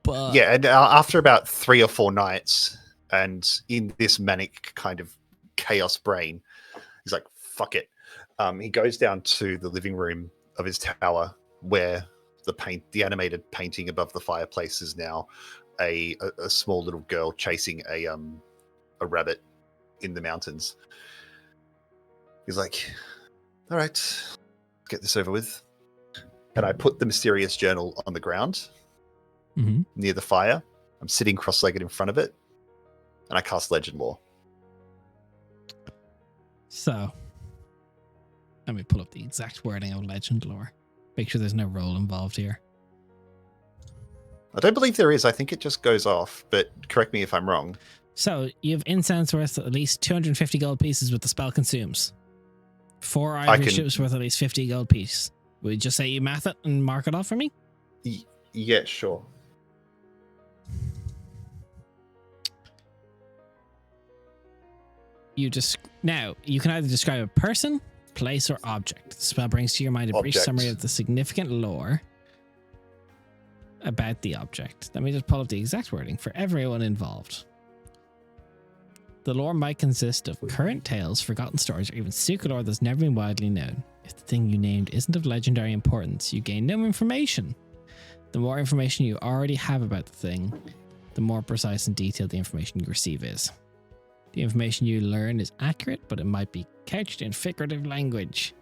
But Yeah, and after about 3 or 4 nights, and in this manic kind of chaos brain, he's like, "Fuck it." He goes down to the living room of his tower, where the animated painting above the fireplace is now a small little girl chasing a rabbit in the mountains. He's like, "All right, let's get this over with." And I put the mysterious journal on the ground near the fire. I'm sitting cross-legged in front of it, and I cast Legend Lore. So, let me pull up the exact wording of Legend Lore. Make sure there's no roll involved here. I don't believe there is. I think it just goes off, but correct me if I'm wrong. So, you have incense worth at least 250 gold pieces with the spell consumes. 4 ivory ships worth at least 50 gold piece. Would you just say you math it and mark it off for me? Yeah, sure. Now, you can either describe a person, place, or object. The spell brings to your mind a brief summary of the significant lore about the object. Let me just pull up the exact wording for everyone involved. The lore might consist of current tales, forgotten stories, or even secret lore that's never been widely known. If the thing you named isn't of legendary importance, you gain no information. The more information you already have about the thing, the more precise and detailed the information you receive is. The information you learn is accurate, but it might be couched in figurative language.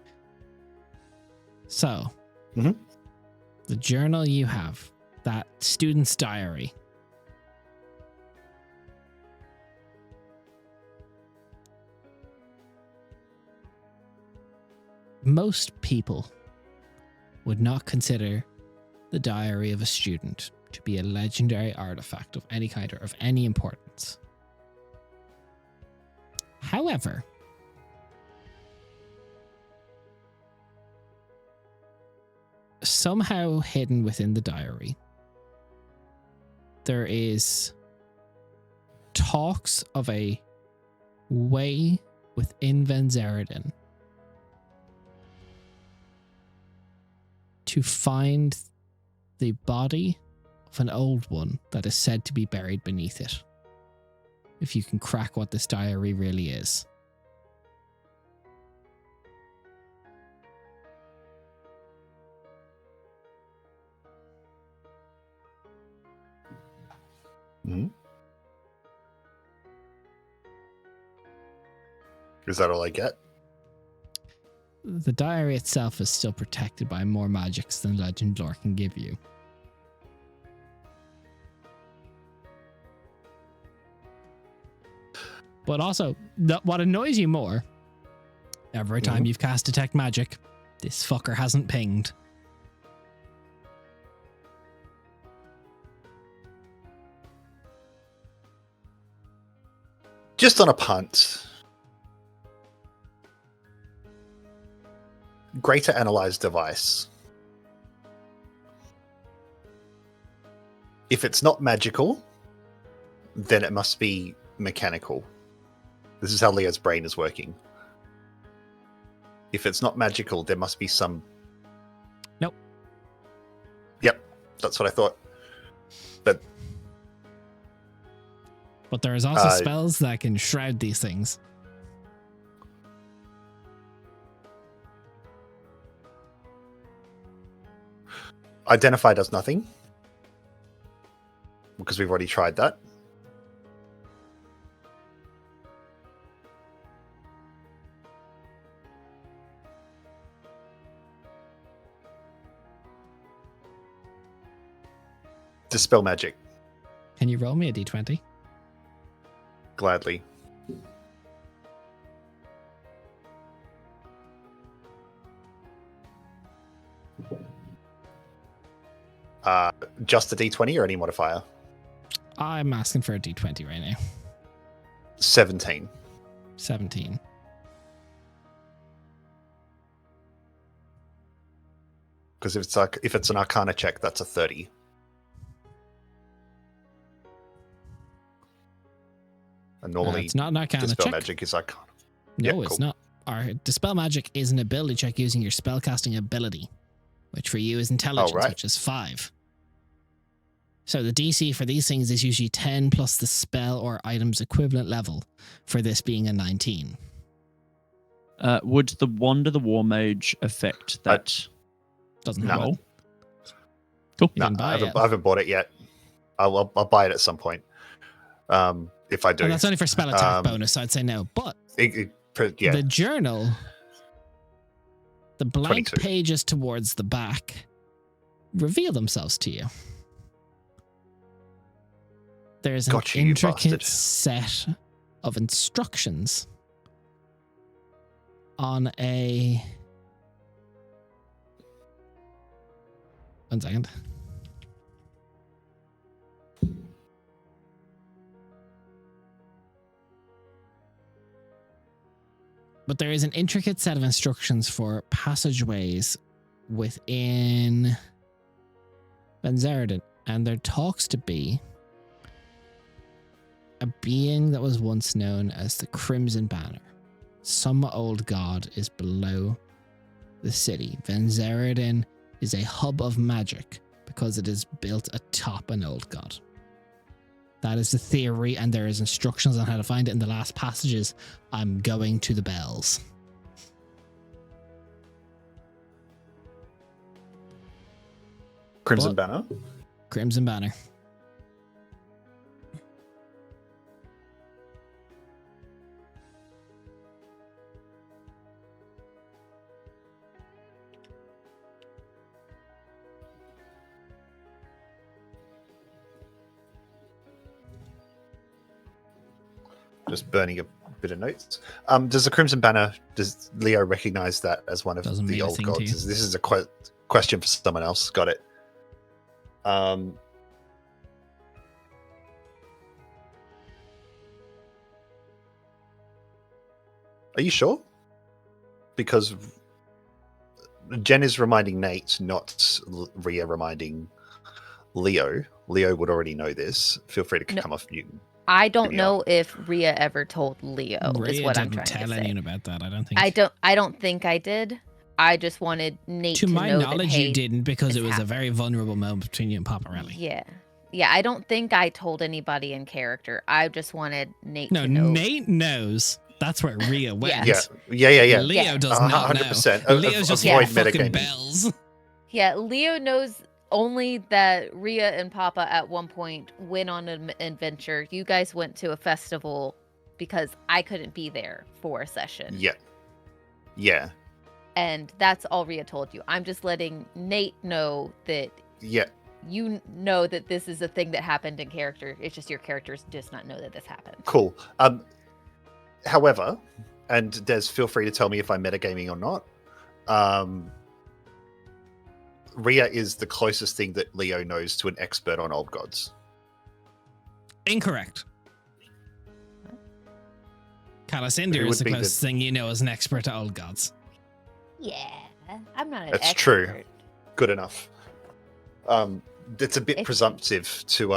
So, the journal you have, that student's diary, most people would not consider the diary of a student to be a legendary artifact of any kind or of any importance. However, somehow hidden within the diary, there is talks of a way within Venzeridan to find the body of an old one that is said to be buried beneath it. If you can crack what this diary really is. Is that all I get? The diary itself is still protected by more magics than Legend Lore can give you. But also, what annoys you more, every time you've cast Detect Magic, this fucker hasn't pinged. Just on a punt. Greater Analyze device. If it's not magical, then it must be mechanical. This is how Leo's brain is working. If it's not magical, there must be some... Nope. Yep, that's what I thought. But there is also spells that can shroud these things. Identify does nothing. Because we've already tried that. Dispel magic. Can you roll me a d20? Gladly. Just a d20 or any modifier? I'm asking for a d20 right now. 17. 17. Because if it's an Arcana check, that's a 30. And normally, it's not an Arcana Dispel check. magic is Arcana. No, Yeah, it's cool. not. Our Dispel Magic is an ability check using your spellcasting ability, which for you is Intelligence, right. which is 5. So the DC for these things is usually 10 plus the spell or item's equivalent level, for this being a 19. Would the Wand of the War Mage affect that Doesn't No. have it. roll? Cool. You No, didn't buy it yet. I haven't bought it yet. I'll buy it at some point. If I do. And that's only for spell attack Um, bonus, so I'd say no. But Yeah. the journal, the blank 22. pages towards the back, reveal themselves to you. There's an Gotcha, you intricate bastard. set of instructions on a... 1 second. But there is an intricate set of instructions for passageways within Benzeradin, and there talks to be a being that was once known as the Crimson Banner. Some old god is below the city. Benzeradin is a hub of magic because it is built atop an old god. That is the theory, and there is instructions on how to find it in the last passages. I'm going to the bells. Crimson What? Banner. Crimson Banner. Just burning a bit of notes. Does the Crimson Banner, does Leo recognize that as one of Doesn't mean the a old thing to gods? you. This is a question for someone else. Got it. Are you sure? Because Jen is reminding Nate, not Rhea reminding Leo. Leo would already know this. Feel free to No. come off mute. I don't Video. know if Rhea ever told Leo. Is Rhea what I'm didn't trying to tell say. anyone about that, I don't think. I don't think I did. I just wanted Nate to to my know knowledge, that, hey, you didn't, because it this was a happened. very vulnerable moment between you and Paparelli. Yeah. I don't think I told anybody in character. I just wanted Nate No, to know. Nate knows. That's where Rhea went. Yeah. Leo Yeah. does not know. 100%. Leo's just avoid hearing fucking metagaming. bells. Yeah, Leo knows only that Rhea and Papa at one point went on an adventure. You guys went to a festival because I couldn't be there for a session. Yeah. And that's all Rhea told you. I'm just letting Nate know that Yeah. you know that this is a thing that happened in character. It's just your characters does not know that this happened. Cool. However, and Des, feel free to tell me if I'm metagaming or not. Rhea is the closest thing that Leo knows to an expert on old gods. Incorrect. Who Calicindia would is the be the- closest thing you know as an expert to old gods. Yeah, I'm not an That's expert. true. Good enough. it's a bit If- presumptive to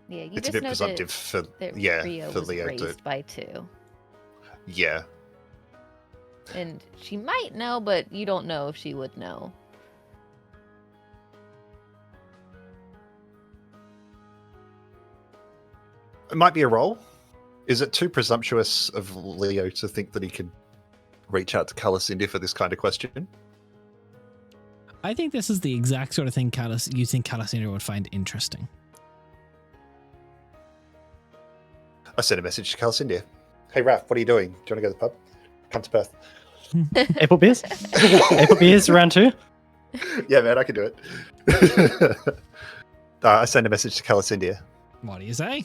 Yeah, you it's a just bit know presumptive for that Rio for was Leo raised to by 2. yeah. And she might know, but you don't know if she would know. It might be a roll. Is it too presumptuous of Leo to think that he could reach out to Calacindia for this kind of question? I think this is the exact sort of thing you think Calacindia would find interesting. I sent a message to Calacindia. Hey, Raph, what are you doing? Do you want to go to the pub? Come to Perth. April beers? April beers round 2? Yeah, man, I can do it. I sent a message to Calacindia. What do you say?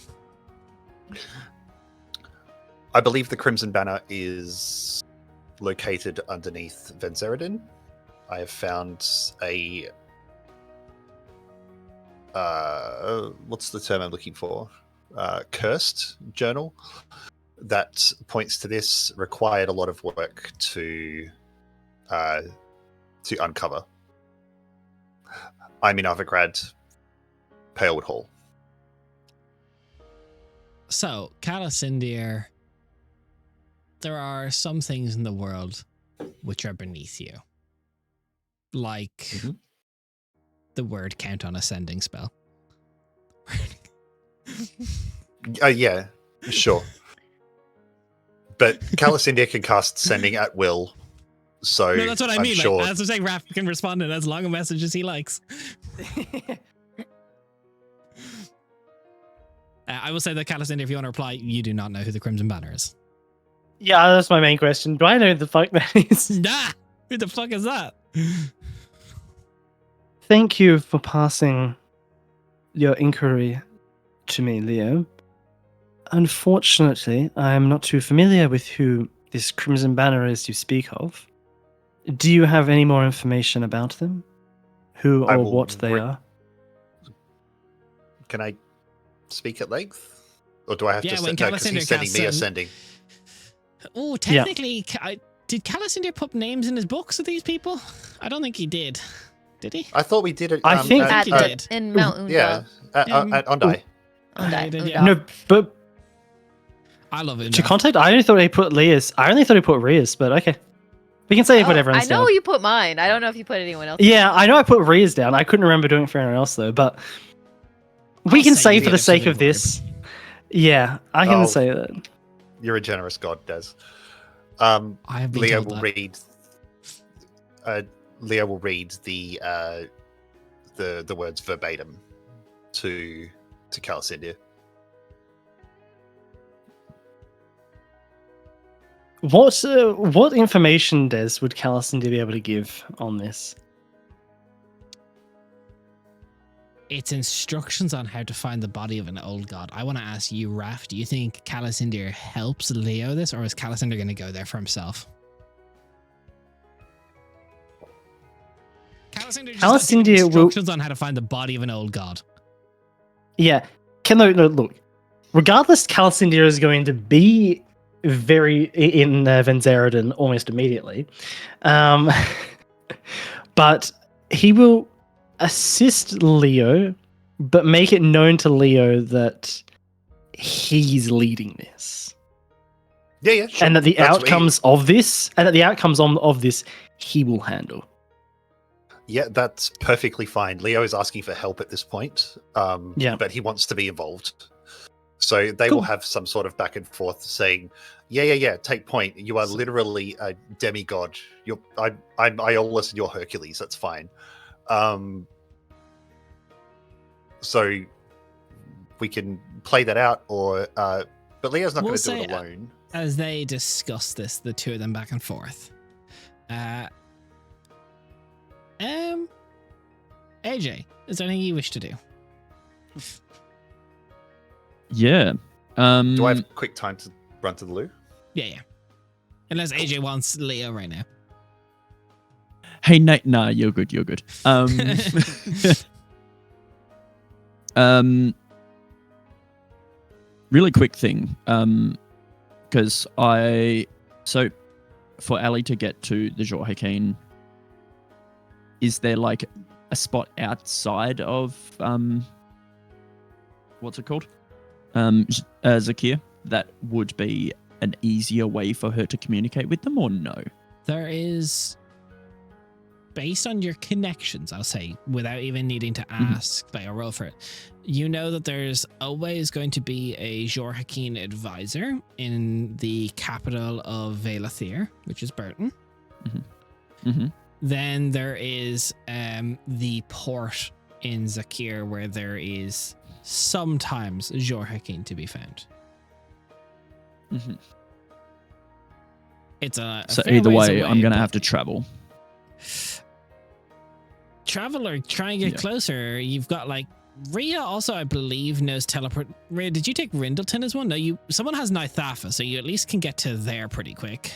I believe the Crimson Banner is located underneath Venzeridin. I have found a what's the term I'm looking for? Cursed journal that points to this. Required a lot of work to uncover. I'm in Novigrad, Palewood Hall. So, Calacindia, there are some things in the world which are beneath you. Like the word count on ascending spell. Yeah, sure. But Calacindia can cast sending at will. So No, that's what I I'm mean. sure. Like, as I'm saying, Raph can respond in as long a message as he likes. I will say that Calacindia, if you want to reply, you do not know who the Crimson Banner is. Yeah, that's my main question. Do I know who the fuck that is? Nah! Who the fuck is that? Thank you for passing your inquiry to me, Leo. Unfortunately, I am not too familiar with who this Crimson Banner is you speak of. Do you have any more information about them? Who I or will what they re- are? Can I speak at length? Or do I have Yeah, to when send? No, because he's Calacindia sending casts me a send- sending. Oh, technically, did Calacindia put names in his books of these people? I don't think he did. Did he? I thought we did it. I think- I think he did. In Mount Unda. Yeah, at Ondai. Yeah, he did, yeah. No, but I love it. to contact, I only thought he put Leah's. I only thought he put Ria's, but okay. We can say he put everyone's I know down. you put mine. I don't know if you put anyone else. Yeah, I know I put Ria's down. I couldn't remember doing it for anyone else though, but we I'll can say say you for did the it for sake the of this. Yeah, I can Oh. say that. You're a generous god, Des. I have been Leo told will that. read. Leo will read the words verbatim to Calacindia. What information, Des, would Calacindia be able to give on this? It's instructions on how to find the body of an old god. I want to ask you, Raph, do you think Calacindia helps Leo this, or is Calacindia going to go there for himself? Calacindia just has Calacindia will- instructions on how to find the body of an old god. Yeah, no, look. Regardless, Calacindia is going to be very in Venzeridin almost immediately, but he will assist Leo, but make it known to Leo that he's leading this, Yeah, sure. and that the That's what outcomes of this, of this, he will handle. Yeah, that's perfectly fine. Leo is asking for help at this point, Yeah. but he wants to be involved. So they Cool. will have some sort of back and forth saying, yeah, take point. You are literally a demigod. I'm Iolus and you're Hercules. That's fine. So we can play that out, or but Leo's not We'll going to do say, it alone. As they discuss this, the two of them back and forth. AJ, is there anything you wish to do? Yeah. Do I have quick time to run to the loo? Yeah. Unless AJ wants Leo right now. Hey, Nate. Nah, you're good. Really quick thing. Because for Ali to get to the Jorhakein, is there like a spot outside of what's it called? Zakir, that would be an easier way for her to communicate with them, or no? There is, based on your connections, I'll say, without even needing to ask, like a roll for it, you know that there's always going to be a Jorhakin advisor in the capital of Velathir, which is Burton. Then there is the port in Zakir, where there is sometimes Jorhakin to be found. It's a So fair either ways way, away, I'm going to but have to travel. travel or try and get closer. You've got like Rhea also, I believe, knows teleport. Rhea, did you take Rindleton as one? No, someone has Nythafa, so you at least can get to there pretty quick.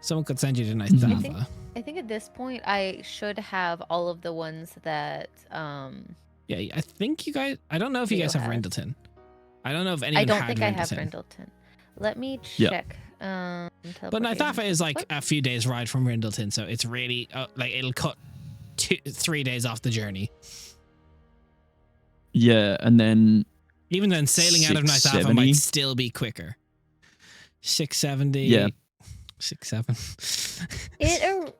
Someone could send you to Nythafa. I think at this point I should have all of the ones that Yeah, I think you guys, I don't know if you guys have Rindleton. I don't know if anyone I don't had think Rindleton. I have Rindleton. Let me check. But Teleportation. Nythafa is like a few days ride from Rindleton, so it's really like it'll cut 3 days off the journey. Yeah, and then Even then, sailing out of Nythafa 670. might still be quicker. 670. Yeah. 67.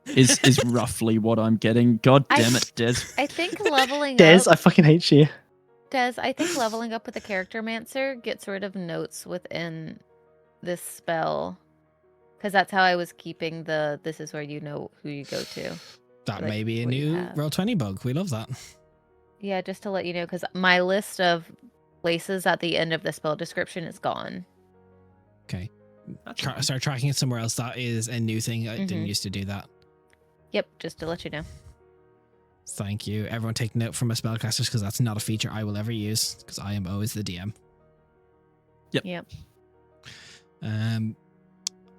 is roughly what I'm getting. God damn it, Des. I think leveling Des, up. I fucking hate you. Des, I think leveling up with a character mancer gets rid of notes within this spell. Because that's how I was keeping this is where you know who you go to. That like may be a what you new have. Roll20 bug. We love that. Yeah, just to let you know, because my list of places at the end of the spell description is gone. Okay. Start tracking it somewhere else. That is a new thing. I didn't used to do that. Yep, just to let you know. Thank you. Everyone take note from my spellcasters, because that's not a feature I will ever use, because I am always the DM. Yep.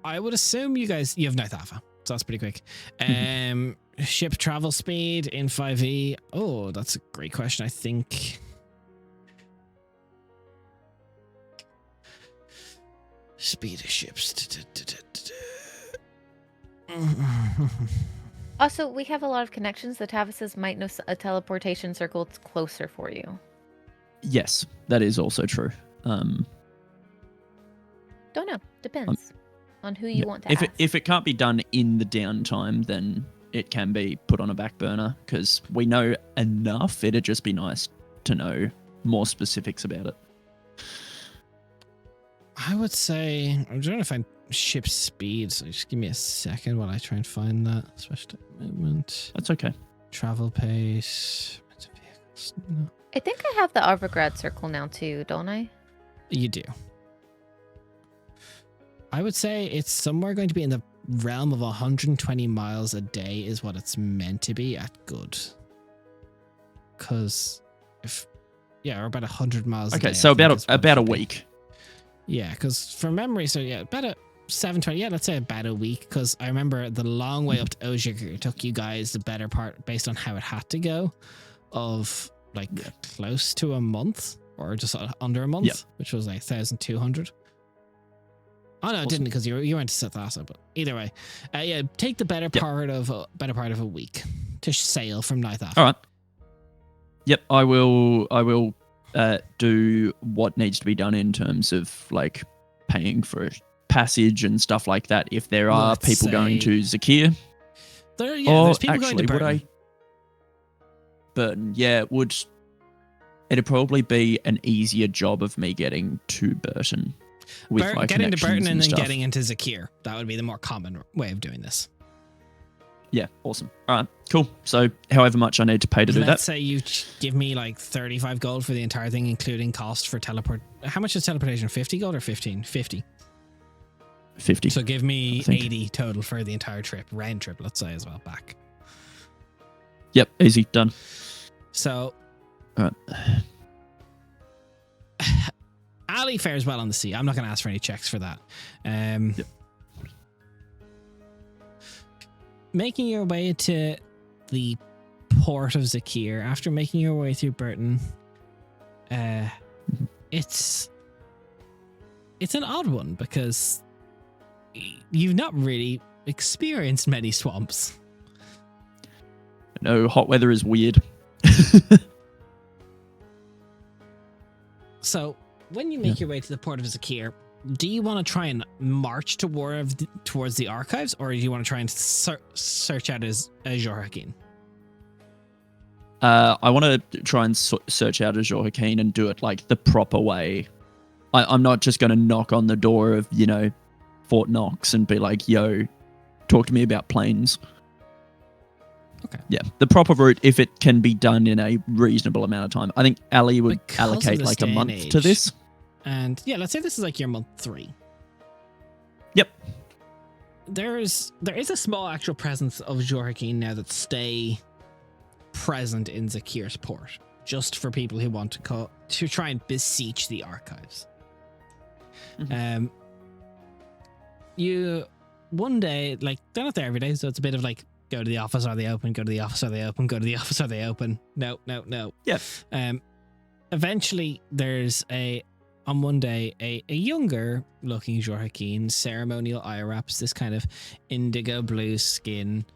I would assume you have Nythafa, so that's pretty quick. Ship travel speed in 5e. Oh, that's a great question. I think speed of ships. Also, we have a lot of connections. The Tavises might know a teleportation circle that's closer for you. Yes, that is also true. Don't know. Depends on who you want to ask. If it can't be done in the downtime, then it can be put on a back burner, because we know enough. It'd just be nice to know more specifics about it. I would say I'm trying to find ship speed, so just give me a second while I try and find that. Special movement. That's okay. Travel pace. Vehicles. No. I think I have the Arvagrad circle now too, don't I? You do. I would say it's somewhere going to be in the realm of 120 miles a day is what it's meant to be at good. Because or about 100 miles a day. Okay, so I think is what about a it should be. week. Yeah, because from memory, so yeah, about a 720. Yeah, let's say about a week. Because I remember the long way up to Ojigir took you guys the better part, based on how it had to go, of like close to a month or just under a month, which was like 1,200. Oh no, it didn't, because you went to Sethasa. But either way, take the better part of a week to sail from Nythafa. All right. Yep, I will do what needs to be done in terms of like paying for passage and stuff like that. If there are people going to Zakir, there's people going to Burton. Burton, it'd probably be an easier job of me getting to Burton with my getting to connections Burton and then stuff. getting into Zakir. That would be the more common way of doing this. Yeah, awesome. All right, cool. So however much I need to pay to do Let's that. say you give me like 35 gold for the entire thing, including cost for teleport. How much is teleportation? 50 gold or 15? 50. 50. So give me I think. 80 total for the entire trip. Round trip, let's say, as well, back. Yep, easy, done. So All right. Ali fares well on the sea. I'm not going to ask for any checks for that. Making your way to the port of Zakir, after making your way through Burton, it's an odd one, because you've not really experienced many swamps. No, hot weather is weird. So, when you make your way to the port of Zakir, do you want to try and march towards the archives, or do you want to try and search out Azure Hakim? I want to try and search out Azure Hakim and do it like the proper way. I'm not just going to knock on the door of, Fort Knox and be like, yo, talk to me about planes. Okay. Yeah, the proper route, if it can be done in a reasonable amount of time. I think Ali would Because of allocate this like a day and month to age. this. And yeah, let's say this is like your month 3. Yep. There is a small actual presence of Azure Hakim now that stay present in Zakir's port, just for people who want to try and beseech the archives. Mhm. You one day, like, they're not there every day, so it's a bit of like, go to the office, are they open? Go to the office, are they open? Go to the office, are they open? No. Yep. Eventually there's on one day a younger looking Azure Hakim, ceremonial eye wraps, this kind of indigo blue skin,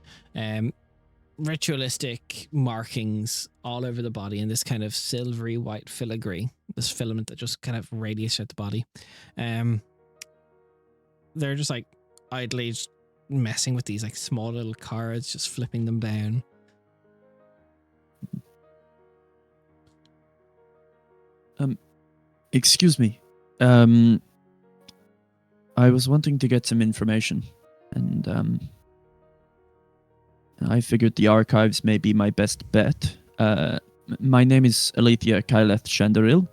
ritualistic markings all over the body, and this kind of silvery white filigree, this filament that just kind of radiates out the body. They're just like idly just messing with these like small little cards, just flipping them down. Excuse me. I was wanting to get some information, and I figured the archives may be my best bet. My name is Alethea Kyleth Chandaril.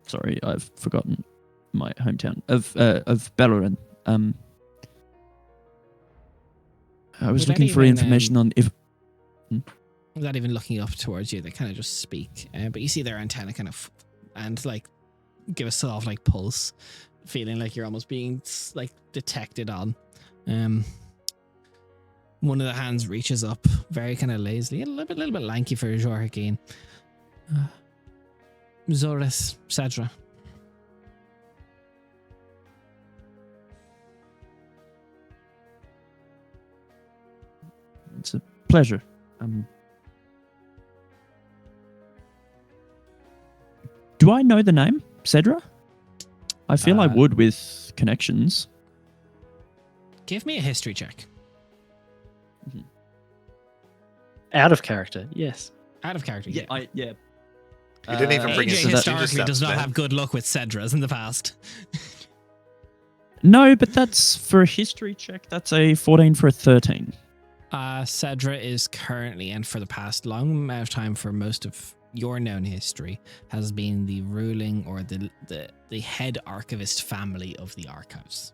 Sorry, I've forgotten my hometown of Bellerin. I was Without looking for even, information on if. Without even looking up towards you, they kind of just speak. But you see their antenna kind of, and like give a sort of like pulse, feeling like you're almost being like detected on. One of the hands reaches up, very kind of lazily, a little bit lanky for Azure Hakim. Zoris Cedra. It's a pleasure. Do I know the name Cedra? I feel I would with connections. Give me a history check. Out of character, yes. Out of character, yeah. You didn't even bring AJ his historically does not have good luck with Cedras in the past. No, but that's for a history check. That's a 14 for a 13. Cedra is currently, and for the past long amount of time, for most of your known history, has been the ruling or the head archivist family of the archives.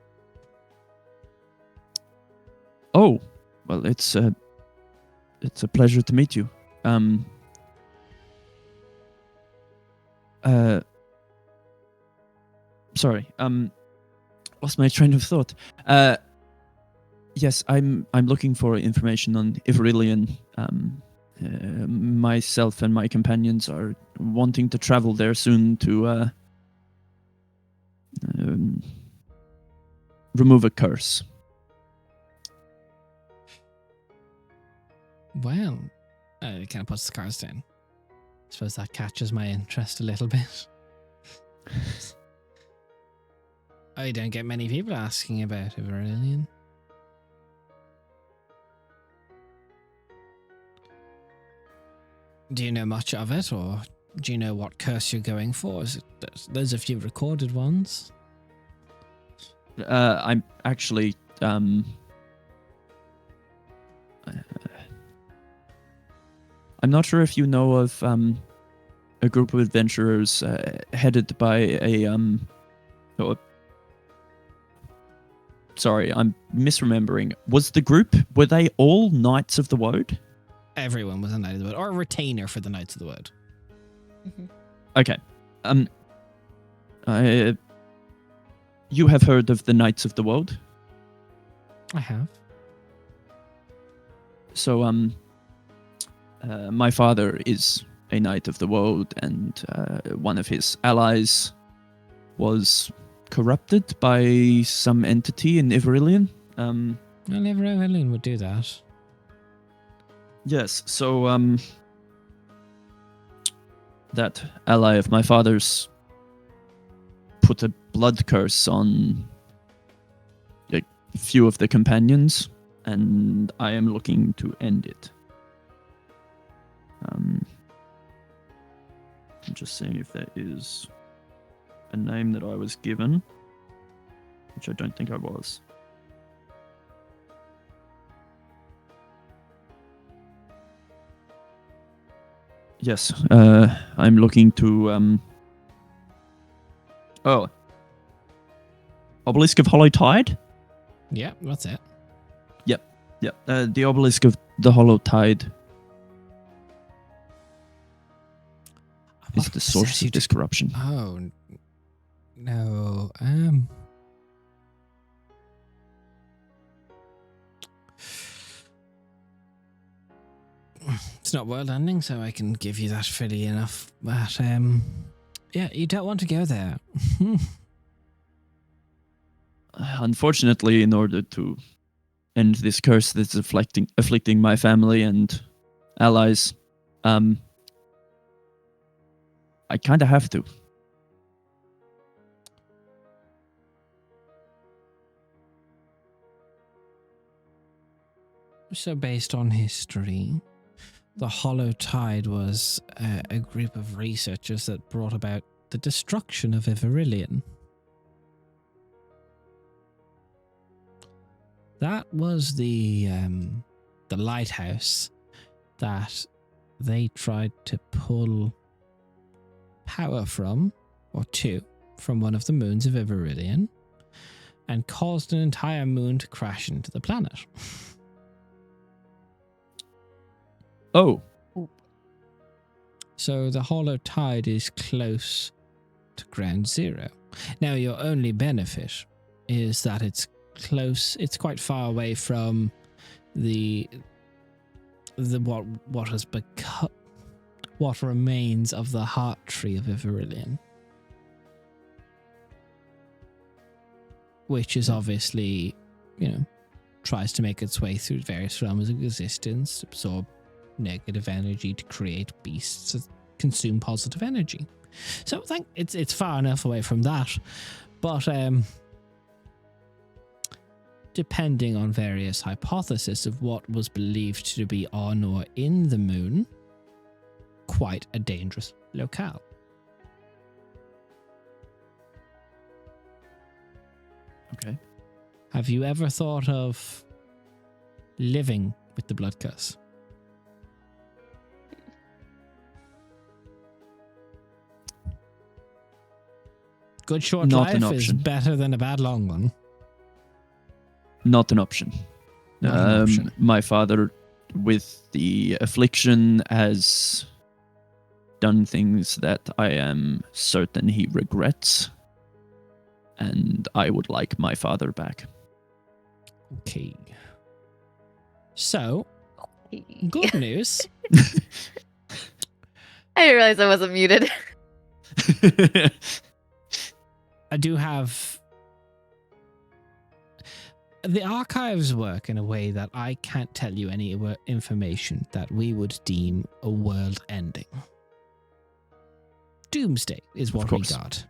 Oh, well, it's a pleasure to meet you. Sorry. Lost my train of thought. Yes, I'm looking for information on Ivrillion. Myself and my companions are wanting to travel there soon to remove a curse. Well, it kind of puts the cards down. I suppose that catches my interest a little bit. I don't get many people asking about Ivrillion. Do you know much of it, or do you know what curse you're going for? There's a few recorded ones. I'm actually I'm not sure if you know of a group of adventurers headed by a sorry, I'm misremembering. Was the group, were they all Knights of the Woad? Everyone was a Knight of the Wood, or a retainer for the Knights of the Wood. Mm-hmm. Okay. You have heard of the Knights of the Woad? I have. So, my father is a Knight of the Woad, and one of his allies was corrupted by some entity in Ivrillion. Only Evelyn would do that. Yes, so that ally of my father's put a blood curse on a few of the companions, and I am looking to end it. I'm just seeing if there is a name that I was given, which I don't think I was. Yes, I'm looking to Obelisk of Hollow Tide? Yeah, that's it. Yep, the Obelisk of the Hollow Tide is What the source possessed you of this to- corruption. Oh, no. It's not world ending, so I can give you that freely enough. But, yeah, you don't want to go there. Unfortunately, in order to end this curse that's afflicting my family and allies, I kind of have to. So, based on history, the Hollow Tide was a group of researchers that brought about the destruction of Iverillion. That was the lighthouse that they tried to pull power from, or to, from one of the moons of Iverillion, and caused an entire moon to crash into the planet. Oh, So the Hollow Tide is close to ground zero. Now, your only benefit is that it's close. It's quite far away from the what has become, what remains of the heart tree of Iverillion, which is obviously, tries to make its way through various realms of existence, absorb negative energy to create beasts that consume positive energy. So I think it's far enough away from that, but depending on various hypotheses of what was believed to be on or in the moon, quite a dangerous locale. okay. Have you ever thought of living with the blood curse? Good short Not an life is option. better than a bad long one. Not an option. Not an option. My father, with the affliction, has done things that I am certain he regrets, and I would like my father back. Okay. So, good news. I didn't realize I wasn't muted. I do have... The archives work in a way that I can't tell you any information that we would deem a world ending. Doomsday is what we got.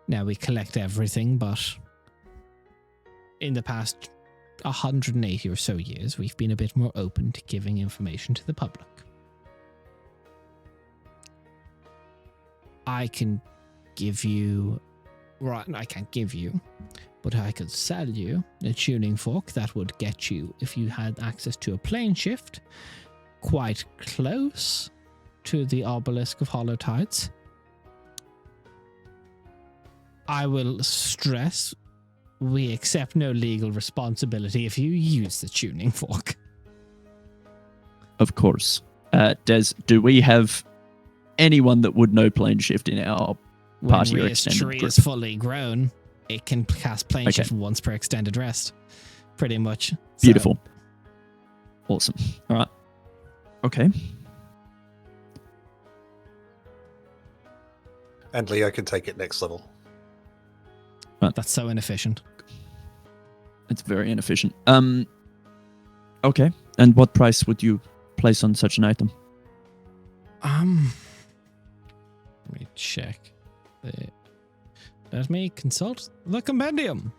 Now, we collect everything, but in the past 180 or so years, we've been a bit more open to giving information to the public. I can give you... Right, I can't give you, but I could sell you a tuning fork that would get you, if you had access to a plane shift, quite close to the Obelisk of Hollow Tides. I will stress, we accept no legal responsibility if you use the tuning fork. Of course. Des, do we have anyone that would know plane shift in our party When or Ria's extended tree group? is fully grown, it can cast plane Okay. shift once per extended rest. Pretty much. So, Beautiful. Awesome. All right. Okay. And Leo can take it next level. that's so inefficient. It's very inefficient. Okay. And what price would you place on such an item? Let me check. Let me consult the compendium.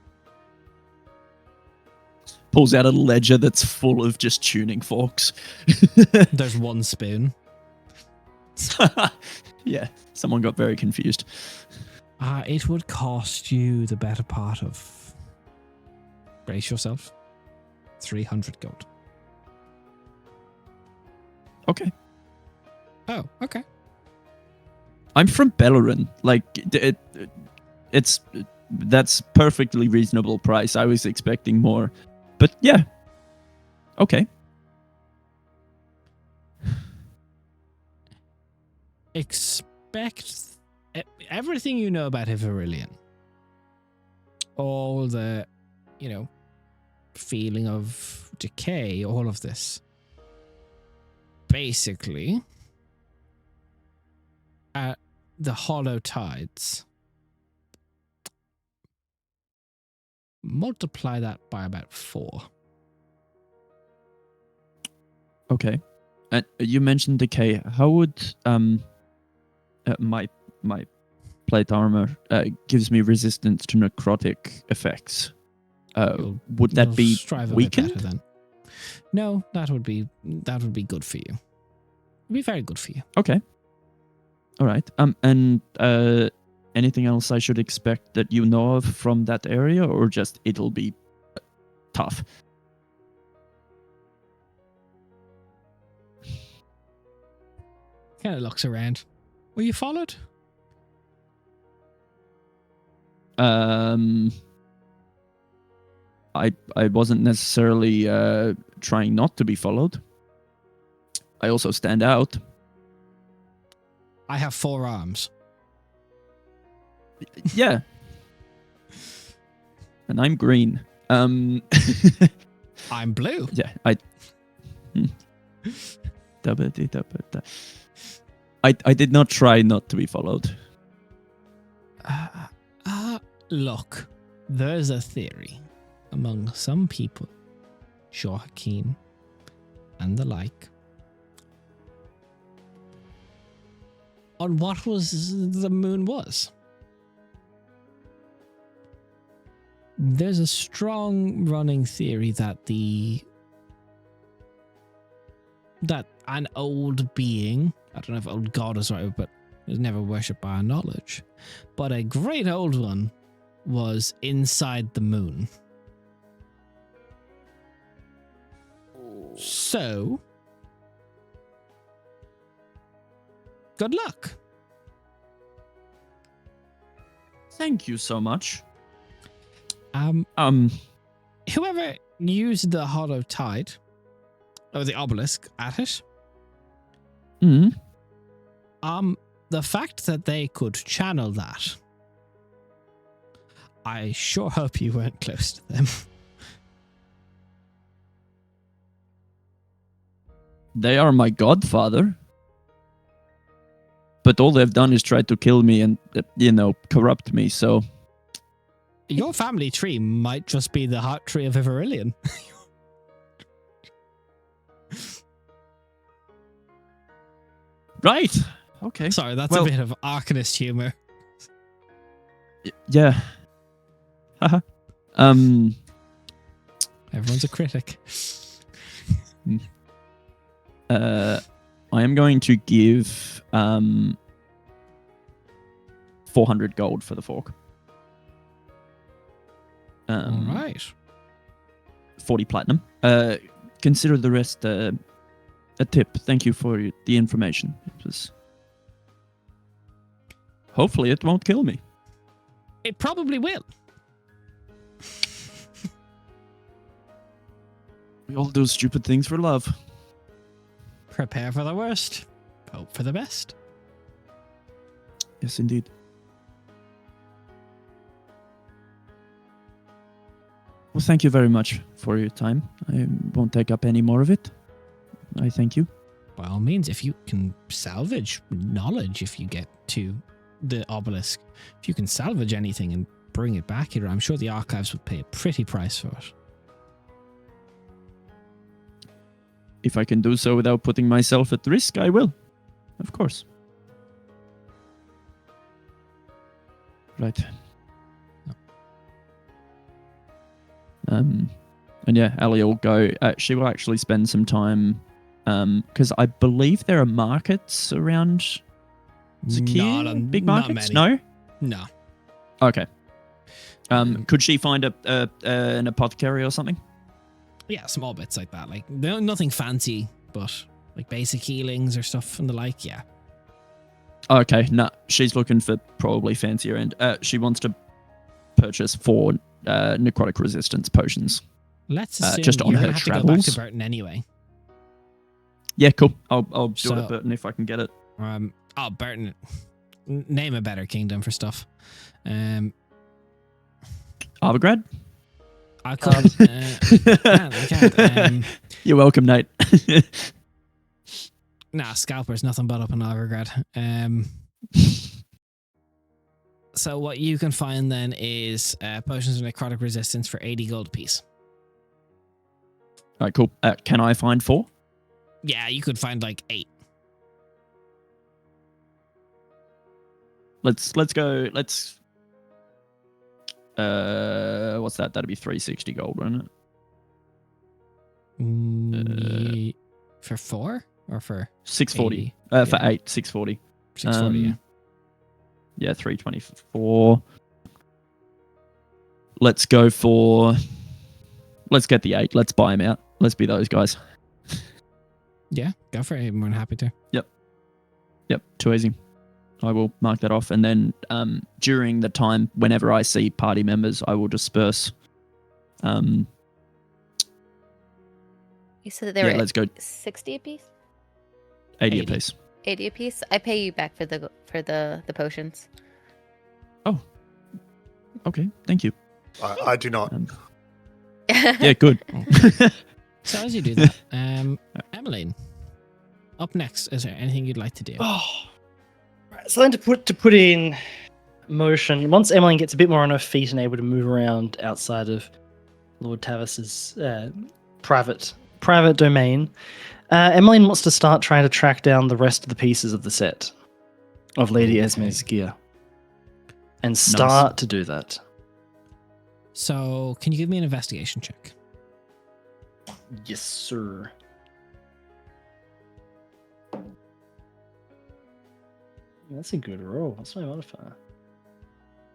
Pulls out a ledger that's full of just tuning forks. There's one spoon. Yeah, someone got very confused. It would cost you the better part of, brace yourself, 300 gold. Okay. Oh, okay. I'm from Bellerin. Like, that's perfectly reasonable price. I was expecting more. But yeah. Okay. Expect everything you know about Iverillion. All the, feeling of decay, all of this. Basically, at the hollow tides, multiply that by about 4. Okay. And you mentioned decay. How would my plate armor gives me resistance to necrotic effects? Would that You'll be strive a bit weakened? better then. No, that would be good for you. It'd be very good for you. Okay. All right. And anything else I should expect that you know of from that area, or just it'll be tough? Kind of looks around. Were you followed? I wasn't necessarily trying not to be followed. I also stand out. I have 4 arms. Yeah. And I'm green. I'm blue. Yeah, I did not try not to be followed. Look, there's a theory among some people, Joaquin and the like, on what the moon was. There's a strong running theory that an old being, I don't know if old god is right, but it was never worshipped by our knowledge, but a great old one was inside the moon. So, good luck. Thank you so much. Whoever used the hollow tide or the obelisk at it, Mm. the fact that they could channel that, I sure hope you weren't close to them. They are my godfather. But all they've done is try to kill me and, corrupt me, so... Your family tree might just be the heart tree of Iverillion. Right. Okay. Sorry, that's Well- a bit of Arcanist humor. Yeah. Haha. Everyone's a critic. I am going to give 400 gold for the fork. All right. 40 platinum. Consider the rest a tip. Thank you for the information. It was. Hopefully, it won't kill me. It probably will. We all do stupid things for love. Prepare for the worst. Hope for the best. Yes, indeed. Well, thank you very much for your time. I won't take up any more of it. I thank you. By all means, if you can salvage knowledge, if you get to the obelisk, if you can salvage anything and bring it back here, I'm sure the archives would pay a pretty price for it. if I can do so without putting myself at risk, I will. Of course. Right. And yeah, Ellie will go. She will actually spend some time, because I believe there are markets around Zakir. Big not markets? many. No. No. Okay. Could she find an apothecary or something? Yeah, small bits like that. Like nothing fancy, but like basic healings or stuff and the like. Yeah. Okay, no, she's looking for probably fancier end. She wants to purchase 4 necrotic resistance potions. Let's assume just on you're her gonna have to go back to travels. Burton anyway. Yeah, cool. I'll do it So- at Burton if I can get it. Burton. Name a better kingdom for stuff. Arvigrad? I can't. I can't. You're welcome, Nate. Nah, Scalper's nothing but up in Arvigrad. So what you can find then is potions of necrotic resistance for 80 gold apiece. All right, cool. Can I find 4? Yeah, you could find like 8. Let's go. Let's. What's that? That'd be 360 gold, wouldn't it? For 4 or for 640. 80? For Yeah. 8, 640. 640? Yeah. Yeah, 324. Let's go for. Let's get the 8. Let's buy them out. Let's be those guys. Yeah, go for it. I'm more than happy to. Yep, too easy. I will mark that off, and then during the time, whenever I see party members, I will disperse. You said that they were Let's go 60 apiece? 80 80. apiece. 80 apiece? I pay you back for the potions. Okay, thank you. I do not. Yeah, good. So as you do that, Emmeline, up next, is there anything you'd like to do? Oh, right. So then to put in motion, once Emmeline gets a bit more on her feet and able to move around outside of Lord Tavis's private domain, Emmeline wants to start trying to track down the rest of the pieces of the set of Lady Esme's gear, and start to do that. So can you give me an investigation check? Yes, sir. That's a good roll. What's my modifier?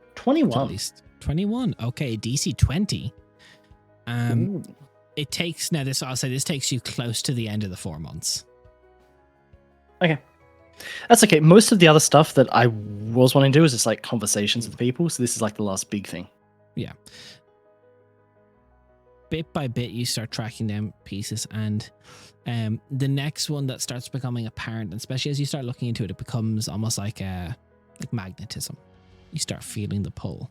At 21. least 21. Okay, DC 20. Ooh. It takes now. I'll say this takes you close to the end of the 4 months. Okay. That's okay. Most of the other stuff that I was wanting to do is just like conversations with people. So this is like the last big thing. Yeah. Bit by bit, you start tracking down pieces, and the next one that starts becoming apparent, and especially as you start looking into it, it becomes almost like magnetism. You start feeling the pull.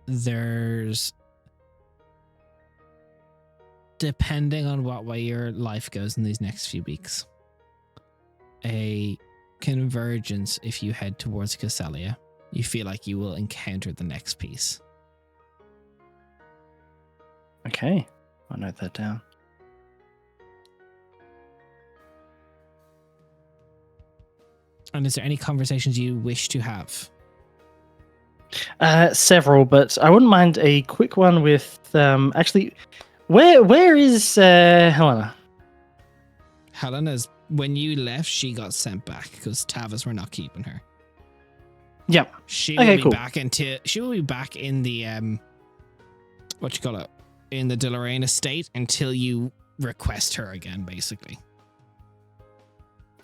There's, depending on what way your life goes in these next few weeks, a convergence. If you head towards Castelia, you feel like you will encounter the next piece. Okay. I'll note that down. And is there any conversations you wish to have? Several, but I wouldn't mind a quick one with actually where is Helena? Helena's, when you left, she got sent back because Tavis were not keeping her. Yeah. She Okay, will be cool. back in the what you call it, in the Delorraine estate until you request her again, basically.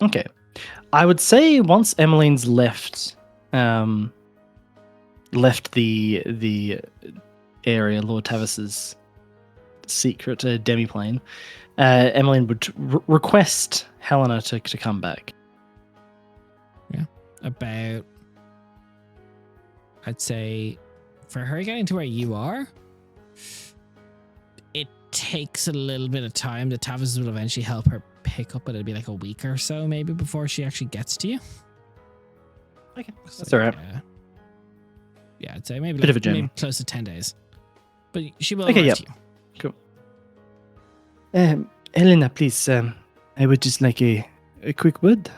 Okay. I would say once Emmeline's left the area, Lord Tavis's secret demiplane, Emmeline would request Helena to come back. About, I'd say, for her getting to where you are, it takes a little bit of time. The Tavis will eventually help her pick up, but it'll be like a week or so maybe before she actually gets to you. Okay, So, that's all right. yeah, I'd say maybe Bit of a journey. maybe close to 10 days. But she will Okay, arrive yep. to you. Cool. Helena, please. I would just like a quick word.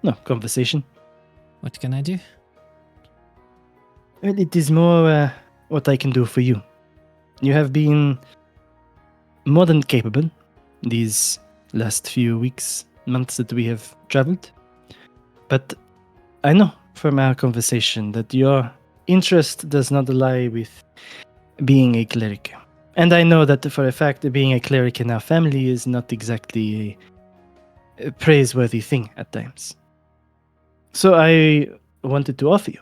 No, conversation. What can I do? Well, it is more what I can do for you. You have been more than capable these last few weeks, months that we have traveled. But I know from our conversation that your interest does not lie with being a cleric. And I know that for a fact that being a cleric in our family is not exactly a praiseworthy thing at times. So I wanted to offer you.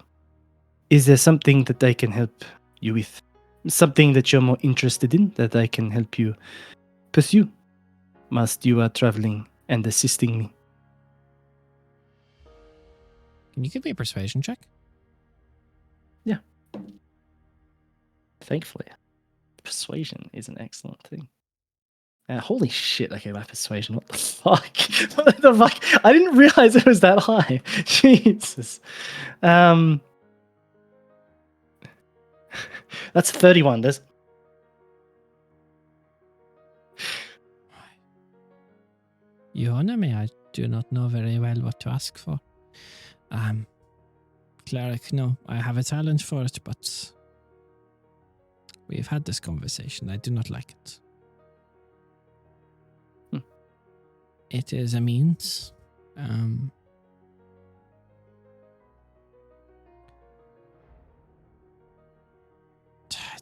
Is there something that I can help you with? Something that you're more interested in that I can help you pursue whilst you are traveling and assisting me? Can you give me a persuasion check? Thankfully, persuasion is an excellent thing. Holy shit, okay, my persuasion. What the fuck? What the fuck? I didn't realize it was that high. Jesus. That's 31, Des. You honor me. I do not know very well what to ask for. Cleric, no, I have a talent for it, but we've had this conversation. I do not like it. It is a means. I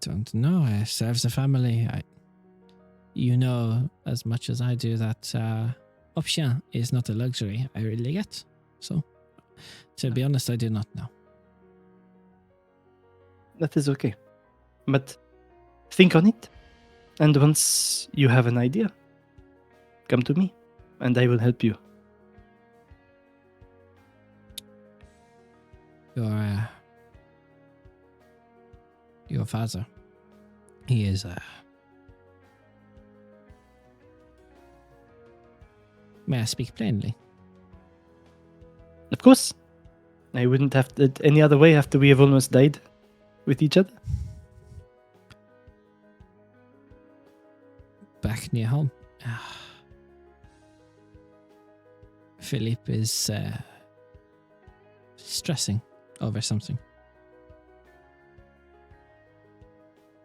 don't know. It serves the family. You know as much as I do that option is not a luxury I really get. So, to be honest, I do not know. That is okay. But think on it. And once you have an idea, come to me and I will help you. Your father, he is may I speak plainly? Of course. I wouldn't have it any other way after we have almost died with each other. Back near home. Philippe is stressing over something.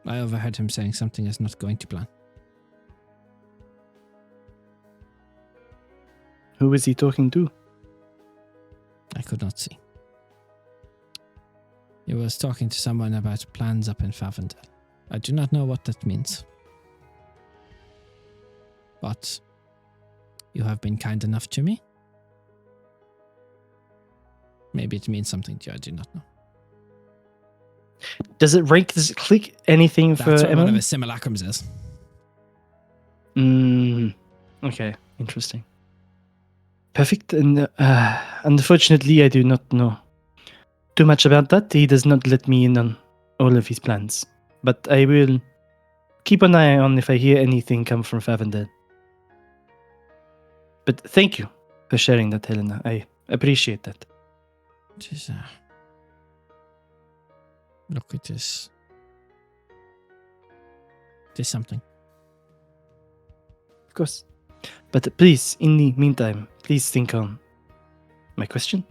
I overheard him saying something is not going to plan. Who is he talking to? I could not see. He was talking to someone about plans up in Favendel. I do not know what that means. But you have been kind enough to me. Maybe it means something to you, I do not know. Does it click anything for That's what one of Emily? his simulacrums is. Okay, interesting. Perfect. And unfortunately, I do not know too much about that. He does not let me in on all of his plans. But I will keep an eye on if I hear anything come from Favendel. But thank you for sharing that, Helena. I appreciate that. It is, look, it is something. Of course. But please, in the meantime, please think on my question.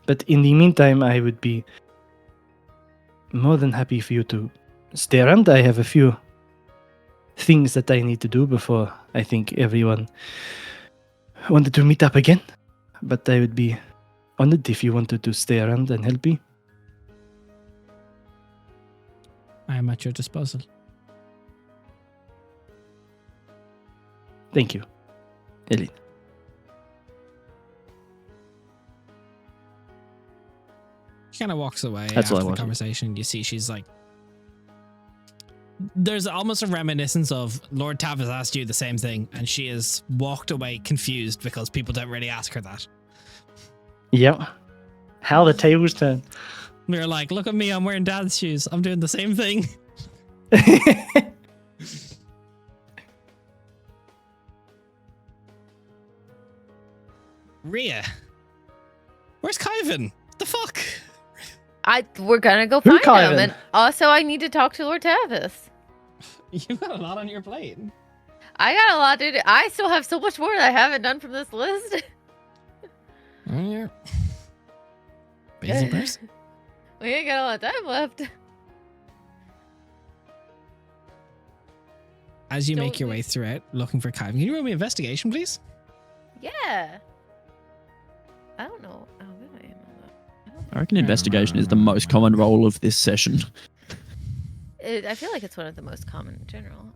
But in the meantime, I would be more than happy for you to stay around. I have a few things that I need to do before I think everyone wanted to meet up again. But I would be honored if you wanted to stay around and help me. I am at your disposal. Thank you, Ellie. She kind of walks away That's all I after the wanted. conversation. You see she's like, there's almost a reminiscence of Lord Tav has asked you the same thing, and she has walked away confused because people don't really ask her that. Yep. How the tables turn. We're like, look at me, I'm wearing dad's shoes. I'm doing the same thing. Rhea, where's Kyvan? The fuck? We're gonna go Who, find him, Kyvan? and also I need to talk to Lord Tavis. You've got a lot on your plate. I got a lot to do. I still have so much more that I haven't done from this list. Oh, you're busy person. We ain't got a lot of time left. As you make Don't your we- way through it, looking for Kyvan, can you roll me investigation, please? Yeah. I don't know how good I am on that. I reckon investigation is the most common role of this session. I feel like it's one of the most common in general.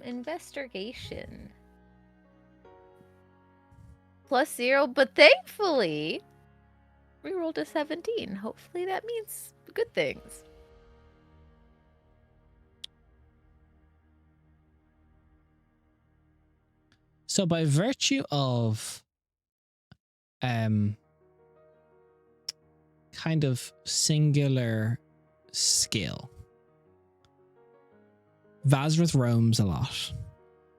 Investigation. +0, but thankfully, we rolled a 17. Hopefully that means good things. So by virtue of kind of singular skill, Vazrith roams a lot,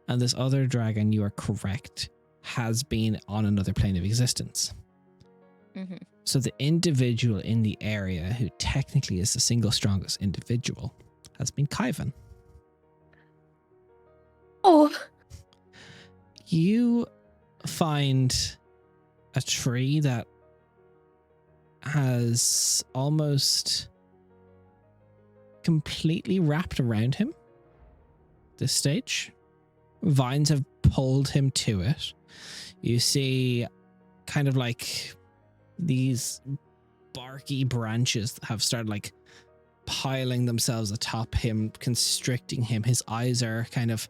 and this other dragon, you are correct, has been on another plane of existence. Mm-hmm. So the individual in the area who technically is the single strongest individual has been Kyvan. Oh, You find a tree that has almost completely wrapped around him. This stage, vines have pulled him to it. You see kind of like these barky branches have started like piling themselves atop him, constricting him. His eyes are kind of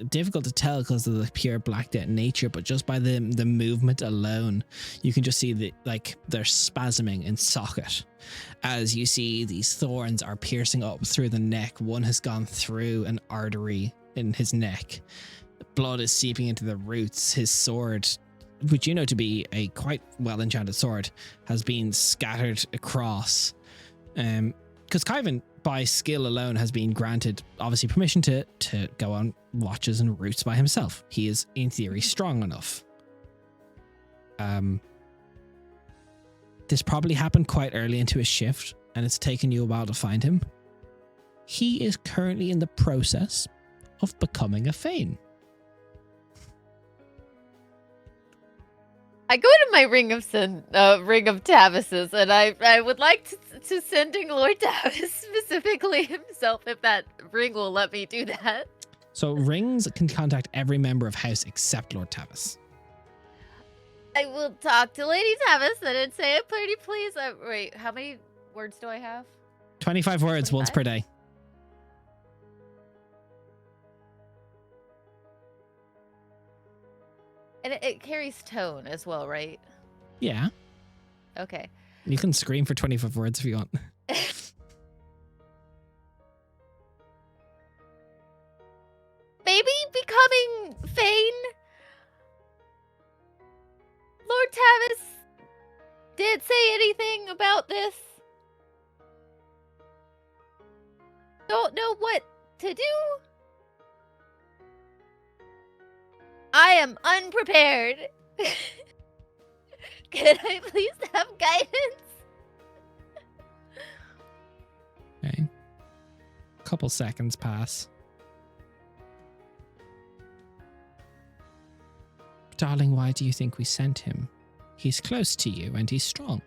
difficult to tell because of the pure blacked out nature, but just by the movement alone, you can just see they're spasming in socket. As you see, these thorns are piercing up through the neck. One has gone through an artery in his neck. Blood is seeping into the roots. His sword, which you know to be a quite well enchanted sword, has been scattered across. Because Kyvan, by skill alone, has been granted obviously permission to go on watches and routes by himself. He is in theory strong enough. This probably happened quite early into his shift, and it's taken you a while to find him. He is currently in the process of becoming a Fane. I go to my ring of Tavis's, and I would like to sending Lord Tavis specifically himself, if that ring will let me do that. So rings can contact every member of house except Lord Tavis. I will talk to Lady Tavis and say, pretty please. Wait, how many words do I have? 25 words 25? once per day. And it carries tone as well, right? Yeah. Okay. You can scream for 25 words if you want. Maybe becoming Fane? Lord Tavis did say anything about this? Don't know what to do? I am unprepared. Can I please have guidance? Okay. Couple seconds pass. Darling, why do you think we sent him? He's close to you and he's strong.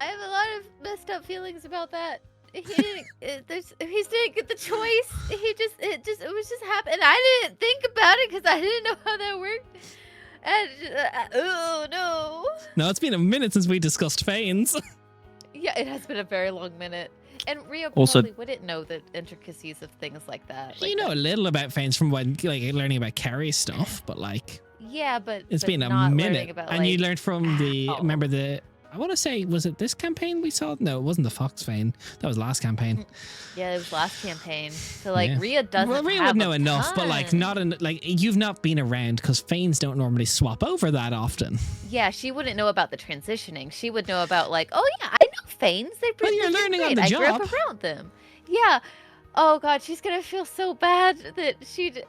I have a lot of messed up feelings about that. He didn't. He didn't get the choice. It was just happening. I didn't think about it because I didn't know how that worked. And oh no. No, it's been a minute since we discussed Fanes. Yeah, it has been a very long minute. And Ria Also- probably wouldn't know the intricacies of things like that. You know a little about Fanes from when learning about Carrie's stuff, but Yeah, but it's but been a not minute. learning about, And you like, learned from how. remember I want to say, was it this campaign we saw? No, it wasn't the Fox Fane. That was last campaign. Yeah, it was last campaign. So Yeah. Ria doesn't. Well, Rhea have would know a enough, but ton. you've not been around because Fanes don't normally swap over that often. Yeah, she wouldn't know about the transitioning. She would know about oh yeah, I know Fanes. They're pretty. you're they're learning on great. the I grew up job. around them. Yeah. Oh god, she's gonna feel so bad that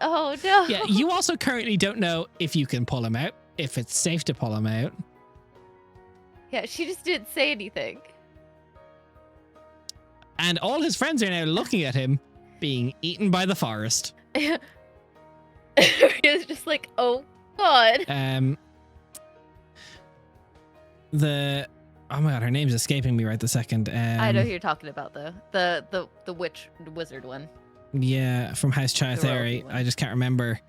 oh no. Yeah, you also currently don't know if you can pull him out, if it's safe to pull him out. Yeah, she just didn't say anything. And all his friends are now looking at him being eaten by the forest. It's just like, oh god. Oh my god, her name's escaping me right this second. I know who you're talking about though. The wizard one. Yeah, from House Chowtheri. royalty one. I just can't remember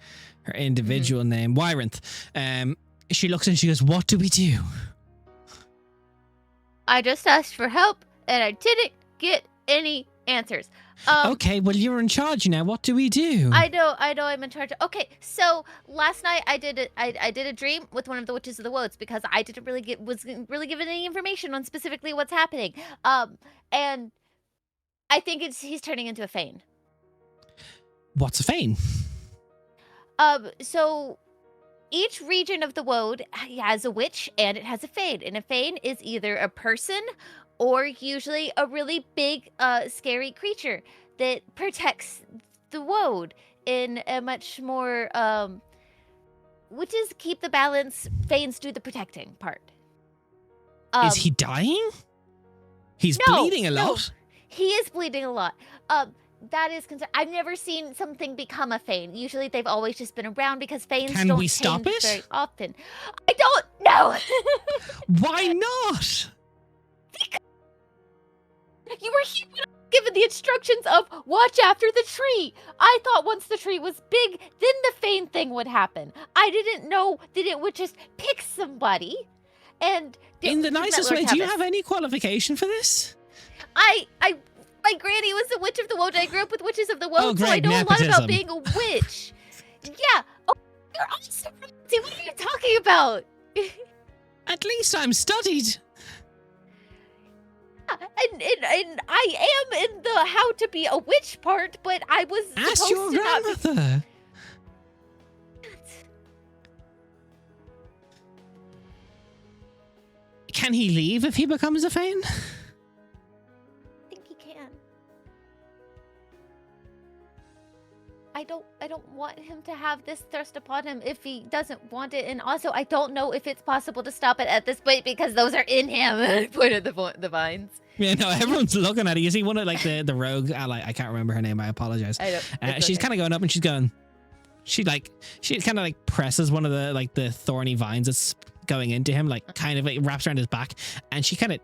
her individual name. Wyrinth. She looks and she goes, "What do we do?" I just asked for help and I didn't get any answers. Okay, well you're in charge now. What do we do? I know I'm in charge. Okay, so last night I did a dream with one of the witches of the woods because I didn't really wasn't really given any information on specifically what's happening. And I think he's turning into a Fane. What's a Fane? So each region of the woad has a witch and it has a Fane, and a Fane is either a person or usually a really big, scary creature that protects the woad in a much more, witches keep the balance, Fanes do the protecting part. Is he dying? He's no, bleeding a lot. He is bleeding a lot. That is concern. I've never seen something become a Fane. Usually they've always just been around because Fanes Can don't we change stop it? very often. I don't know. Why not? You were given the instructions of watch after the tree. I thought once the tree was big, then the Fane thing would happen. I didn't know that it would just pick somebody. And In the nicest way, do you have any qualification for this? My granny was a witch of the woad. I grew up with witches of the woad, Oh, so I great, know a lot nepotism. about being a witch. Yeah. Oh, you're awesome. What are you talking about? At least I'm studied. And I am in the how to be a witch part, but I was Ask supposed your to not be. grandmother. Can he leave if he becomes a Fane? I think he can. I don't want him to have this thrust upon him if he doesn't want it, and also I don't know if it's possible to stop it at this point because those are in him. I pointed the vines. Yeah, no, everyone's looking at it. You see one of like the rogue ally, I can't remember her name, I apologize. I don't. She's kind of going up and she's going, she kind of like presses one of the thorny vines that's going into him, like kind of like wraps around his back, and she kind of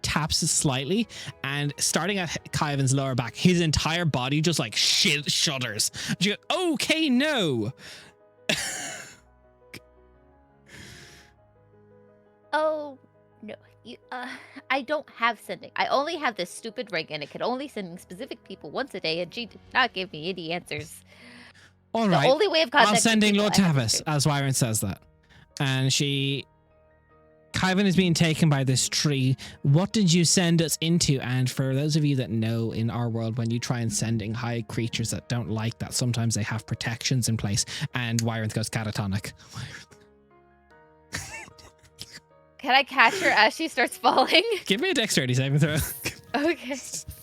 taps it slightly, and starting at Kaivan's lower back, his entire body just like shudders. She goes, okay, no. Oh no, I don't have sending. I only have this stupid ring, and it can only send specific people once a day, and she did not give me any answers. All The right, only way of contacting I'm sending people Lord I have Tavis, is as Wyron says that. And Kaivan is being taken by this tree. What did you send us into? And for those of you that know, in our world, when you try and sending high creatures that don't like that, sometimes they have protections in place. And Wyron goes catatonic. Can I catch her as she starts falling? Give me a dexterity saving throw. Okay.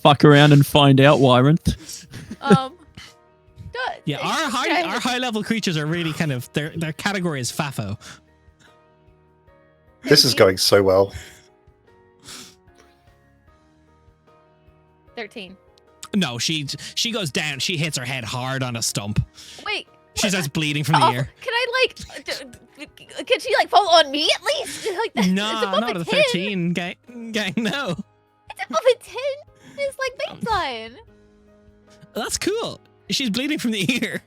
Fuck around and find out, Wyrinth. Yeah, our high level creatures are really kind of their category is FAFO. This is going so well. 13. No, she goes down. She hits her head hard on a stump. Wait. She starts bleeding from the ear. Can I can she like fall on me at least? Like that, No, it's above not a 13 gang. No, It's above a 10. It's like baseline. that's cool. She's bleeding from the ear.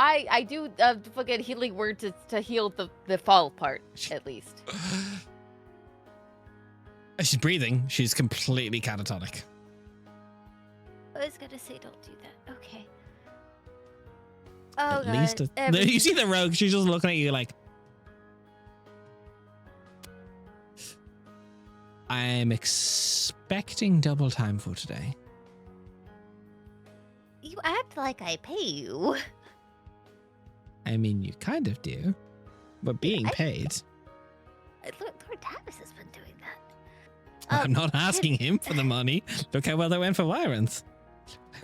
I do fucking healing word to heal the fall part at least. She's breathing. She's completely catatonic. I was gonna say don't do that. Okay. Oh At god. least you see the rogue. She's just looking at you like. I'm expecting double time for today. You act like I pay you. I mean, you kind of do, but being paid. Lord Tavis has been doing that. I'm not asking him for the money. Look how well that went for Wyronth.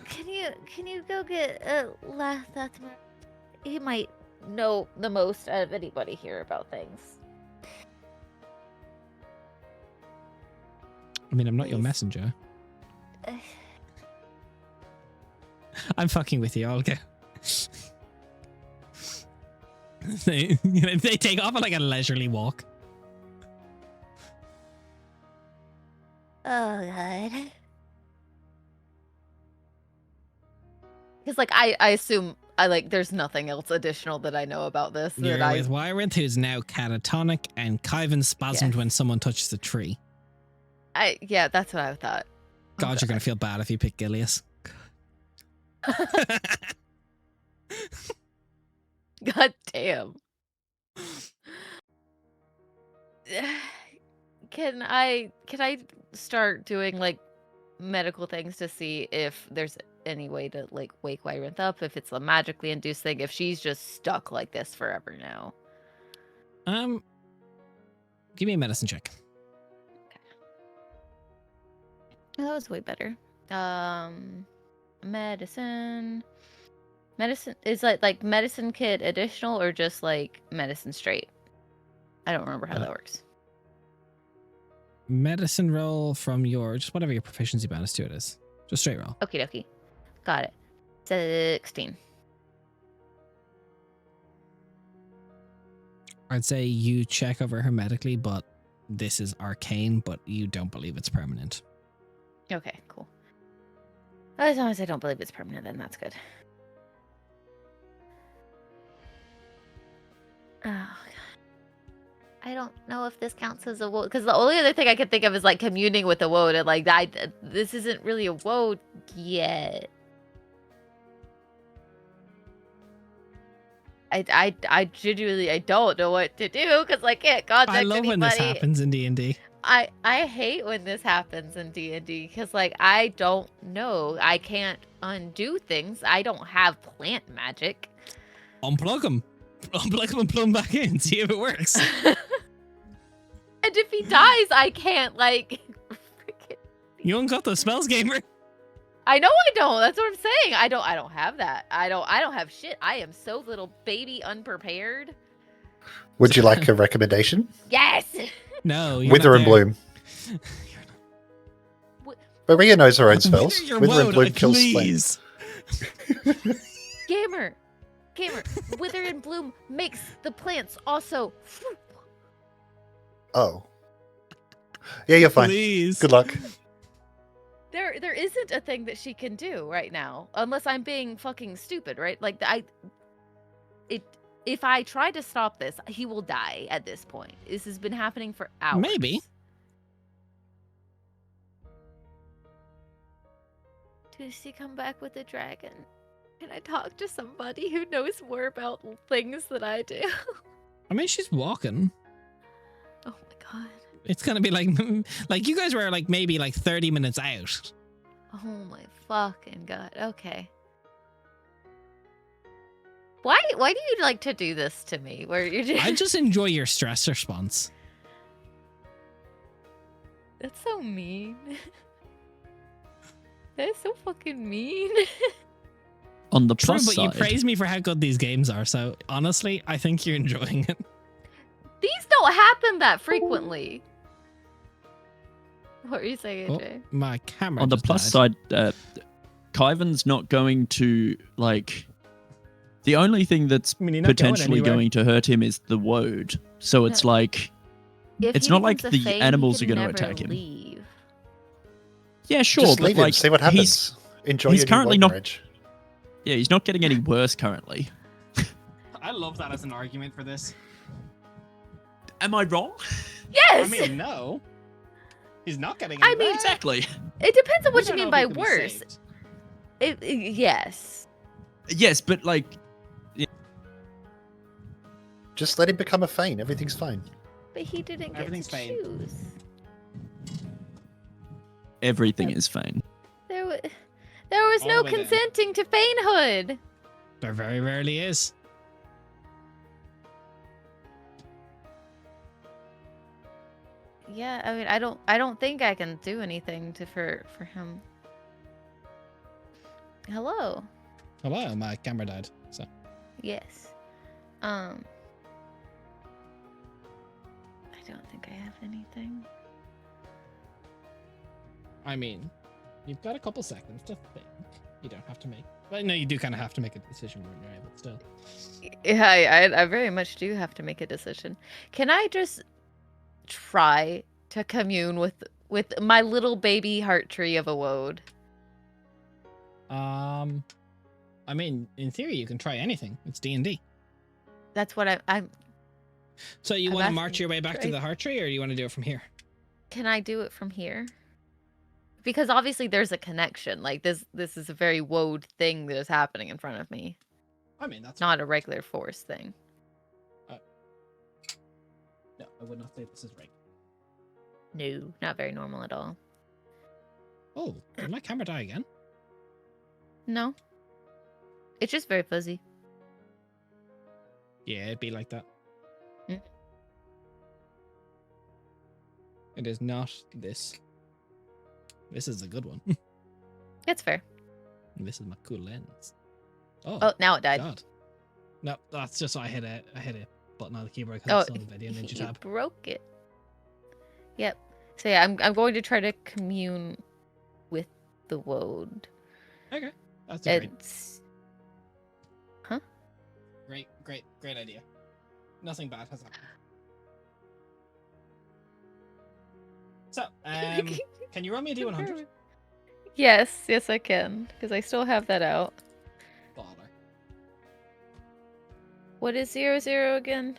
Can you go get Lathmer? He might know the most out of anybody here about things. I mean, I'm not your Please. messenger. I'm fucking with you. I'll go. they take off on like a leisurely walk. Oh god. Because like I assume there's nothing else additional that I know about this. You're that with Wyrinth, who's now catatonic, and Kyvan spasmed Yes. when someone touches the tree. Yeah, that's what I thought. God, you're gonna feel bad if you pick Gilius. God damn. Can I start doing like medical things to see if there's any way to like wake Wyrinth up, if it's a magically induced thing, if she's just stuck like this forever now? Give me a medicine check. That was way better. Medicine is like medicine kit additional or just like medicine straight? I don't remember how that works. Medicine roll from just whatever your proficiency bonus to it is. Just straight roll. Okie dokie. Got it. 16. I'd say you check over her medically, but this is arcane, but you don't believe it's permanent. Okay, cool. As long as I don't believe it's permanent, then that's good. Oh, God. I don't know if this counts as a woad, because the only other thing I could think of is like communing with a woad, and like this isn't really a woad yet. I genuinely don't know what to do because I can't contact I love anybody. when this happens in D&D. I hate when this happens in D&D because like I don't know. I can't undo things. I don't have plant magic. Unplug him. Unplug him and plug him back in. See if it works. And if he dies, I can't like freaking. You ain't got those spells, gamer. I know I don't. That's what I'm saying. I don't have that. I don't have shit. I am so little baby unprepared. Would you like a recommendation? Yes. No, you're Wither not and there. Bloom. Maria knows her own spells. Wither your Wither and woad, Bloom kills please. flames. Gamer. Wither and Bloom makes the plants also. Oh. Yeah, you're fine. Please. Good luck. There isn't a thing that she can do right now, unless I'm being fucking stupid, right? Like if I try to stop this, he will die at this point. This has been happening for hours. Maybe. Does she come back with a dragon? Can I talk to somebody who knows more about things than I do? I mean, she's walking. Oh my god. It's gonna be like you guys were like maybe like 30 minutes out. Oh my fucking god. Okay. Why do you like to do this to me? Where you're just... I just enjoy your stress response. That's so mean. That is so fucking mean. On the True, plus but side, you praise me for how good these games are, so honestly, I think you're enjoying it. These don't happen that frequently. What were you saying, Oh, AJ? my camera. on the just plus died. side, Kyvan's not going to like. The only thing that's I mean, you're not going potentially anywhere. going to hurt him is the woad. So it's No. like, If It's he not like becomes a the Fae, he animals can are gonna never attack him. leave. yeah, sure, Just but leave him, like see what he's happens. Enjoy he's your new currently Woden not- Rage. yeah, he's not getting any worse currently. I love that as an argument for this. Am I wrong? Yes! I mean, no. He's not getting I any mean, better. Exactly. It depends on We what you don't mean know by if he can be worse. saved. Yes. Yes, but like Just let him become a Fane. Everything's fine. But he didn't get Everything's to fine. choose. everything is fine. There was All no the way down. consenting to Fanehood. There very rarely is. Yeah, I mean, I don't think I can do anything for him. Hello. Hello, my camera died. So Yes. I don't think I have anything. I mean, you've got a couple seconds to think. You don't have to make. Well, no, you do kind of have to make a decision when you're able. Still. Yeah, I very much do have to make a decision. Can I just try to commune with my little baby heart tree of a woad? I mean, in theory, you can try anything. It's D&D. That's what I'm. So you I'm want to asking march your way you to back to try. the heart tree, or do you want to do it from here? Can I do it from here? Because obviously there's a connection. Like this is a very woad thing that is happening in front of me, I mean, that's not a regular force thing. No, I would not say this is right. No, not very normal at all. Oh, did my camera die again? No. It's just very fuzzy. Yeah, it'd be like that. Mm. It is not this. This is a good one. It's fair. This is my cool lens. Oh, Oh, now it died. God. No, that's just I hit a button on the keyboard Oh, because it's on the video ninja you tab. broke it. Yep. So yeah, I'm going to try to commune with the woad. Okay, that's a It's great idea. Nothing bad has happened. So, can you roll me a D100? yes, I can, because I still have that out. Baller. What is 00 again?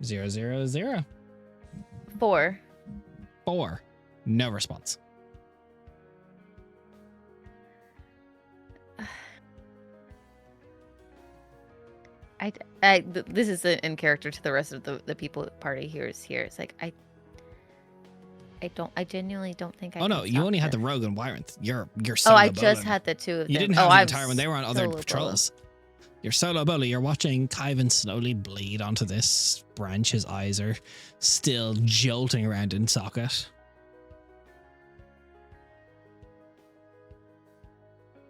000. 4. 4. No response. This is in character to the rest of the people party here. It's like I genuinely don't think I. Oh no, can you stop only had the this. rogue and Wyronth. You're Oh, solo I just bowling. had the two of You them. didn't have the I'm entire one. They were on other solo patrols. You're solo bowler. You're watching Kyvan slowly bleed onto this branch. His eyes are still jolting around in socket.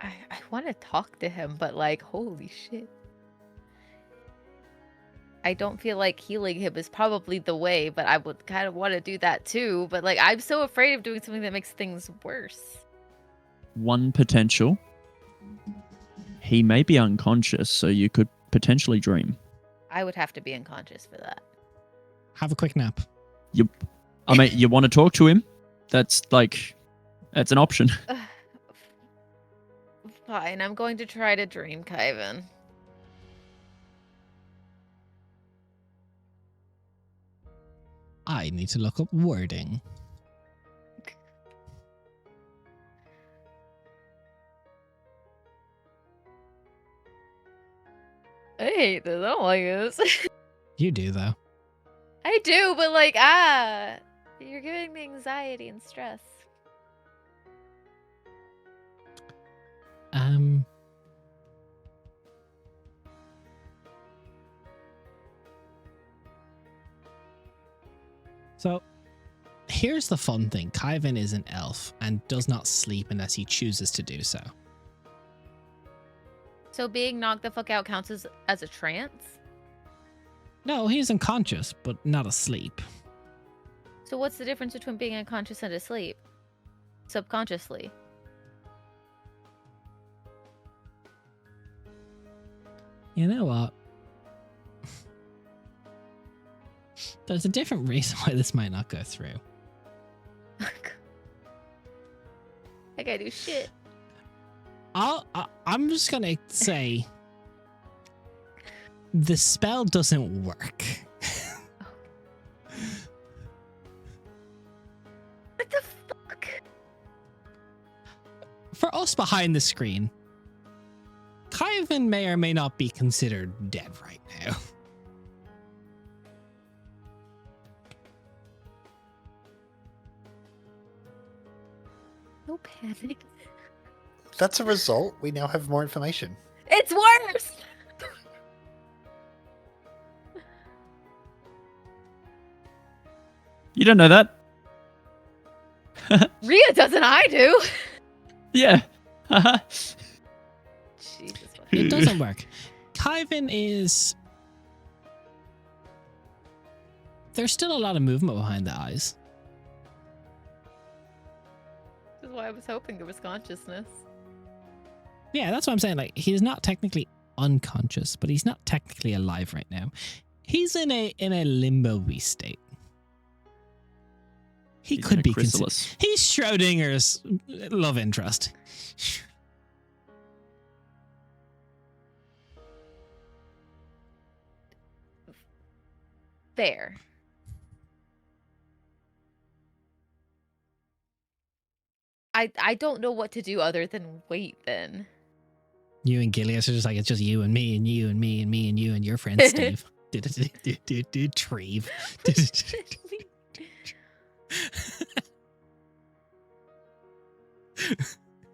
I want to talk to him, but like, holy shit. I don't feel like healing him is probably the way, but I would kind of want to do that too. But like, I'm so afraid of doing something that makes things worse. One potential. He may be unconscious, so you could potentially dream. I would have to be unconscious for that. Have a quick nap. I mean, you want to talk to him? That's an option. Fine, I'm going to try to dream Kyvan. I need to look up wording. I hate this. I don't like this. You do though. I do, but like, you're giving me anxiety and stress. So, here's the fun thing. Kyvan is an elf and does not sleep unless he chooses to do so. So being knocked the fuck out counts as a trance? No, he's unconscious, but not asleep. So what's the difference between being unconscious and asleep? Subconsciously. You know what? There's a different reason why this might not go through. I gotta do shit. I'm just gonna say the spell doesn't work. What the fuck? For us behind the screen, Kyvan may or may not be considered dead right now. No panic. That's a result. We now have more information. It's worse! You don't know that? Rhea doesn't, I do. Yeah. Jesus. It doesn't work. Kyvan is there's still a lot of movement behind the eyes. This is why I was hoping there was consciousness. Yeah, that's what I'm saying. Like, he's not technically unconscious, but he's not technically alive right now. He's in a limbo-y state. He He's could in a be chrysalis. He's Schrodinger's love interest. Fair. I don't know what to do other than wait then. You and Gilius are just like, it's just you and me and you and me and me and you and your friend Steve. Treve.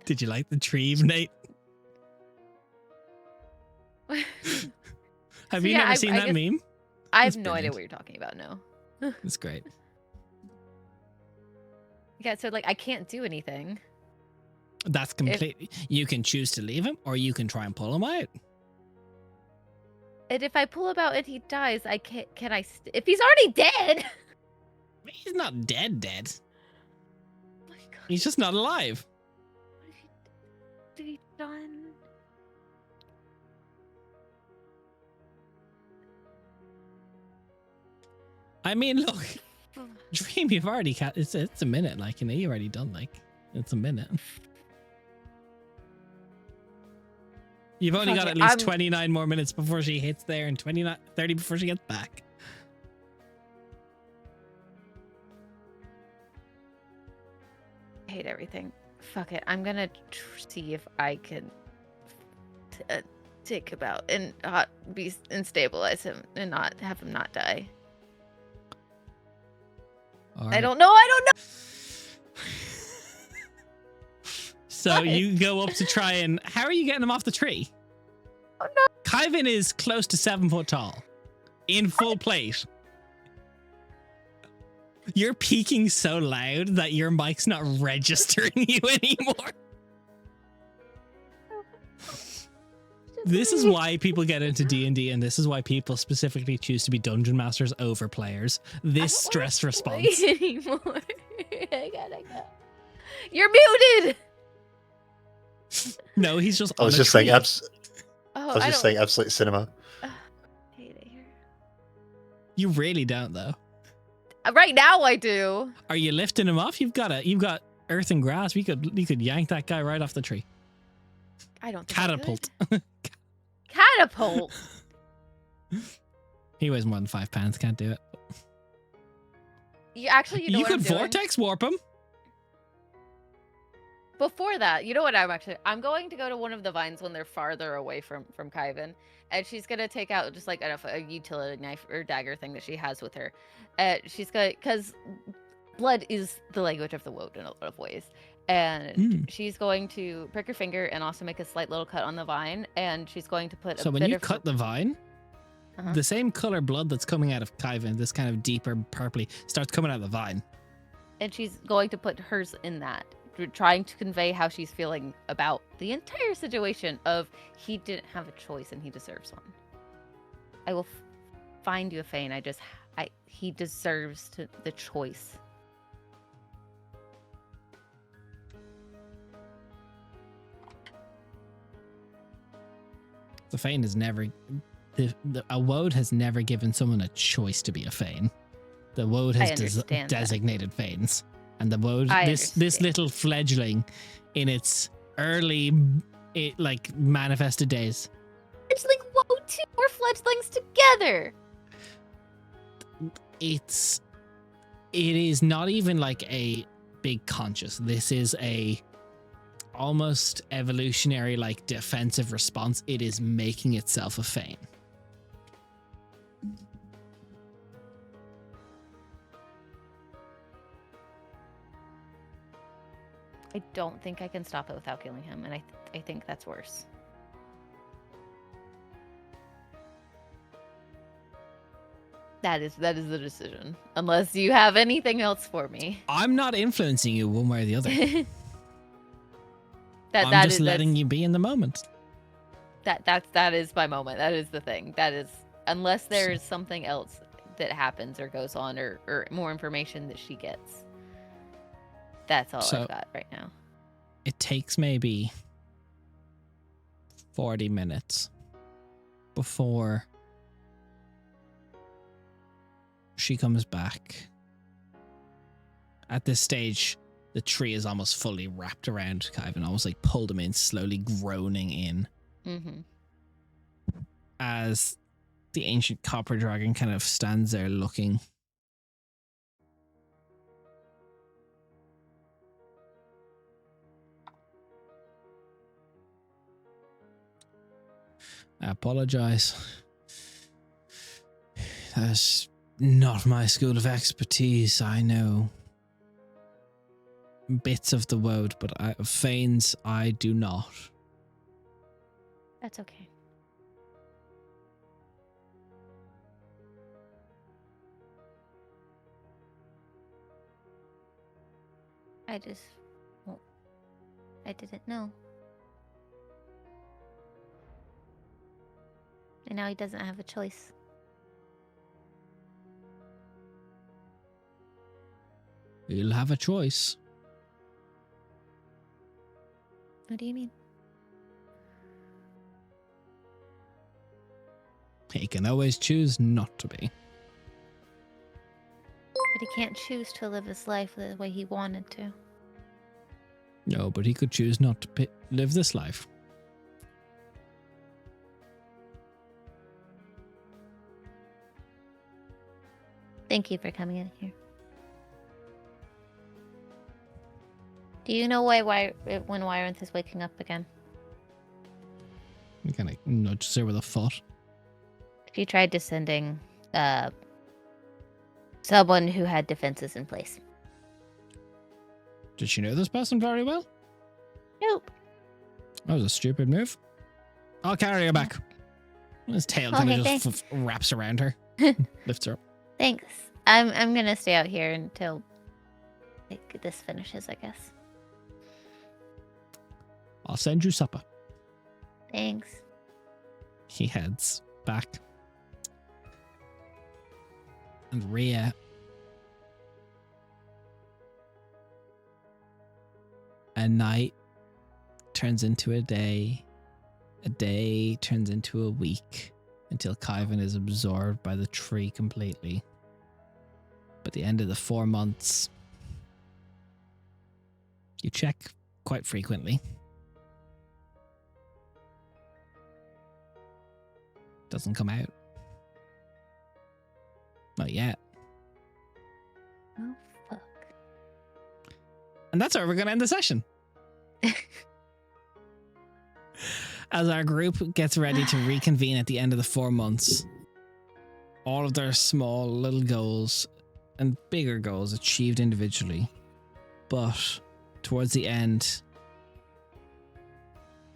Did you like the Treve, Nate? Have you never seen that guess- meme? I have That's no idea brilliant. what you're talking about, no. It's great. Yeah, so like I can't do anything. That's completely. You can choose to leave him, or you can try and pull him out. And if I pull him out and he dies, I can't. If he's already dead? He's not dead. Oh my God, He's just not alive. what have you done? I mean, look, Dream, you've already it's a minute. Like, you know, you've already done like it's a minute. You've only got Okay, at least I'm- 29 more minutes before she hits there, and 30 before she gets back. I hate everything. Fuck it. I'm gonna see if I can take him out and stabilize him and not have him not die. All I right. don't know. So What? you go up to try and. How are you getting him off the tree? Oh no! Kyvin is close to 7 foot tall, in full plate. You're peaking so loud that your mic's not registering you anymore. This is why people get into D&D, and this is why people specifically choose to be dungeon masters over players. This stress response. Anymore. I gotta go. You're muted. No, he's just. I was on a just saying, tree. Oh, I was just saying, absolute cinema. hate it here. You really don't, though. Right now, I do. Are you lifting him off? You've got earth and grass. You could yank that guy right off the tree. I don't think I could. Catapult. Catapult. He weighs more than 5 pounds. Can't do it. You actually, you know what could I'm doing? vortex warp him. Before that, you know what I'm going to go to one of the vines when they're farther away from Kyvan, and she's gonna take out just like a utility knife or dagger thing that she has with her. She's gonna, because blood is the language of the woad in a lot of ways, and she's going to prick her finger and also make a slight little cut on the vine, and she's going to put So a when bit you of cut the vine, the same color blood that's coming out of Kyvan, this kind of deeper purpley, starts coming out of the vine. and she's going to put hers in that, trying to convey how she's feeling about the entire situation of he didn't have a choice and he deserves one. I will find you a Fane. He deserves the choice. The Fane has never, a woad has never given someone a choice to be a Fane. The woad has understand that. designated Fanes, and the woad, I this understand. little fledgling, in its early, manifested days. It's like, whoa, two more fledglings together. It is not even like a big conscious. This is a almost evolutionary, like defensive response. It is making itself a Fane. I don't think I can stop it without killing him, and I think that's worse. That is the decision. Unless you have anything else for me. I'm not influencing you one way or the other. I'm that just letting you be in the moment. that is my moment. That is the thing. That is, unless there is something else that happens or goes on, or more information that she gets. That's all So- I've got right now. It takes maybe 40 minutes before she comes back. At this stage, the tree is almost fully wrapped around Kyvan, almost like pulled him in, slowly groaning in, Mm-hmm. as the ancient copper dragon kind of stands there looking. I apologize. That's not my school of expertise. I know bits of the world, but Fanes I do not. That's okay. I just, well, I didn't know. And now he doesn't have a choice. You'll have a choice. What do you mean? He can always choose not to be. But he can't choose to live his life the way he wanted to. No, but he could choose not to live this life. Thank you for coming in here. Do you know why when Wyronth is waking up again? You kind of nudges her with a foot. She tried descending someone who had defenses in place. Did she know this person very well? Nope. That was a stupid move. I'll carry her back. His tail kind of Okay, just wraps around her, lifts her up. Thanks. I'm gonna stay out here until like this finishes, I guess. I'll send you supper. Thanks. He heads back. And Rhea, a night turns into a day turns into a week, until Kyvan is absorbed by the tree completely. But at the end of the 4 months, you check quite frequently. Doesn't come out. Not yet. Oh fuck. And that's where we're going to end the session. As our group gets ready to reconvene at the end of the 4 months, all of their small little goals and bigger goals achieved individually. But towards the end,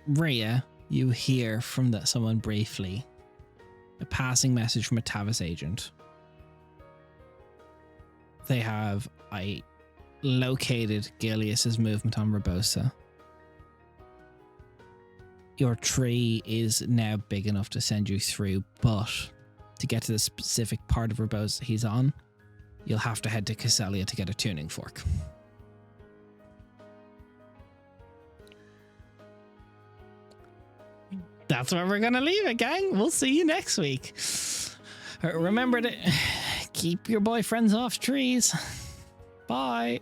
Rhea, you hear from someone briefly, a passing message from a Tavis agent. They have located Gilius's movement on Rabosa. Your tree is now big enough to send you through, but to get to the specific part of Rabosa he's on, you'll have to head to Casellia to get a tuning fork. That's where we're going to leave it, gang. We'll see you next week. Remember to keep your boyfriends off trees. Bye.